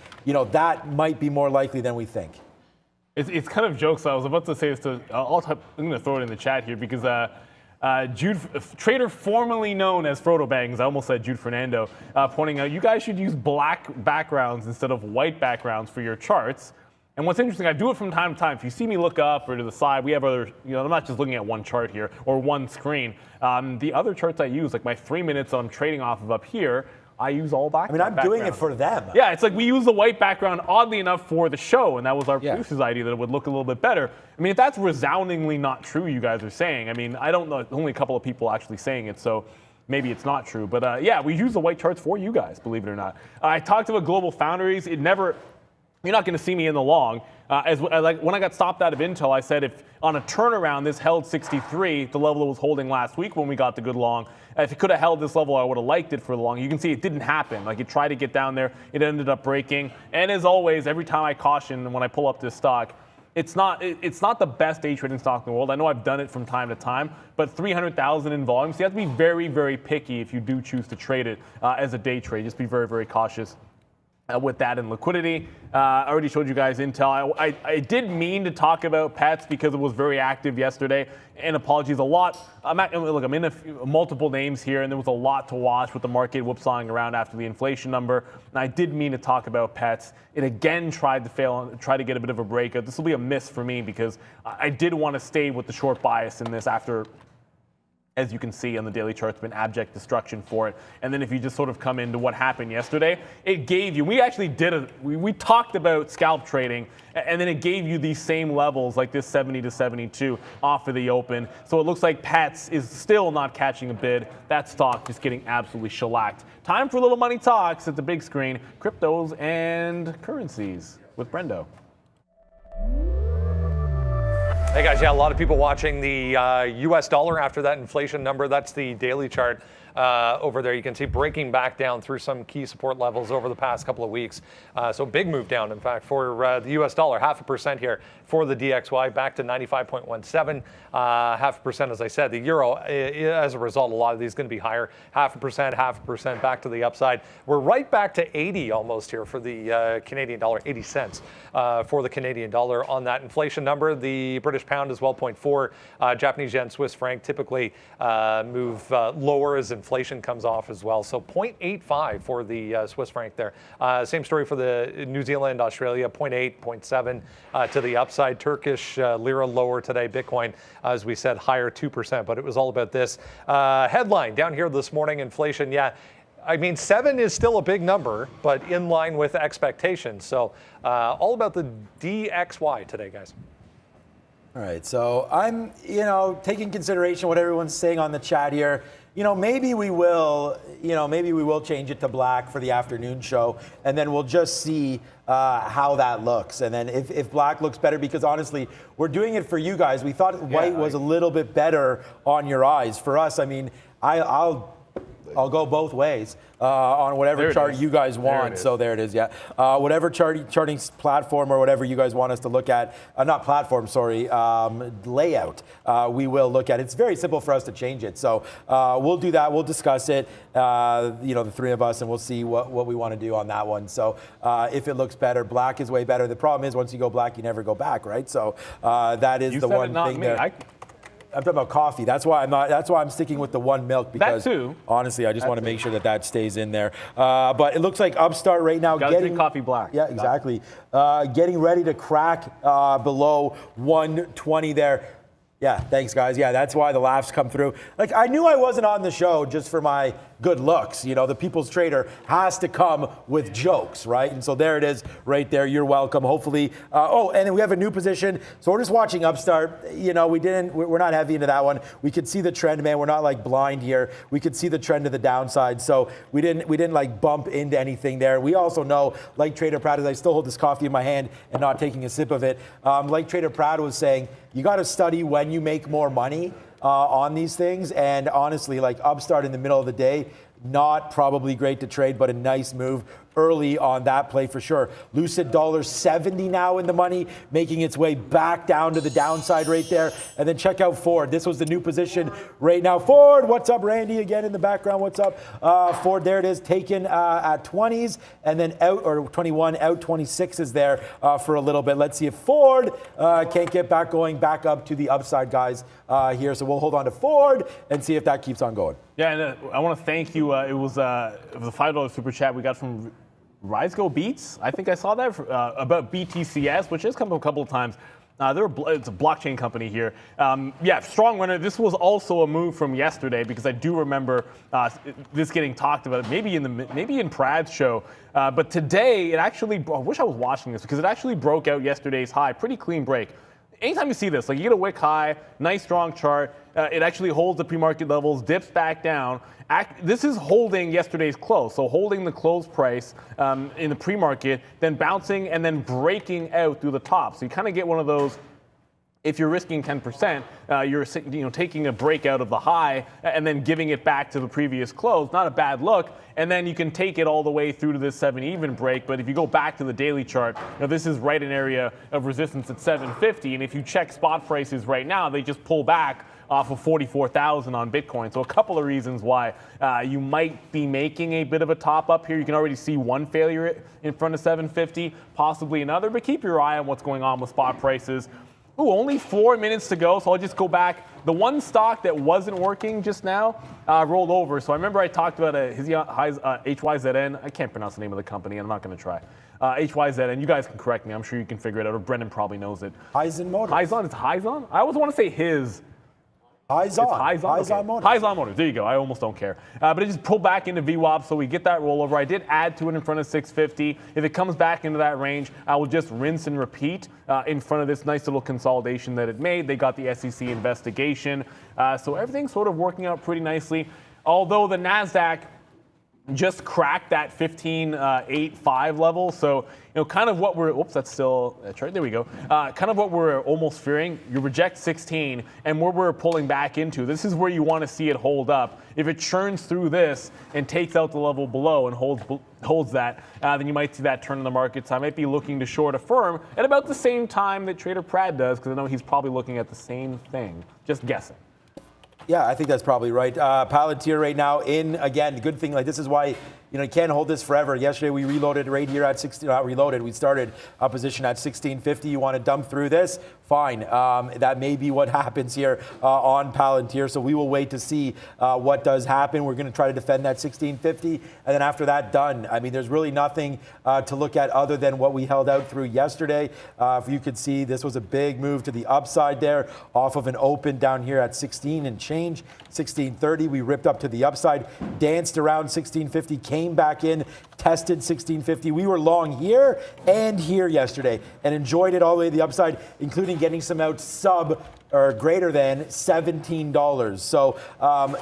that might be more likely than we think. It's kind of jokes. I was about to say this to, I'm going to throw it in the chat here, because Jude, trader formerly known as Frodo Bangs, I almost said Jude Fernando, pointing out you guys should use black backgrounds instead of white backgrounds for your charts. And what's interesting, I do it from time to time. If you see me look up or to the side, we have other, I'm not just looking at one chart here or one screen. The other charts I use, like my 3 minutes I'm trading off of up here, I use all black. I mean, I'm doing it for them. Yeah, it's like we use the white background, oddly enough, for the show, and that was our producer's idea, that it would look a little bit better. I mean, if that's resoundingly not true, you guys are saying, I mean, I don't know, only a couple of people actually saying it, so maybe it's not true. But yeah, we use the white charts for you guys, believe it or not. I talked about Global Foundries. You're not going to see me in the long. Like when I got stopped out of Intel, I said if on a turnaround this held 63, the level it was holding last week when we got the good long, if it could have held this level, I would have liked it for the long. You can see it didn't happen. Like, it tried to get down there, it ended up breaking. And as always, every time I caution when I pull up this stock, it's not the best day trading stock in the world. I know I've done it from time to time, but 300,000 in volume. So you have to be very, very picky if you do choose to trade it as a day trade. Just be very, very cautious with that and liquidity. I already showed you guys Intel. I did mean to talk about pets because it was very active yesterday. And apologies, a lot. I'm in multiple names here, and there was a lot to watch with the market whipsawing around after the inflation number. And I did mean to talk about pets. It again tried to get a bit of a breakout. This will be a miss for me because I did want to stay with the short bias in this after, as you can see on the daily chart, it's been abject destruction for it. And then if you just sort of come into what happened yesterday, it gave you, we actually we talked about scalp trading, and then it gave you these same levels like this 70 to 72 off of the open. So it looks like Pets is still not catching a bid. That stock just getting absolutely shellacked. Time for Little Money Talks at the big screen, cryptos and currencies with Brendo. Hey guys, yeah, a lot of people watching the US dollar after that inflation number. That's the daily chart. over there. You can see breaking back down through some key support levels over the past couple of weeks. So big move down, in fact, for the US dollar, 0.5% here for the DXY, back to 95.17. 0.5%, as I said. The euro, as a result, a lot of these going to be higher. 0.5%, back to the upside. We're right back to 80 almost here for the Canadian dollar, 80 cents for the Canadian dollar on that inflation number. The British pound as well, 0.4. Japanese yen, Swiss franc typically move lower as inflation comes off as well. So 0.85 for the Swiss franc there. Same story for the New Zealand, Australia, 0.8, 0.7 to the upside. Turkish lira lower today. Bitcoin, as we said, higher 2%, but it was all about this. Headline down here this morning, inflation, yeah. I mean, 7 is still a big number, but in line with expectations. So all about the DXY today, guys. All right, so I'm, taking consideration what everyone's saying on the chat here. Maybe we will change it to black for the afternoon show, and then we'll just see how that looks. And then if black looks better, because honestly, we're doing it for you guys. We thought white was a little bit better on your eyes. For us, I mean, I'll go both ways on whatever chart you guys want. So there it is, yeah. Whatever charting platform or whatever you guys want us to look at, not platform, sorry, layout, we will look at. It's very simple for us to change it. So we'll do that. We'll discuss it, the three of us, and we'll see what we want to do on that one. So if it looks better, black is way better. The problem is once you go black, you never go back, right? So that is the one thing there. I'm talking about coffee. That's why I'm sticking with the one milk, because that too. Honestly, I just want to make sure that stays in there. But it looks like Upstart right now getting coffee black. Yeah, exactly. Getting ready to crack below 120 there. Yeah, thanks, guys. Yeah, that's why the laughs come through. Like, I knew I wasn't on the show just for my good looks. The People's Trader has to come with jokes, right? And so there it is right there. You're welcome. Hopefully. And then we have a new position. So we're just watching Upstart. We're not heavy into that one. We could see the trend, man. We're not like blind here. We could see the trend to the downside. So we didn't like bump into anything there. We also know, like Trader Pratt, as I still hold this coffee in my hand and not taking a sip of it, like Trader Pratt was saying, you got to study when you make more money on these things. And honestly, like Upstart in the middle of the day, not probably great to trade, but a nice move early on that play for sure. Lucid $1.70 now in the money, making its way back down to the downside right there. And then check out Ford. This was the new position right now. Ford, what's up? Randy again in the background. What's up? Ford, there it is, taken at 20s and then out, or 21, out 26 is there for a little bit. Let's see if Ford can't get back up to the upside, guys, here. So we'll hold on to Ford and see if that keeps on going. Yeah, and I want to thank you. It was a $5 super chat we got from RiseGo Beats. I think I saw that about BTCS, which has come up a couple of times. It's a blockchain company here. Strong winner. This was also a move from yesterday, because I do remember this getting talked about, maybe in Prad's show. But today, it actually, I wish I was watching this, because it actually broke out yesterday's high. Pretty clean break. Anytime you see this, like you get a wick high, nice strong chart, it actually holds the pre-market levels, dips back down. This is holding yesterday's close, so holding the close price in the pre-market, then bouncing and then breaking out through the top. So you kind of get one of those. If you're risking 10%, you're taking a break out of the high and then giving it back to the previous close. Not a bad look. And then you can take it all the way through to this 7 even break. But if you go back to the daily chart, this is right an area of resistance at 750. And if you check spot prices right now, they just pull back off of 44,000 on Bitcoin. So a couple of reasons why you might be making a bit of a top up here. You can already see one failure in front of 750, possibly another. But keep your eye on what's going on with spot prices. Ooh, only 4 minutes to go, so I'll just go back. The one stock that wasn't working just now rolled over. So I remember I talked about HYZN. I can't pronounce the name of the company, and I'm not going to try. HYZN. You guys can correct me. I'm sure you can figure it out, or Brendan probably knows it. Hyzon Motors. Hyzon? It's Hyzon? I always want to say his. Hyzon Motors. Hyzon Motors. There you go. I almost don't care. But it just pulled back into VWAP, so we get that rollover. I did add to it in front of 650. If it comes back into that range, I will just rinse and repeat in front of this nice little consolidation that it made. They got the SEC investigation. So everything's sort of working out pretty nicely. Although the NASDAQ just cracked that 15.85 level. So, kind of what we're, that's right, there we go. Kind of what we're almost fearing. You reject 16, and where we're pulling back into, this is where you want to see it hold up. If it churns through this and takes out the level below and holds that, then you might see that turn in the market. So I might be looking to short a firm at about the same time that Trader Prad does, because I know he's probably looking at the same thing. Just guessing. Yeah, I think that's probably right. Palantir right now in, again, good thing, like this is why, you can't hold this forever. Yesterday we reloaded right here at 16, not reloaded, we started a position at 1650. You want to dump through this? Fine. That may be what happens here on Palantir. So we will wait to see what does happen. We're going to try to defend that 1650. And then after that, done. I mean, there's really nothing to look at other than what we held out through yesterday. If you could see, this was a big move to the upside there off of an open down here at 16 and change. 1630, we ripped up to the upside, danced around 1650, came back in, tested 1650. We were long here and here yesterday and enjoyed it all the way to the upside, including getting some out sub or greater than $17. So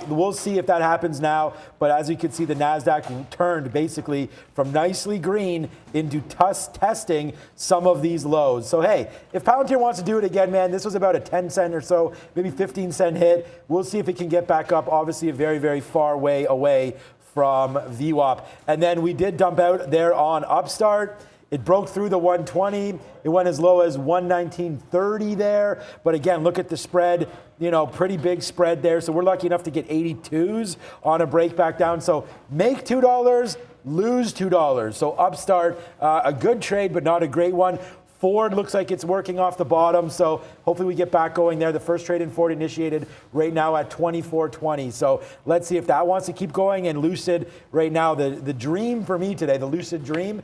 we'll see if that happens now. But as you can see, the NASDAQ turned basically from nicely green into testing some of these lows. So, hey, if Palantir wants to do it again, man, this was about a 10 cent or so, maybe 15 cent hit. We'll see if it can get back up. Obviously, a very, very far way away from VWAP. And then we did dump out there on Upstart. It broke through the 120. It went as low as 119.30 there. But again, look at the spread, pretty big spread there. So we're lucky enough to get 82s on a break back down. So make $2, lose $2. So Upstart, a good trade, but not a great one. Ford looks like it's working off the bottom, so hopefully we get back going there. The first trade in Ford initiated right now at 24.20. So let's see if that wants to keep going. And Lucid right now, the dream for me today, the Lucid dream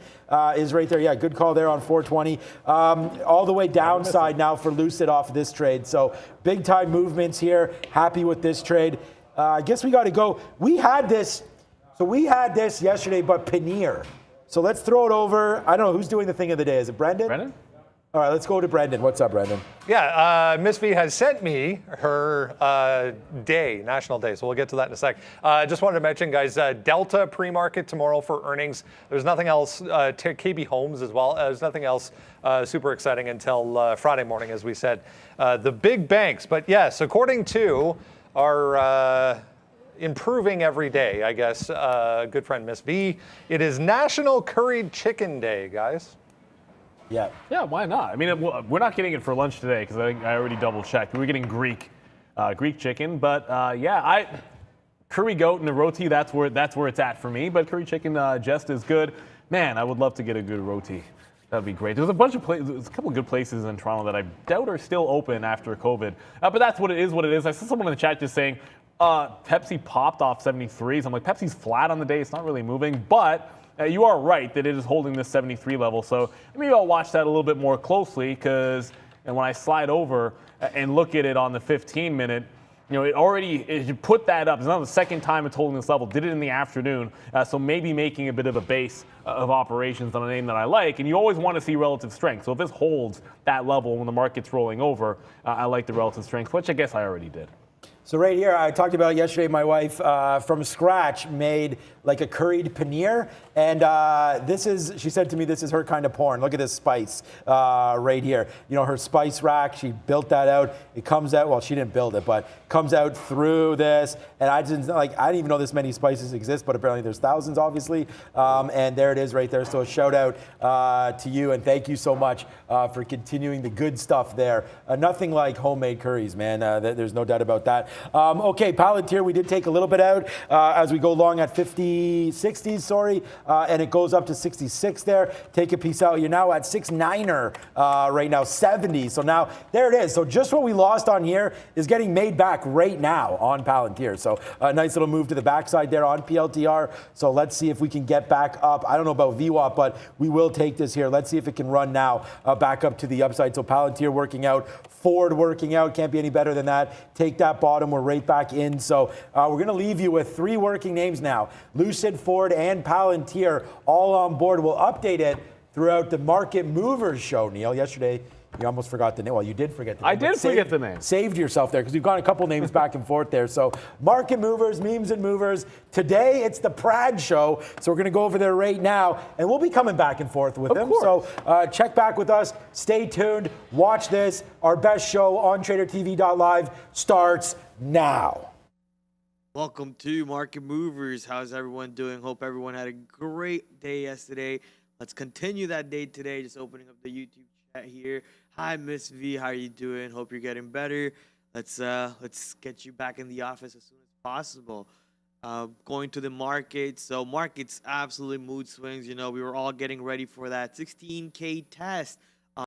is right there. Yeah, good call there on 420. All the way downside now for Lucid off of this trade. So big time movements here. Happy with this trade. I guess we got to go. We had this yesterday, but Paneer. So let's throw it over. I don't know who's doing the thing of the day. Is it Brendan? Brendan? All right, let's go to Brendan. What's up, Brendan? Yeah, Miss V has sent me her national day, so we'll get to that in a sec. Just wanted to mention, guys, Delta pre-market tomorrow for earnings. There's nothing else, KB Homes as well. There's nothing else super exciting until Friday morning, as we said. The big banks, but yes, according to our improving every day, I guess, good friend Miss V, it is National Curried Chicken Day, guys. Yeah. Yeah, why not? I mean, we're not getting it for lunch today because I already double-checked. We're getting Greek chicken, but curry goat and a roti, that's where it's at for me. But curry chicken just as good. Man, I would love to get a good roti. That'd be great. There's a bunch of places, there's a couple of good places in Toronto that I doubt are still open after COVID. But that's what it is. I saw someone in the chat just saying Pepsi popped off 73s. I'm like, Pepsi's flat on the day. It's not really moving, but you are right that it is holding this 73 level. So maybe I'll watch that a little bit more closely and when I slide over and look at it on the 15-minute, it you put that up. It's not the second time it's holding this level. Did it in the afternoon. So maybe making a bit of a base of operations on a name that I like. And you always want to see relative strength. So if this holds that level when the market's rolling over, I like the relative strength, which I guess I already did. So right here, I talked about yesterday, my wife from scratch made like a curried paneer. And she said to me, this is her kind of porn. Look at this spice right here. Her spice rack, she built that out. It comes out, well, she didn't build it, but comes out through this. And I didn't even know this many spices exist, but apparently there's thousands, obviously. And there it is right there. So a shout out to you. And thank you so much for continuing the good stuff there. Nothing like homemade curries, man. There's no doubt about that. Okay, Palantir, we did take a little bit out as we go long at 60s, sorry. And it goes up to 66 there. Take a piece out. You're now at 6.9er right now, 70. So now there it is. So just what we lost on here is getting made back right now on Palantir. So a nice little move to the backside there on PLTR. So let's see if we can get back up. I don't know about VWAP, but we will take this here. Let's see if it can run now back up to the upside. So Palantir working out, Ford working out. Can't be any better than that. Take that bottom. We're right back in. So we're going to leave you with 3 working names now. Lucid, Ford, and Palantir all on board. We'll update it throughout the Market Movers show, Neil. Yesterday, You almost forgot the name. Well, you did forget the name. I did forget the name. Saved yourself there because we've gone a couple names back and forth there. So Market Movers, Memes and Movers. Today it's the Prad Show. So we're going to go over there right now. And we'll be coming back and forth with them. Course. So check back with us. Stay tuned. Watch this. Our best show on tradertv.live starts now. Welcome to Market Movers. How's everyone doing? Hope everyone had a great day yesterday. Let's continue that day today. Just opening up the YouTube chat here. Hi, Miss V. How are you doing? Hope you're getting better. Let's get you back in the office as soon as possible. Going to the market. So markets absolutely mood swings. You know, we were all getting ready for that 16K test